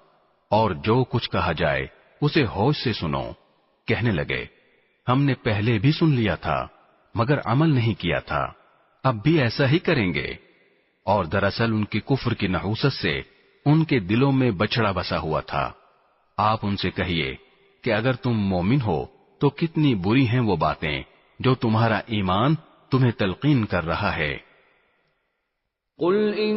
اور جو کچھ کہا جائے اسے ہوش سے سنو۔ کہنے لگے ہم نے پہلے بھی سن لیا تھا مگر عمل نہیں کیا تھا، اب بھی ایسا ہی کریں گے۔ اور دراصل ان کی کفر کی نحوست سے ان کے دلوں میں بچڑا بسا ہوا تھا۔ آپ ان سے کہیے کہ اگر تم مومن ہو تو کتنی بری ہیں وہ باتیں جو تمہارا ایمان تمہیں تلقین کر رہا ہے۔ قُلْ إِن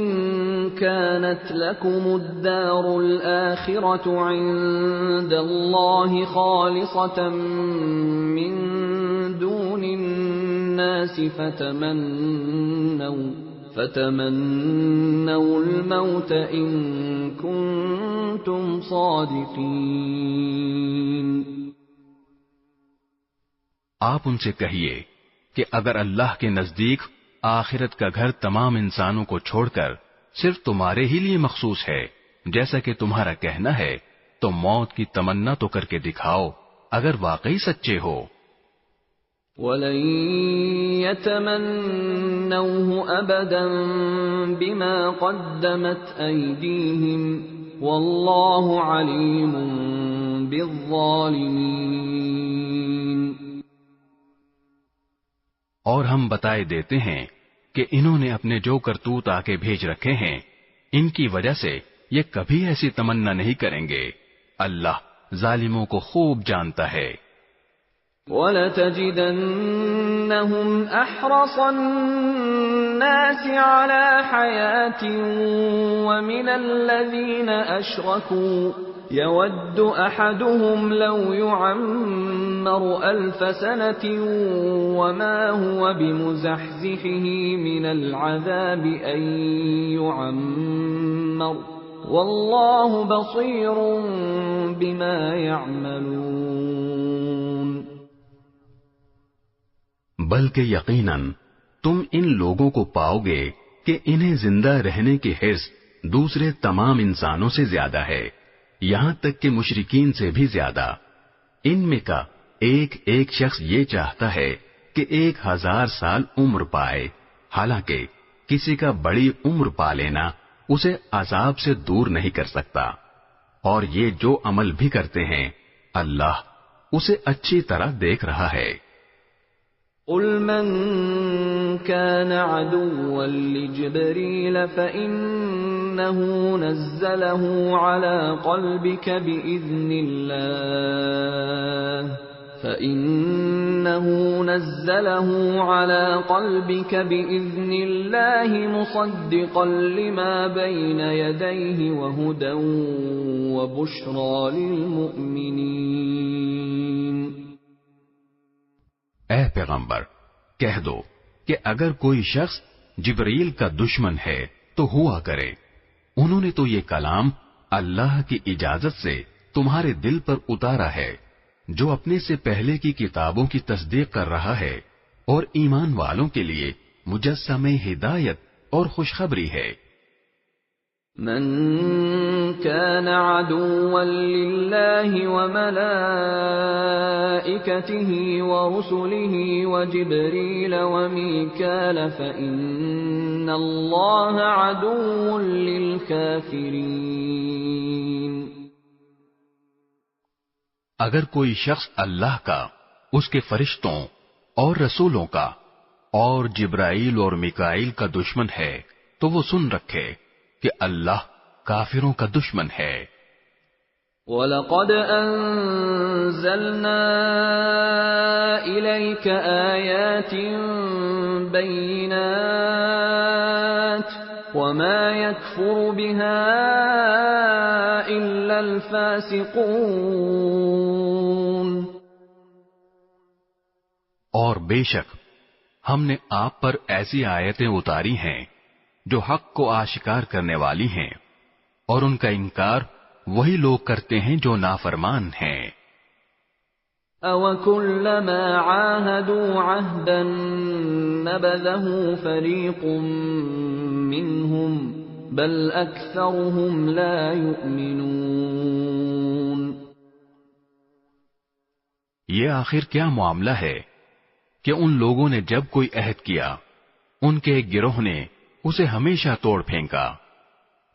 كَانَتْ لَكُمُ الدَّارُ الْآخِرَةُ عِندَ اللَّهِ خَالِصَةً مِّن دُونِ النَّاسِ فَتَمَنَّوُا الْمَوْتَ إِن كُنتُمْ صَادِقِينَ۔ آپ ان سے کہیے کہ اگر اللہ کے نزدیک آخرت کا گھر تمام انسانوں کو چھوڑ کر صرف تمہارے ہی لیے مخصوص ہے جیسا کہ تمہارا کہنا ہے تو موت کی تمنا تو کر کے دکھاؤ اگر واقعی سچے ہو۔ وَلَن يَتَمَنَّوْهُ أَبَدًا بِمَا قَدَّمَتْ أَيْدِيهِمْ وَاللَّهُ عَلِيمٌ بِالظَّالِمِينَ۔ اور ہم بتائے دیتے ہیں کہ انہوں نے اپنے جو کرتوت آکے بھیج رکھے ہیں ان کی وجہ سے یہ کبھی ایسی تمنا نہیں کریں گے، اللہ ظالموں کو خوب جانتا ہے۔ وَلَتَجِدَنَّهُمْ أَحْرَصَ النَّاسِ عَلَى حَيَاةٍ وَمِنَ الَّذِينَ أَشْرَكُوا يَوَدُّ أَحَدُهُمْ لَوْ يُعَمَّرُ أَلْفَ سَنَةٍ وَمَا هُوَ بِمُزَحْزِحِهِ مِنَ الْعَذَابِ أَن يُعَمَّرَ وَاللَّهُ بَصِيرٌ بِمَا يَعْمَلُونَ۔ بلکہ یقیناً تم ان لوگوں کو پاؤ گے کہ انہیں زندہ رہنے کی حرص دوسرے تمام انسانوں سے زیادہ ہے، یہاں تک کہ مشرکین سے بھی زیادہ۔ ان میں کا ایک ایک شخص یہ چاہتا ہے کہ 1000 سال عمر پائے، حالانکہ کسی کا بڑی عمر پا لینا اسے عذاب سے دور نہیں کر سکتا، اور یہ جو عمل بھی کرتے ہیں اللہ اسے اچھی طرح دیکھ رہا ہے۔ قُلْ مَنْ كَانَ عَدُوًّا لِجِبْرِيلَ فَإِنَّهُ نَزَّلَهُ عَلَى قَلْبِكَ بِإِذْنِ اللَّهِ مُصَدِّقًا لِمَا بَيْنَ يَدَيْهِ وَهُدًى وَبُشْرَى لِلْمُؤْمِنِينَ۔ اے پیغمبر کہہ دو کہ اگر کوئی شخص جبرائیل کا دشمن ہے تو ہوا کرے، انہوں نے تو یہ کلام اللہ کی اجازت سے تمہارے دل پر اتارا ہے، جو اپنے سے پہلے کی کتابوں کی تصدیق کر رہا ہے اور ایمان والوں کے لیے مجسم ہدایت اور خوشخبری ہے۔ من كان عدوا لله وملائكته ورسله وجبريل وميكال فإن الله عدو للكافرين۔ اگر کوئی شخص اللہ کا، اس کے فرشتوں اور رسولوں کا اور جبرائیل اور میکائیل کا دشمن ہے تو وہ سن رکھے کہ اللہ کافروں کا دشمن ہے۔ وَلَقَدْ أَنزَلْنَا إِلَيْكَ آيَاتٍ بَيِّنَاتٍ وَمَا يَكْفُرُ بِهَا إِلَّا الْفَاسِقُونَ۔ اور بے شک ہم نے آپ پر ایسی آیتیں اتاری ہیں جو حق کو آشکار کرنے والی ہیں، اور ان کا انکار وہی لوگ کرتے ہیں جو نافرمان ہیں۔ أَوَكُلَّمَا عَاهَدُوا عَهْدًا نَبَذَهُ فَرِيقٌ مِّنْهُمْ بَلْ أَكْثَرُهُمْ لَا يُؤْمِنُونَ۔ یہ آخر کیا معاملہ ہے کہ ان لوگوں نے جب کوئی عہد کیا ان کے ایک گروہ نے اسے ہمیشہ توڑ پھینکا،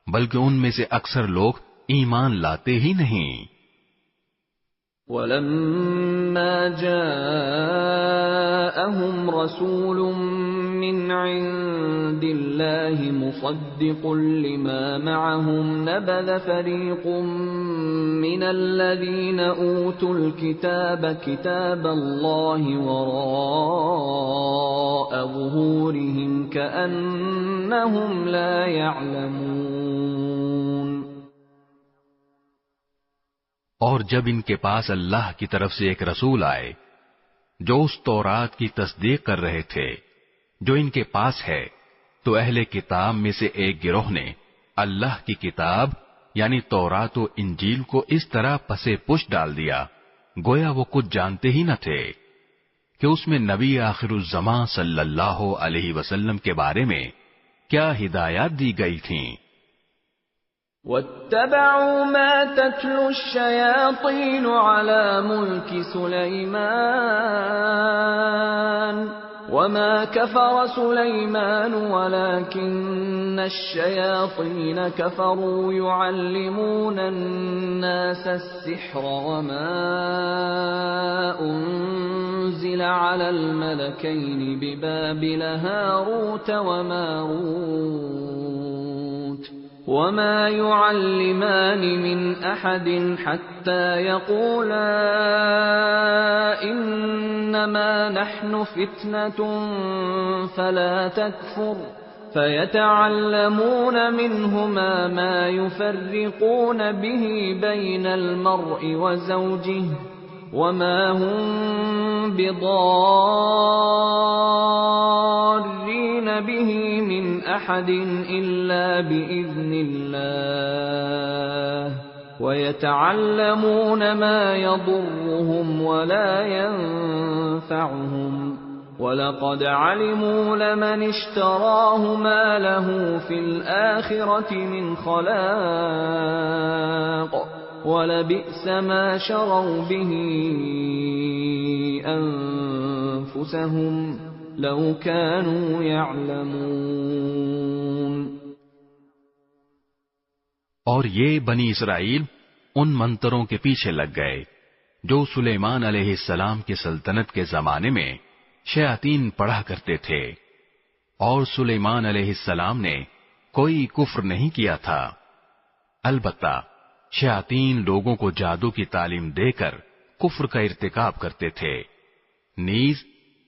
بلکہ ان میں سے اکثر لوگ ایمان لاتے ہی نہیں۔ وَلَمَّا جَاءَهُمْ رَسُولٌ مِّنْ عِندِ اللَّهِ مُصَدِّقٌ لِمَا مَعَهُمْ نَبَذَ فَرِيقٌ مِّنَ الَّذِينَ أُوتُوا الْكِتَابَ كِتَابَ اللَّهِ وَرَاءَ ظُهُورِهِمْ كَأَنَّهُمْ لَا يَعْلَمُونَ۔ اور جب ان کے پاس اللہ کی طرف سے ایک رسول آئے جو اس تورات کی تصدیق کر رہے تھے جو ان کے پاس ہے، تو اہل کتاب میں سے ایک گروہ نے اللہ کی کتاب یعنی تورات و انجیل کو اس طرح پسے پش ڈال دیا گویا وہ کچھ جانتے ہی نہ تھے کہ اس میں نبی آخر الزماں صلی اللہ علیہ وسلم کے بارے میں کیا ہدایات دی گئی تھیں۔ واتبعوا ما تتلو الشياطين على ملك سليمان وما كفر سليمان ولكن الشياطين كفروا يعلمون الناس السحر وما أنزل على الملكين ببابل هاروت وماروت وما يعلمان من أحد حتى يقولا إنما نحن فتنة فلا تكفر فيتعلمون منهما ما يفرقون به بين المرء وزوجه وما هم بضارين به من أحد إلا بإذن الله ويتعلمون ما يضرهم ولا ينفعهم وَلَقَدْ عَلِمُوا لَمَنِ اشْتَرَاهُ مَا لَهُ فِي الْآخِرَةِ مِنْ خَلَاقٍ وَلَبِئْسَ مَا شَرَوْا بِهِ أَنفُسَهُمْ لَوْ كَانُوا يَعْلَمُونَ۔ اور یہ بنی اسرائیل ان منتروں کے پیچھے لگ گئے جو سلیمان علیہ السلام کی سلطنت کے زمانے میں شیاطین پڑھا کرتے تھے، اور سلیمان علیہ السلام نے کوئی کفر نہیں کیا تھا، البتہ شیاطین لوگوں کو جادو کی تعلیم دے کر کفر کا ارتکاب کرتے تھے۔ نیز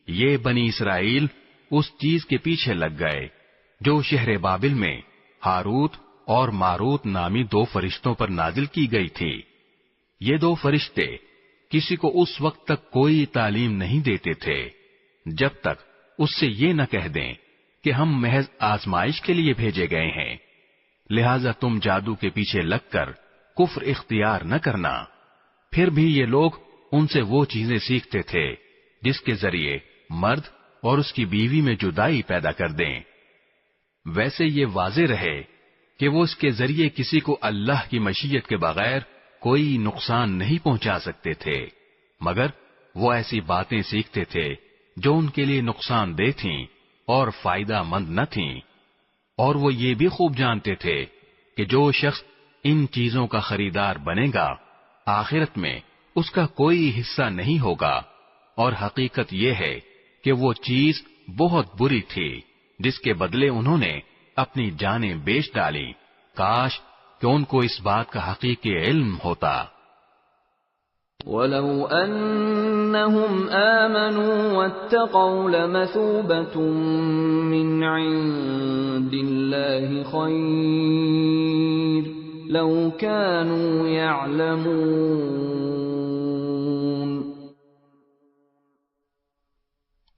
یہ بنی اسرائیل اس چیز کے پیچھے لگ گئے جو شہر بابل میں ہاروت اور ماروت نامی دو فرشتوں پر نازل کی گئی تھی۔ یہ دو فرشتے کسی کو اس وقت تک کوئی تعلیم نہیں دیتے تھے جب تک اس سے یہ نہ کہہ دیں کہ ہم محض آزمائش کے لیے بھیجے گئے ہیں، لہذا تم جادو کے پیچھے لگ کر کفر اختیار نہ کرنا۔ پھر بھی یہ لوگ ان سے وہ چیزیں سیکھتے تھے جس کے ذریعے مرد اور اس کی بیوی میں جدائی پیدا کر دیں۔ ویسے یہ واضح رہے کہ وہ اس کے ذریعے کسی کو اللہ کی مشیت کے بغیر کوئی نقصان نہیں پہنچا سکتے تھے، مگر وہ ایسی باتیں سیکھتے تھے جو ان کے لیے نقصان دہ تھیں اور فائدہ مند نہ تھیں، اور وہ یہ بھی خوب جانتے تھے کہ جو شخص ان چیزوں کا خریدار بنے گا آخرت میں اس کا کوئی حصہ نہیں ہوگا، اور حقیقت یہ ہے کہ وہ چیز بہت بری تھی جس کے بدلے انہوں نے اپنی جانیں بیچ ڈالی۔ کاش کہ ان کو اس بات کا حقیقی علم ہوتا۔ وَلَوْ أَنَّهُمْ آمَنُوا وَاتَّقَوْا لَمَثُوبَةٌ مِّنْ عِندِ اللَّهِ خَيْرٌ لَوْ كَانُوا يَعْلَمُونَ۔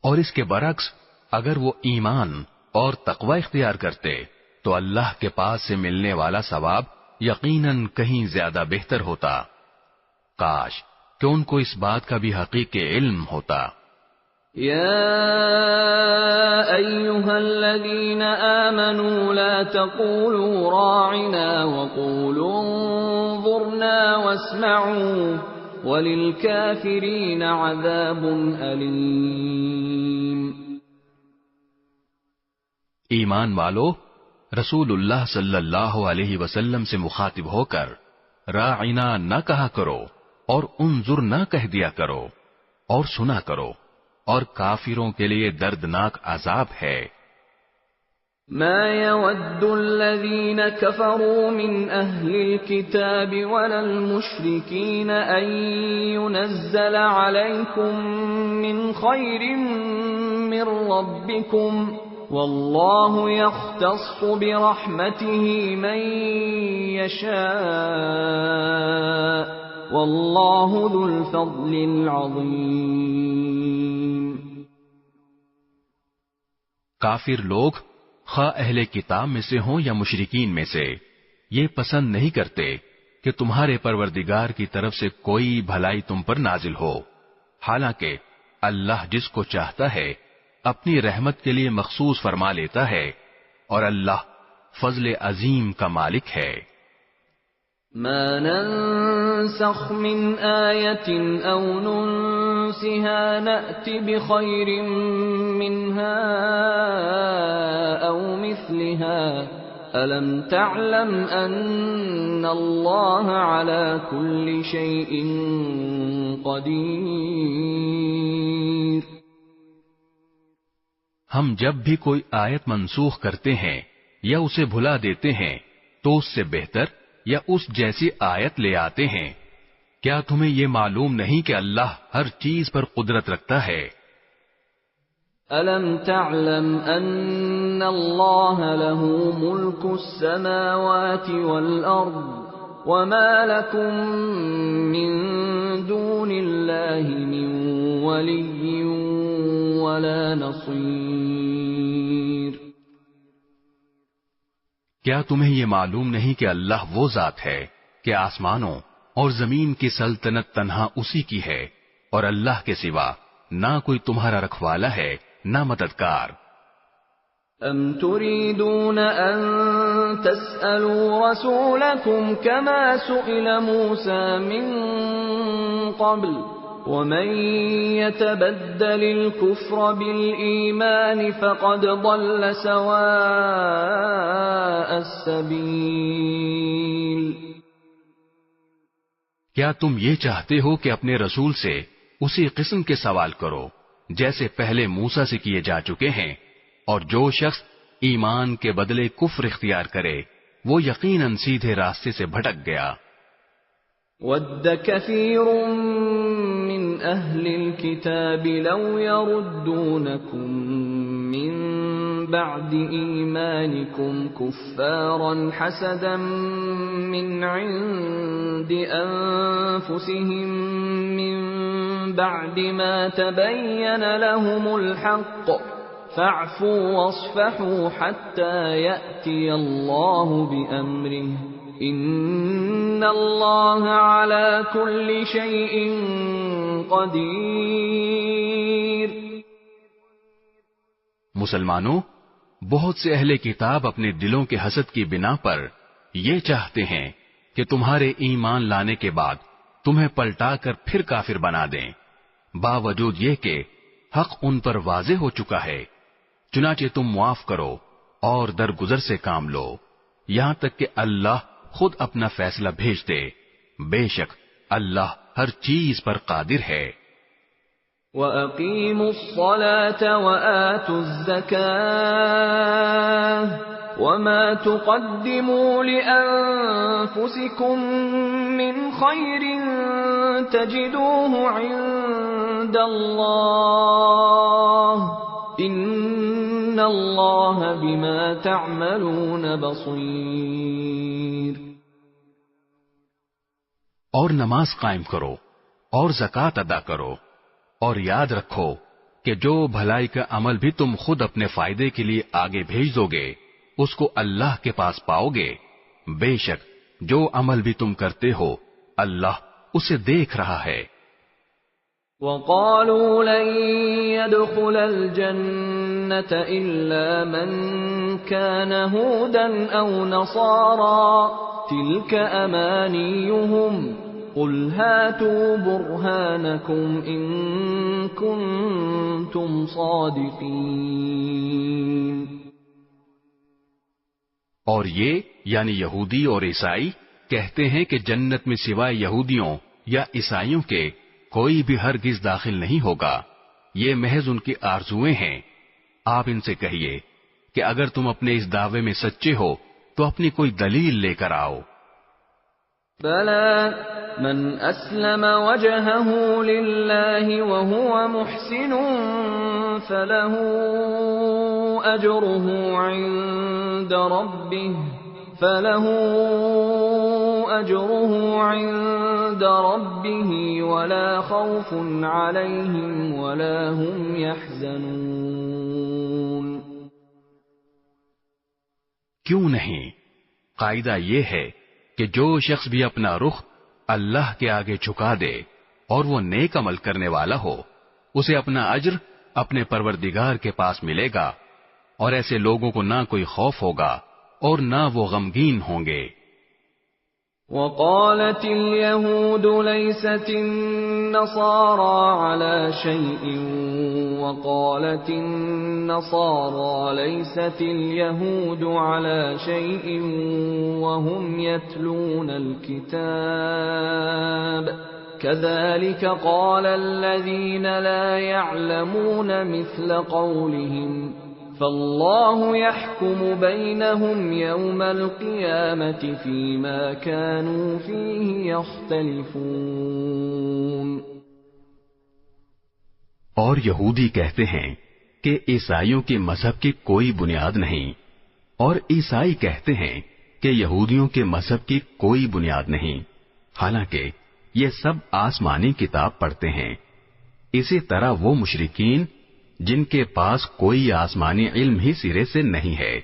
اور اس کے برعکس اگر وہ ایمان اور تقوی اختیار کرتے تو اللہ کے پاس سے ملنے والا ثواب یقیناً کہیں زیادہ بہتر ہوتا۔ کاش کہ ان کو اس بات کا بھی حقیقی علم ہوتا۔ یا ایھا الذین آمنوا لا تقولوا راعنا وقولوا انظرنا واسمعوا وللکافرین عذاب علیم۔ ایمان والو، رسول اللہ صلی اللہ علیہ وسلم سے مخاطب ہو کر راعنا نہ کہا کرو اور انظر نہ کہہ دیا کرو، اور سنا کرو، اور کافروں کے لیے دردناک عذاب ہے۔ ما يود الذين كفروا من أهل الكتاب ولا المشركين أن ينزل عليكم من خير من ربكم والله يختص برحمته من يشاء والله ذو الفضل العظيم۔ کافر لوگ خواہ اہل کتاب میں سے ہوں یا مشرکین میں سے یہ پسند نہیں کرتے کہ تمہارے پروردگار کی طرف سے کوئی بھلائی تم پر نازل ہو، حالانکہ اللہ جس کو چاہتا ہے اپنی رحمت کے لیے مخصوص فرما لیتا ہے، اور اللہ فضل عظیم کا مالک ہے۔ ما ننسخ من آية أو ننسها نأت بخير منها أو مثلها ألم تعلم أن الله على كل شيء قدير۔ ہم جب بھی کوئی آیت منسوخ کرتے ہیں یا اسے بھلا دیتے ہیں تو اس سے بہتر یا اس جیسی آیت لے آتے ہیں۔ کیا تمہیں یہ معلوم نہیں کہ اللہ ہر چیز پر قدرت رکھتا ہے؟ أَلَمْ تَعْلَمْ أَنَّ اللَّهَ لَهُ مُلْكُ السَّمَاوَاتِ وَالْأَرْضِ وَمَا لَكُم مِّن دُونِ اللَّهِ مِن وَلِيٍّ وَلَا نَصِيرٍ۔ کیا تمہیں یہ معلوم نہیں کہ اللہ وہ ذات ہے کہ آسمانوں اور زمین کی سلطنت تنہا اسی کی ہے اور اللہ کے سوا نہ کوئی تمہارا رکھوالا ہے نہ مددگار۔ ام تريدون ان تسألوا رسولكم كما سئل موسى من قبل ومن يتبدل الكفر بالإيمان فقد ضل سواء السبيل۔ کیا تم یہ چاہتے ہو کہ اپنے رسول سے اسی قسم کے سوال کرو جیسے پہلے موسیٰ سے کیے جا چکے ہیں، اور جو شخص ایمان کے بدلے کفر اختیار کرے وہ یقیناً سیدھے راستے سے بھٹک گیا۔ وَدَّ كَثِيرٌ مِّنْ أَهْلِ الْكِتَابِ لَوْ يَرُدُّونَكُمْ مِّن بَعْدِ إِيمَانِكُمْ كُفَّارًا حَسَدًا مِّنْ عِندِ أَنفُسِهِم مِّن بَعْدِ مَا تَبَيَّنَ لَهُمُ الْحَقُّ فَاعْفُوا وَاصْفَحُوا حَتَّى يَأْتِيَ اللَّهُ بِأَمْرِهِ إِنَّ اللَّهَ عَلَى كُلِّ شَيْءٍ قَدِيرٌ۔ مسلمانوں، بہت سے اہل کتاب اپنے دلوں کے حسد کی بنا پر یہ چاہتے ہیں کہ تمہارے ایمان لانے کے بعد تمہیں پلٹا کر پھر کافر بنا دیں، باوجود یہ کہ حق ان پر واضح ہو چکا ہے۔ چنانچہ تم معاف کرو اور درگزر سے کام لو یہاں تک کہ اللہ خود اپنا فیصلہ بھیج دے، بے شک اللہ ہر چیز پر قادر ہے۔ وَأَقِيمُوا الصَّلَاةَ وَآتُوا الزَّكَاةَ وَمَا تُقَدِّمُوا لِأَنفُسِكُم مِّنْ خَيْرٍ تَجِدُوهُ عِندَ اللَّهِ إِنَّ اللَّهَ بِمَا تَعْمَلُونَ بَصِيرٌ۔ اور نماز قائم کرو اور زکوٰۃ ادا کرو، اور یاد رکھو کہ جو بھلائی کا عمل بھی تم خود اپنے فائدے کے لیے آگے بھیج دو گے اس کو اللہ کے پاس پاؤ گے، بے شک جو عمل بھی تم کرتے ہو اللہ اسے دیکھ رہا ہے۔ وَقَالُوا لَن يَدْخُلَ الْجَنَّةَ إِلَّا مَن كَانَ هُودًا أَوْ نَصَارَىٰ تِلْكَ أَمَانِيُّهُمْ قُلْ هَاتُوا بُرْهَانَكُمْ إِن كُنتُمْ صَادِقِينَ۔ اور یہ یعنی یہودی اور عیسائی کہتے ہیں کہ جنت میں سوائے یہودیوں یا عیسائیوں کے کوئی بھی ہرگز داخل نہیں ہوگا، یہ محض ان کی آرزویں ہیں۔ آپ ان سے کہیے کہ اگر تم اپنے اس دعوے میں سچے ہو تو اپنی کوئی دلیل لے کر آؤ۔ بَلَىٰ مَنْ أَسْلَمَ وَجْهَهُ لِلَّهِ وَهُوَ مُحْسِنٌ فَلَهُ أَجْرُهُ عِندَ رَبِّهِ وَلَا خَوْفٌ عَلَيْهِمْ وَلَا هُمْ يَحْزَنُونَ۔ کیوں نہیں؟ قاعدہ یہ ہے کہ جو شخص بھی اپنا رخ اللہ کے آگے جھکا دے اور وہ نیک عمل کرنے والا ہو اسے اپنا اجر اپنے پروردگار کے پاس ملے گا، اور ایسے لوگوں کو نہ کوئی خوف ہوگا اور نہ وہ غمگین ہوں گے۔ وقالت اليهود ليست النصارى على شيء وقالت النصارى ليست اليهود على شيء وهم يتلون الكتاب كذلك قال الذين لا يعلمون مثل قولهم فالله يحكم بينهم يوم القيامة فيما كانوا فيه يختلفون۔ اور یہودی کہتے ہیں کہ عیسائیوں کے مذہب کی کوئی بنیاد نہیں، اور عیسائی کہتے ہیں کہ یہودیوں کے مذہب کی کوئی بنیاد نہیں، حالانکہ یہ سب آسمانی کتاب پڑھتے ہیں۔ اسی طرح وہ مشرکین جن کے پاس کوئی آسمانی علم ہی سرے سے نہیں ہے،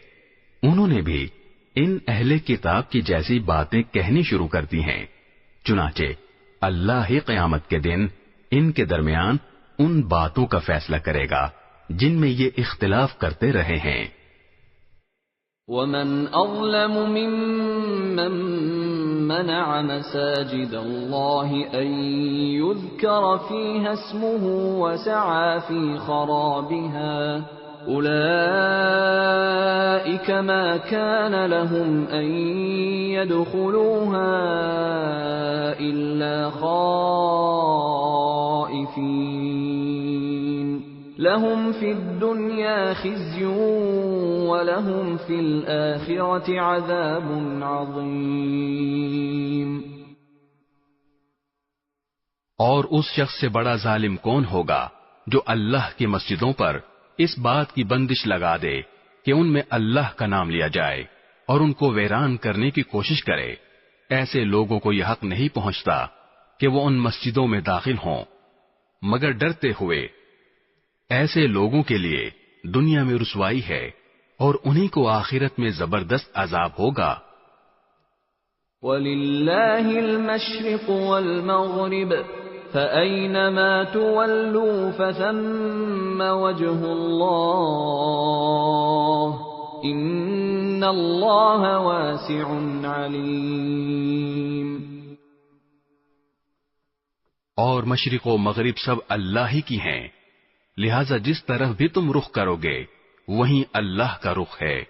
انہوں نے بھی ان اہل کتاب کی جیسی باتیں کہنی شروع کر دی ہیں۔ چنانچہ اللہ ہی قیامت کے دن ان کے درمیان ان باتوں کا فیصلہ کرے گا جن میں یہ اختلاف کرتے رہے ہیں۔ وَمَنْ أَظْلَمُ مِمَّن مَّنَعَ مَسَاجِدَ اللَّهِ أَن يُذْكَرَ فِيهَا اسْمُهُ وَسَعَى فِي خَرَابِهَا أُولَئِكَ مَا كَانَ لَهُمْ أَن يَدْخُلُوهَا إِلَّا خَائِفِينَ لَهُمْ فِي الدُّنْيَا خِزْيٌ وَلَهُمْ فِي الْآخِرَةِ عَذَابٌ عَظِيمٌ۔ اور اس شخص سے بڑا ظالم کون ہوگا جو اللہ کی مسجدوں پر اس بات کی بندش لگا دے کہ ان میں اللہ کا نام لیا جائے اور ان کو ویران کرنے کی کوشش کرے۔ ایسے لوگوں کو یہ حق نہیں پہنچتا کہ وہ ان مسجدوں میں داخل ہوں مگر ڈرتے ہوئے۔ ایسے لوگوں کے لیے دنیا میں رسوائی ہے اور انہی کو آخرت میں زبردست عذاب ہوگا۔ وَلِلَّهِ الْمَشْرِقُ وَالْمَغْرِبُ فَأَيْنَمَا تُوَلُّوا فَثَمَّ وَجْهُ اللَّهِ إِنَّ اللَّهَ وَاسِعٌ عَلِيمٌ۔ اور مشرق و مغرب سب اللہ ہی کی ہیں، لہذا جس طرف بھی تم رخ کرو گے وہیں اللہ کا رخ ہے،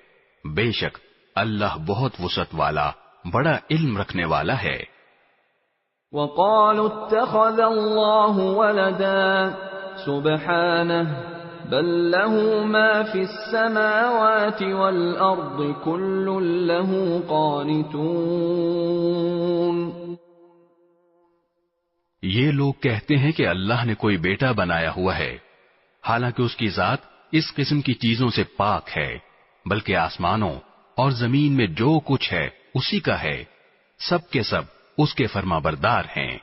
بے شک اللہ بہت وسعت والا بڑا علم رکھنے والا ہے۔ وَقَالُوا اتَّخَذَ اللَّهُ وَلَدًا سُبْحَانَهُ بَل لَّهُ مَا فِي السَّمَاوَاتِ وَالْأَرْضِ كُلٌّ لَّهُ قَانِتُونَ۔ یہ لوگ کہتے ہیں کہ اللہ نے کوئی بیٹا بنایا ہوا ہے، حالانکہ اس کی ذات اس قسم کی چیزوں سے پاک ہے، بلکہ آسمانوں اور زمین میں جو کچھ ہے اسی کا ہے، سب کے سب اس کے فرمانبردار ہیں۔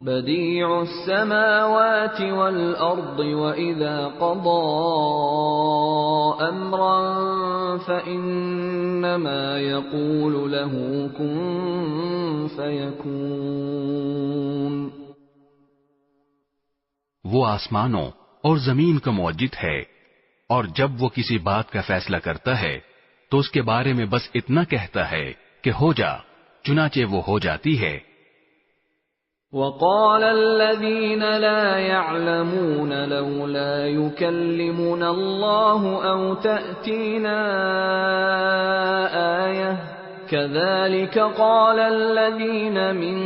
بدیع السماوات والارض واذا قضى امرا فانما يقول له كن فيكون۔ وہ آسمانوں اور زمین کا موجد ہے، اور جب وہ کسی بات کا فیصلہ کرتا ہے تو اس کے بارے میں بس اتنا کہتا ہے کہ ہو جا، چنانچہ وہ ہو جاتی ہے۔ وقال الذين لا يعلمون لولا يكلمنا الله أو تأتينا آية كذلك قال الذين من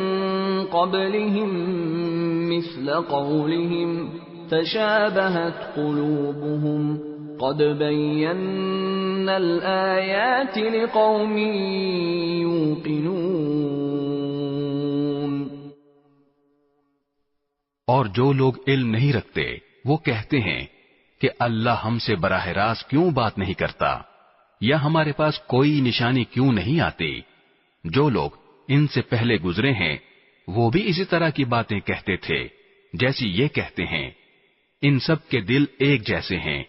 قبلهم مثل قولهم تشابهت قلوبهم قد بينا الآيات لقوم يوقنون۔ اور جو لوگ علم نہیں رکھتے وہ کہتے ہیں کہ اللہ ہم سے براہ راست کیوں بات نہیں کرتا، یا ہمارے پاس کوئی نشانی کیوں نہیں آتی۔ جو لوگ ان سے پہلے گزرے ہیں وہ بھی اسی طرح کی باتیں کہتے تھے جیسی یہ کہتے ہیں، ان سب کے دل ایک جیسے ہیں۔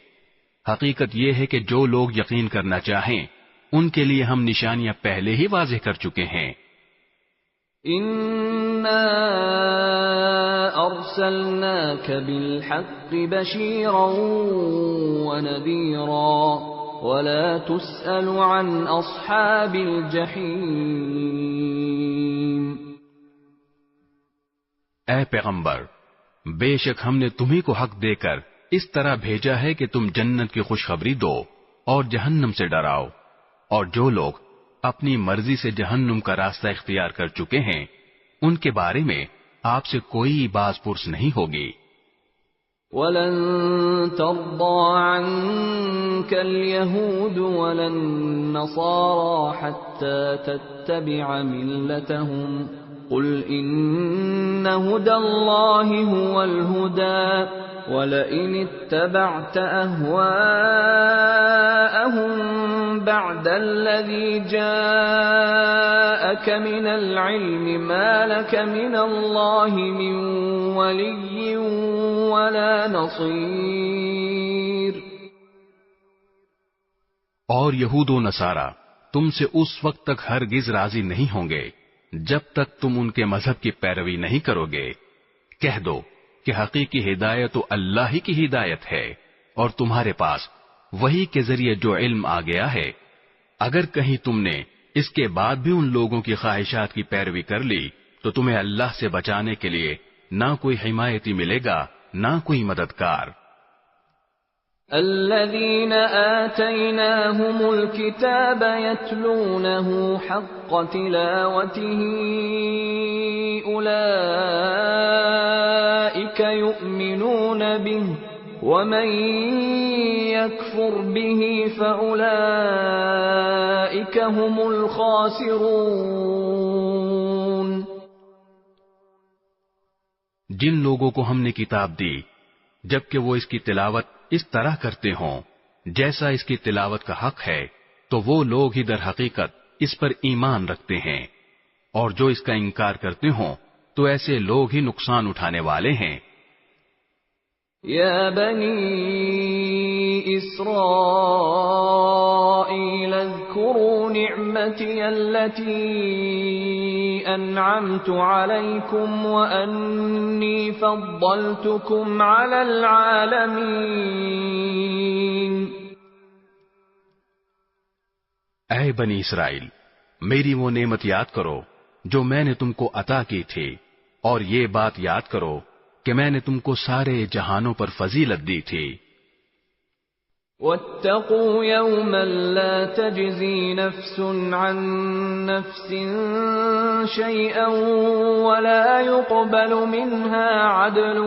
حقیقت یہ ہے کہ جو لوگ یقین کرنا چاہیں ان کے لیے ہم نشانیاں پہلے ہی واضح کر چکے ہیں۔ اِنَّا أَرْسَلْنَاكَ بِالْحَقِّ بَشِيرًا وَنَذِيرًا ولا تسأل عن أصحاب الجحيم. اے پیغمبر، بے شک ہم نے تمہیں کو حق دے کر اس طرح بھیجا ہے کہ تم جنت کی خوشخبری دو اور جہنم سے ڈراؤ، اور جو لوگ اپنی مرضی سے جہنم کا راستہ اختیار کر چکے ہیں ان کے بارے میں آپ سے کوئی باز پرس نہیں ہوگی. وَلَن تَرْضَىٰ عَنكَ الْيَهُودُ وَلَا النَّصَارَىٰ حَتَّىٰ تَتَّبِعَ مِلَّتَهُمْ قُلْ إِنَّ هُدَى اللَّهِ هُوَ الْهُدَىٰ وَلَئِنِ اتَّبَعْتَ أَهْوَاءَهُم بَعْدَ الَّذِي جَاءَكَ مِنَ الْعِلْمِ مَا لَكَ مِنَ اللَّهِ مِن وَلِيٍّ وَلَا نَصِيرٍ. اور یہود و نصارہ تم سے اس وقت تک ہرگز راضی نہیں ہوں گے جب تک تم ان کے مذہب کی پیروی نہیں کرو گے. کہہ دو کہ حقیقی ہدایت تو اللہ ہی کی ہدایت ہے اور تمہارے پاس وہی کے ذریعے جو علم آ گیا ہے. اگر کہیں تم نے اس کے بعد بھی ان لوگوں کی خواہشات کی پیروی کر لی تو تمہیں اللہ سے بچانے کے لیے نہ کوئی حمایتی ملے گا نہ کوئی مددگار. الذين آتيناهم الكتاب يتلونه حق تلاوته أولئك يؤمنون به ومن يكفر به فأولئك هم الخاسرون. جن لوگوں کو ہم نے کتاب دی جبکہ وہ اس کی تلاوت اس طرح کرتے ہوں جیسا اس کی تلاوت کا حق ہے تو وہ لوگ ہی در حقیقت اس پر ایمان رکھتے ہیں، اور جو اس کا انکار کرتے ہوں تو ایسے لوگ ہی نقصان اٹھانے والے ہیں. یا بنی اسرائیل اذکروا نعمتی التي انعمت علیکم وانی فضلتکم علی العالمین. اے بنی اسرائیل، میری وہ نعمت یاد کرو جو میں نے تم کو عطا کی تھی، اور یہ بات یاد کرو کہ میں نے تم کو سارے جہانوں پر فضیلت دی تھی. واتقوا يوما لا تجزي نفس عن نفس شيئا ولا يقبل منها عدل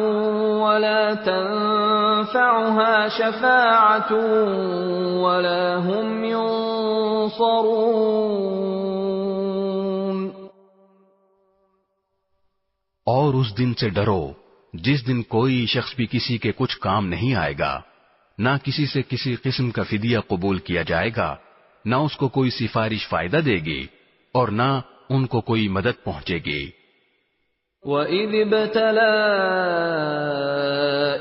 ولا تنفعها شفاعة ولا هم ينصرون. اور اس دن سے ڈرو جس دن کوئی شخص بھی کسی کے کچھ کام نہیں آئے گا، نہ کسی سے کسی قسم کا فدیہ قبول کیا جائے گا، نہ اس کو کوئی سفارش فائدہ دے گی اور نہ ان کو کوئی مدد پہنچے گی. وَإِذِ ابْتَلَى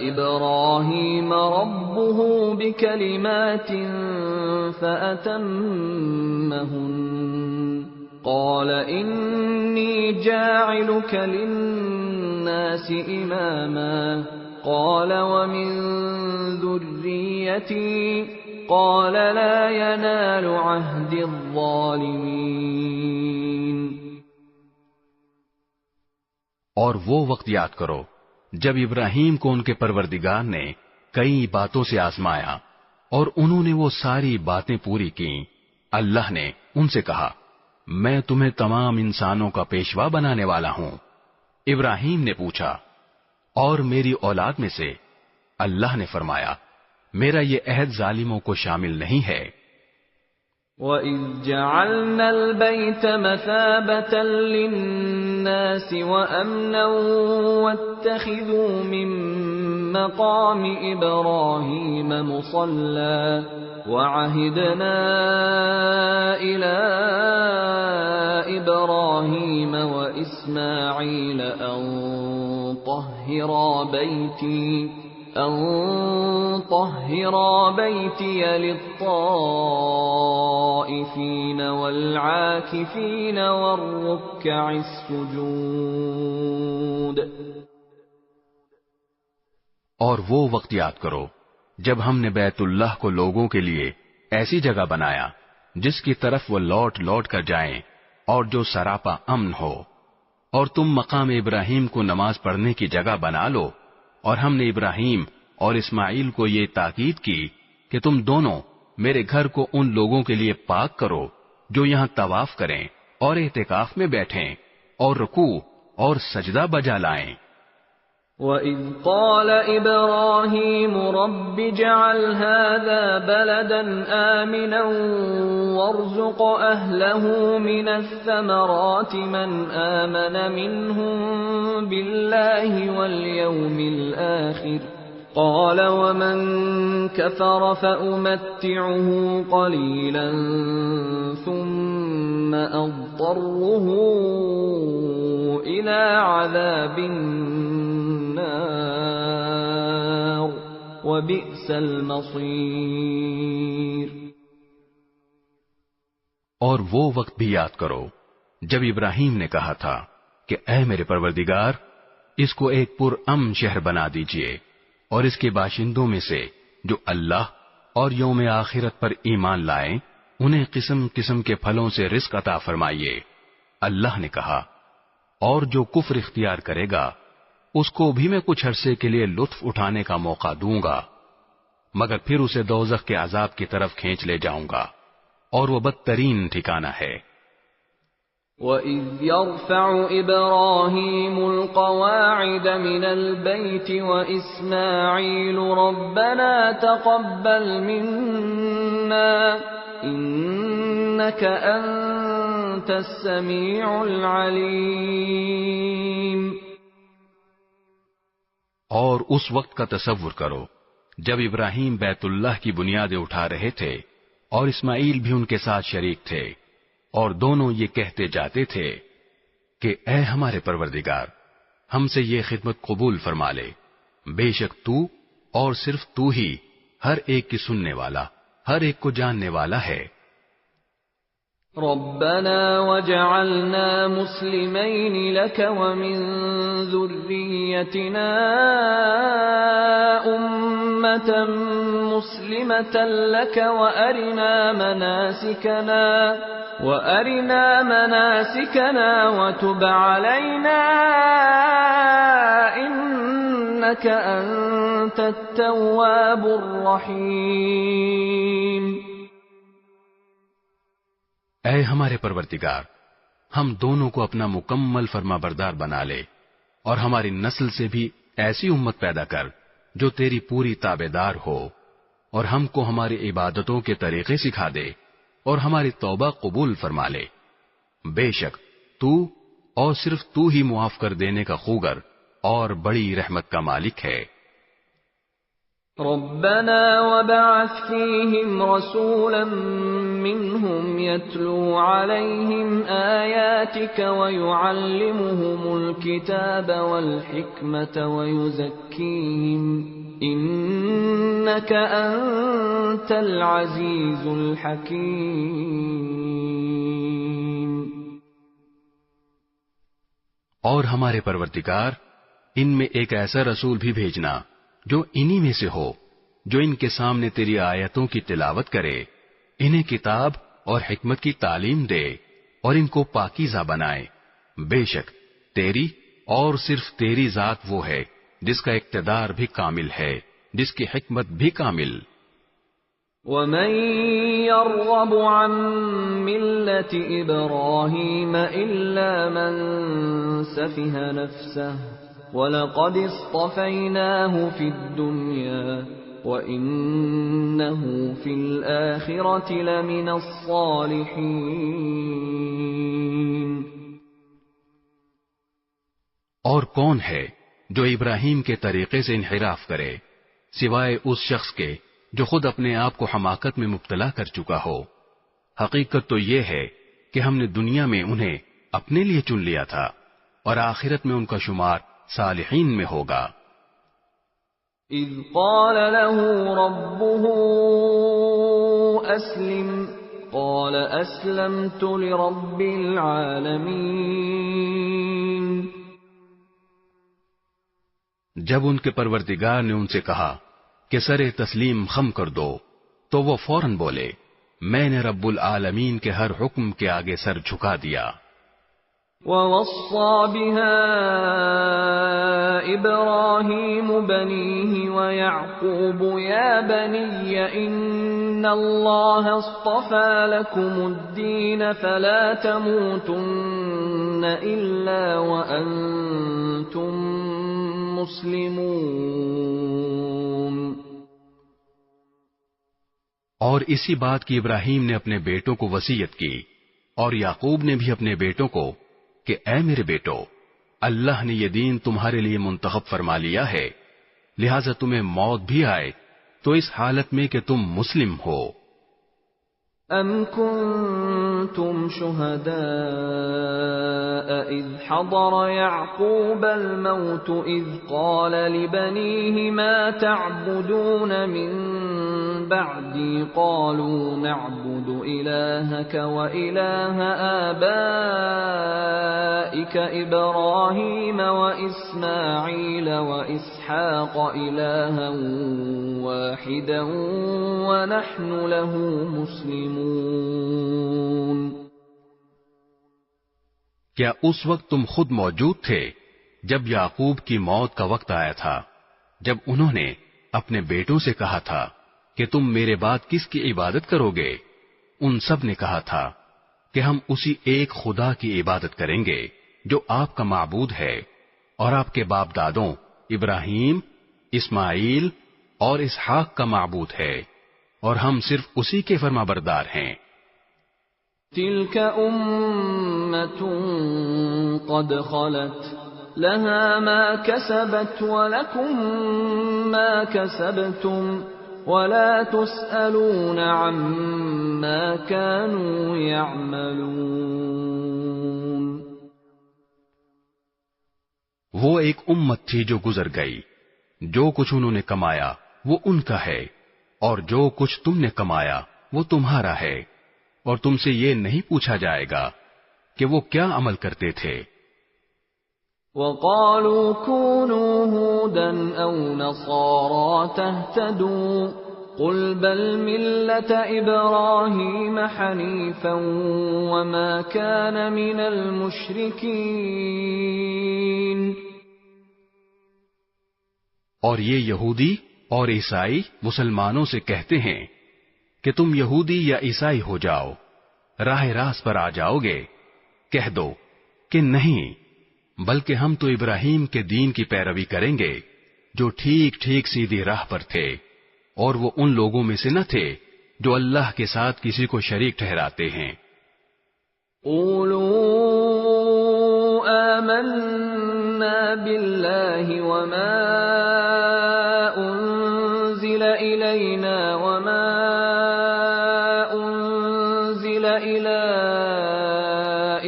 إِبْرَاهِيمَ رَبُّهُ بِكَلِمَاتٍ فَأَتَمَّهُنَّ قَالَ إِنِّي جَاعِلُكَ لِلنَّاسِ إِمَامًا قَالَ وَمِن ذُرِّيَّتِي قَالَ لَا يَنَالُ عَهْدِ الظَّالِمِينَ. اور وہ وقت یاد کرو جب ابراہیم کو ان کے پروردگار نے کئی باتوں سے آزمایا اور انہوں نے وہ ساری باتیں پوری کی. اللہ نے ان سے کہا میں تمہیں تمام انسانوں کا پیشوا بنانے والا ہوں. ابراہیم نے پوچھا اور میری اولاد میں سے؟ اللہ نے فرمایا میرا یہ عہد ظالموں کو شامل نہیں ہے. وَإِذْ جَعَلْنَا الْبَيْتَ مَثَابَةً لِلنَّاسِ وَأَمْنًا وَاتَّخِذُوا مِن مَّقَامِ إِبْرَاهِيمَ مُصَلًّى وَعَهِدْنَا إِلَىٰ إِبْرَاهِيمَ وَإِسْمَاعِيلَ أَن طَهِّرَا بَيْتِيَ لِلطَّائِفِينَ وَالْعَاكِفِينَ وَالرُّكَّعِ السُّجُودِ. اور وہ وقت یاد کرو جب ہم نے بیت اللہ کو لوگوں کے لیے ایسی جگہ بنایا جس کی طرف وہ لوٹ لوٹ کر جائیں اور جو سراپا امن ہو، اور تم مقام ابراہیم کو نماز پڑھنے کی جگہ بنا لو، اور ہم نے ابراہیم اور اسماعیل کو یہ تاکید کی کہ تم دونوں میرے گھر کو ان لوگوں کے لیے پاک کرو جو یہاں طواف کریں اور اعتکاف میں بیٹھیں اور رکوع اور سجدہ بجا لائیں۔ وَإِذْ قَالَ إِبْرَاهِيمُ رَبِّ اجْعَلْ هَذَا بَلَدًا آمِنًا وَارْزُقْ أَهْلَهُ مِنَ الثَّمَرَاتِ مَنْ آمَنَ مِنْهُمْ بِاللَّهِ وَالْيَوْمِ الْآخِرِ قَالَ وَمَنْ كَفَرَ فَأُمَتِّعُهُ قَلِيلًا ثُمَّ أَضْطَرُّهُ إِلَى عَذَابِ النَّارِ وَبِئْسَ الْمَصِيرُ۔ اور وہ وقت بھی یاد کرو جب ابراہیم نے کہا تھا کہ اے میرے پروردگار، اس کو ایک پرامن شہر بنا دیجئے اور اس کے باشندوں میں سے جو اللہ اور یوم آخرت پر ایمان لائیں انہیں قسم قسم کے پھلوں سے رزق عطا فرمائیے۔ اللہ نے کہا، اور جو کفر اختیار کرے گا اس کو بھی میں کچھ عرصے کے لیے لطف اٹھانے کا موقع دوں گا، مگر پھر اسے دوزخ کے عذاب کی طرف کھینچ لے جاؤں گا، اور وہ بدترین ٹھکانہ ہے۔ وَإِذْ يَرْفَعُ إِبْرَاهِيمُ الْقَوَاعِدَ مِنَ الْبَيْتِ وَإِسْمَاعِيلُ رَبَّنَا تَقَبَّلْ مِنَّا إِنَّكَ أَنْتَ السَّمِيعُ الْعَلِيمُ۔ اور اس وقت کا تصور کرو جب ابراہیم بیت اللہ کی بنیادیں اٹھا رہے تھے اور اسماعیل بھی ان کے ساتھ شریک تھے، اور دونوں یہ کہتے جاتے تھے کہ اے ہمارے پروردگار، ہم سے یہ خدمت قبول فرما لے، بے شک تو اور صرف تو ہی ہر ایک کی سننے والا، ہر ایک کو جاننے والا ہے۔ ربنا وجعلنا مسلمين لك ومن ذريتنا أمة مسلمة لك وأرنا مناسكنا وتب علينا إنك أنت التواب الرحيم۔ اے ہمارے پروردگار، ہم دونوں کو اپنا مکمل فرما بردار بنا لے، اور ہماری نسل سے بھی ایسی امت پیدا کر جو تیری پوری تابع دار ہو، اور ہم کو ہماری عبادتوں کے طریقے سکھا دے اور ہماری توبہ قبول فرما لے، بے شک تو اور صرف تو ہی معاف کر دینے کا خوگر اور بڑی رحمت کا مالک ہے۔ ربنا وبعث فيهم رسولا منهم يتلو عليهم آياتك ويعلمهم الكتاب والحكمة ويزكيهم إنك أنت العزيز الحكيم۔ اور ہمارے پروردگار، ان میں ایک ایسا رسول بھی بھیجنا جو انہی میں سے ہو، جو ان کے سامنے تیری آیتوں کی تلاوت کرے، انہیں کتاب اور حکمت کی تعلیم دے اور ان کو پاکیزہ بنائے، بے شک تیری اور صرف تیری ذات وہ ہے جس کا اقتدار بھی کامل ہے، جس کی حکمت بھی کامل۔ وَمَن يَرْغَبُ عَن مِّلَّةِ إِبْرَاهِيمَ إِلَّا مَن سَفِهَ نَفْسَهُ وَلَقَدِ اصْطَفَيْنَاهُ فِي الدُّنْيَا وَإِنَّهُ فِي الْآخِرَةِ لَمِنَ الصَّالِحِينَ۔ اور کون ہے جو ابراہیم کے طریقے سے انحراف کرے سوائے اس شخص کے جو خود اپنے آپ کو حماقت میں مبتلا کر چکا ہو؟ حقیقت تو یہ ہے کہ ہم نے دنیا میں انہیں اپنے لیے چن لیا تھا اور آخرت میں ان کا شمار صالحین میں ہوگا۔ اذ قال له ربه اسلم قال اسلمت لرب العالمین۔ جب ان کے پروردگار نے ان سے کہا کہ سر تسلیم خم کر دو، تو وہ فوراً بولے میں نے رب العالمین کے ہر حکم کے آگے سر جھکا دیا۔ وَوَصَّى بِهَا إِبْرَاهِيمُ بَنِيهِ وَيَعْقُوبُ يَا بَنِيَّ إِنَّ اللَّهَ اصْطَفَى لَكُمُ الدِّينَ فَلَا تَمُوتُنَّ إِلَّا وَأَنْتُمْ مُسْلِمُونَ۔ اور اسی بات کی ابراہیم نے اپنے بیٹوں کو وصیت کی، اور یعقوب نے بھی اپنے بیٹوں کو کہ اے میرے بیٹو، اللہ نے یہ دین تمہارے لیے منتخب فرما لیا ہے، لہذا تمہیں موت بھی آئے تو اس حالت میں کہ تم مسلم ہو۔ أَمْ كُنْتُمْ شُهَدَاءَ إِذْ حَضَرَ يَعْقُوبَ الْمَوْتُ إِذْ قَالَ لِبَنِيهِ مَا تَعْبُدُونَ مِنْ بَعْدِي قَالُوا نَعْبُدُ إِلَٰهَكَ وَإِلَٰهَ آبَائِكَ إِبْرَاهِيمَ وَإِسْمَاعِيلَ وَإِسْحَاقَ إِلَٰهًا وَاحِدًا وَنَحْنُ لَهُ مُسْلِمُونَ۔ کیا اس وقت تم خود موجود تھے جب یعقوب کی موت کا وقت آیا تھا، جب انہوں نے اپنے بیٹوں سے کہا تھا کہ تم میرے بعد کس کی عبادت کرو گے؟ ان سب نے کہا تھا کہ ہم اسی ایک خدا کی عبادت کریں گے جو آپ کا معبود ہے اور آپ کے باپ دادوں ابراہیم، اسماعیل اور اسحاق کا معبود ہے، اور ہم صرف اسی کے فرما بردار ہیں۔ تِلْكَ أُمَّةٌ قَدْ خَلَتْ لَهَا مَا كَسَبَتْ وَلَكُمْ مَا كَسَبْتُمْ وَلَا تُسْأَلُونَ عَمَّا كَانُوا يَعْمَلُونَ۔ وہ ایک امت تھی جو گزر گئی، جو کچھ انہوں نے کمایا وہ ان کا ہے، اور جو کچھ تم نے کمایا وہ تمہارا ہے، اور تم سے یہ نہیں پوچھا جائے گا کہ وہ کیا عمل کرتے تھے۔ وَقَالُوا كُونُوا هُودًا أَوْ نَصَارَىٰ تَهْتَدُوا قُلْ بَلْ مِلَّةَ إِبْرَاهِيمَ حَنِيفًا وَمَا كَانَ مِنَ الْمُشْرِكِينَ۔ اور یہ یہودی اور عیسائی مسلمانوں سے کہتے ہیں کہ تم یہودی یا عیسائی ہو جاؤ، راہ راست پر آ جاؤ گے۔ کہہ دو کہ نہیں، بلکہ ہم تو ابراہیم کے دین کی پیروی کریں گے جو ٹھیک ٹھیک سیدھی راہ پر تھے، اور وہ ان لوگوں میں سے نہ تھے جو اللہ کے ساتھ کسی کو شریک ٹھہراتے ہیں۔ قولوا آمنا بالله وما أنزل إلينا وما أنزل إلى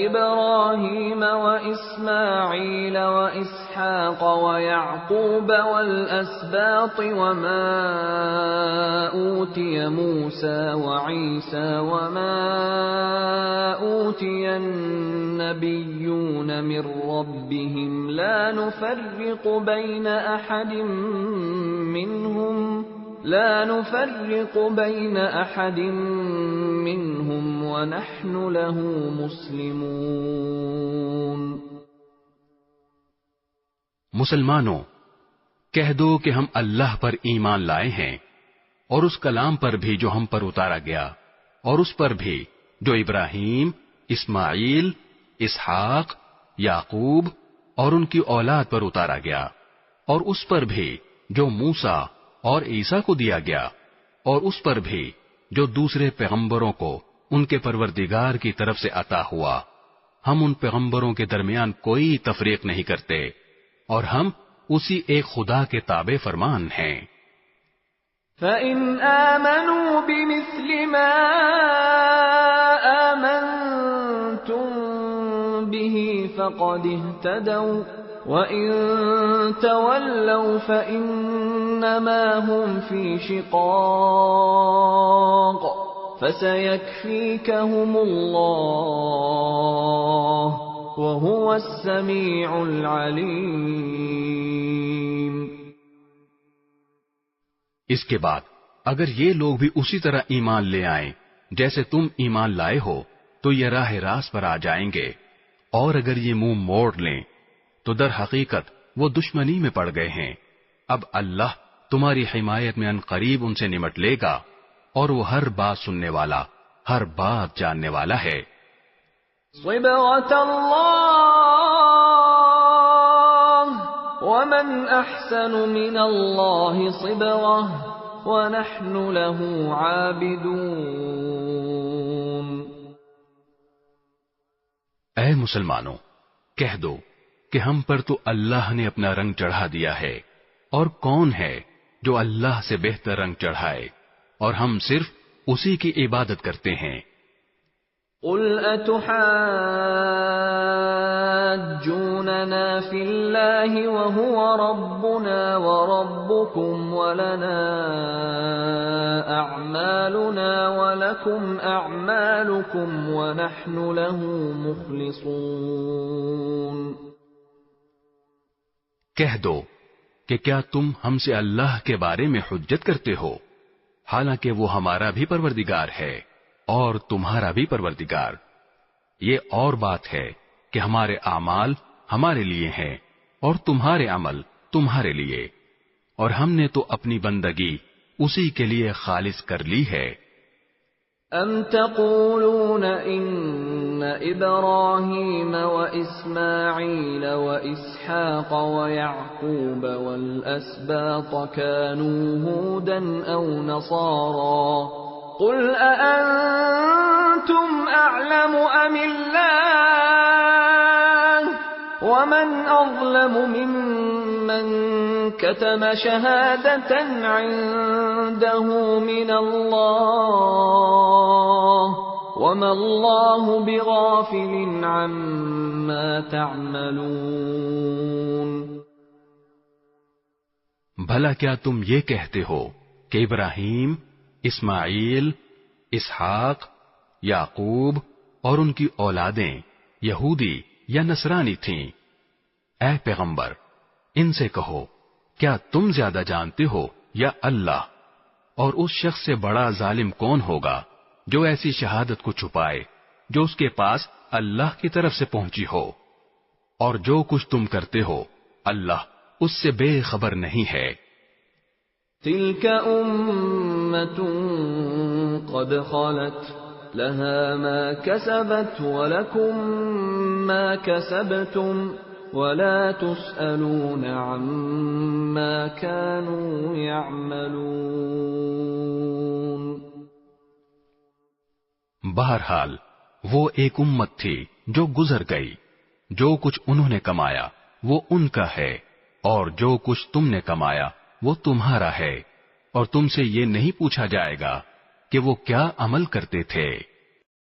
إبراهيم وإسماعيل وإسحاق ويعقوب والأسباط وما أوتي موسى وعيسى وما أوتي النبيون من ربهم لا نفرق بين أحد منهم ونحن له مسلمون۔ مسلمانوں، کہہ دو کہ ہم اللہ پر ایمان لائے ہیں، اور اس کلام پر بھی جو ہم پر اتارا گیا، اور اس پر بھی جو ابراہیم، اسماعیل، اسحاق، یعقوب اور ان کی اولاد پر اتارا گیا، اور اس پر بھی جو موسیٰ اور عیسیٰ کو دیا گیا، اور اس پر بھی جو دوسرے پیغمبروں کو ان کے پروردگار کی طرف سے عطا ہوا۔ ہم ان پیغمبروں کے درمیان کوئی تفریق نہیں کرتے، اور ہم اسی ایک خدا کے تابع فرمان ہیں۔ فَإِنْ آمَنُوا بِمِثْلِ مَا آمَنْتُمْ بِهِ فَقَدِ اهْتَدَوْا وَإِنْ تَوَلَّوْا فَإِنَّمَا هُمْ فِي شِقَاقٍ فَسَيَكْفِيكَهُمُ اللَّهُ وَهُوَ السَّمِيعُ الْعَلِيمُ۔ اس کے بعد اگر یہ لوگ بھی اسی طرح ایمان لے آئیں جیسے تم ایمان لائے ہو تو یہ راہ راست پر آ جائیں گے، اور اگر یہ منہ موڑ لیں تو در حقیقت وہ دشمنی میں پڑ گئے ہیں۔ اب اللہ تمہاری حمایت میں ان قریب ان سے نمٹ لے گا، اور وہ ہر بات سننے والا، ہر بات جاننے والا ہے۔ صبغة الله ومن أحسن من الله صبغة ونحن له عابدون۔ اے مسلمانوں، کہہ دو کہ ہم پر تو اللہ نے اپنا رنگ چڑھا دیا ہے، اور کون ہے جو اللہ سے بہتر رنگ چڑھائے، اور ہم صرف اسی کی عبادت کرتے ہیں۔ قل أتحاجوننا في الله وهو ربنا وربكم ولنا أعمالنا ولكم أعمالكم ونحن له مخلصون۔ کہہ دو کہ کیا تم ہم سے اللہ کے بارے میں حجت کرتے ہو، حالانکہ وہ ہمارا بھی پروردگار ہے اور تمہارا بھی پروردگار۔ یہ اور بات ہے کہ ہمارے اعمال ہمارے لیے ہیں اور تمہارے عمل تمہارے لیے، اور ہم نے تو اپنی بندگی اسی کے لیے خالص کر لی ہے۔ ام تقولون ان ابراہیم واسماعیل واسحاق ویعقوب والاسباط كانوا هودا او نصارا قل أأنتم أعلم أم الله ومن أظلم ممن كتم شهادة عنده من الله وما الله بغافل عما تعملون۔ بھلا کیا تم یہ کہتے ہو کہ ابراہیم، اسماعیل، اسحاق، یعقوب اور ان کی اولادیں یہودی یا نصرانی تھیں؟ اے پیغمبر، ان سے کہو کیا تم زیادہ جانتے ہو یا اللہ؟ اور اس شخص سے بڑا ظالم کون ہوگا جو ایسی شہادت کو چھپائے جو اس کے پاس اللہ کی طرف سے پہنچی ہو؟ اور جو کچھ تم کرتے ہو اللہ اس سے بے خبر نہیں ہے۔ تلك أمة قد خلت لها ما كسبت ولكم ما كسبتم ولا تسألون عما كانوا يعملون۔ بہرحال وہ ایک امت تھی جو گزر گئی، جو کچھ انہوں نے کمایا وہ ان کا ہے، اور جو کچھ تم نے کمایا وہ تمہارا ہے، اور تم سے یہ نہیں پوچھا جائے گا کہ وہ کیا عمل کرتے تھے۔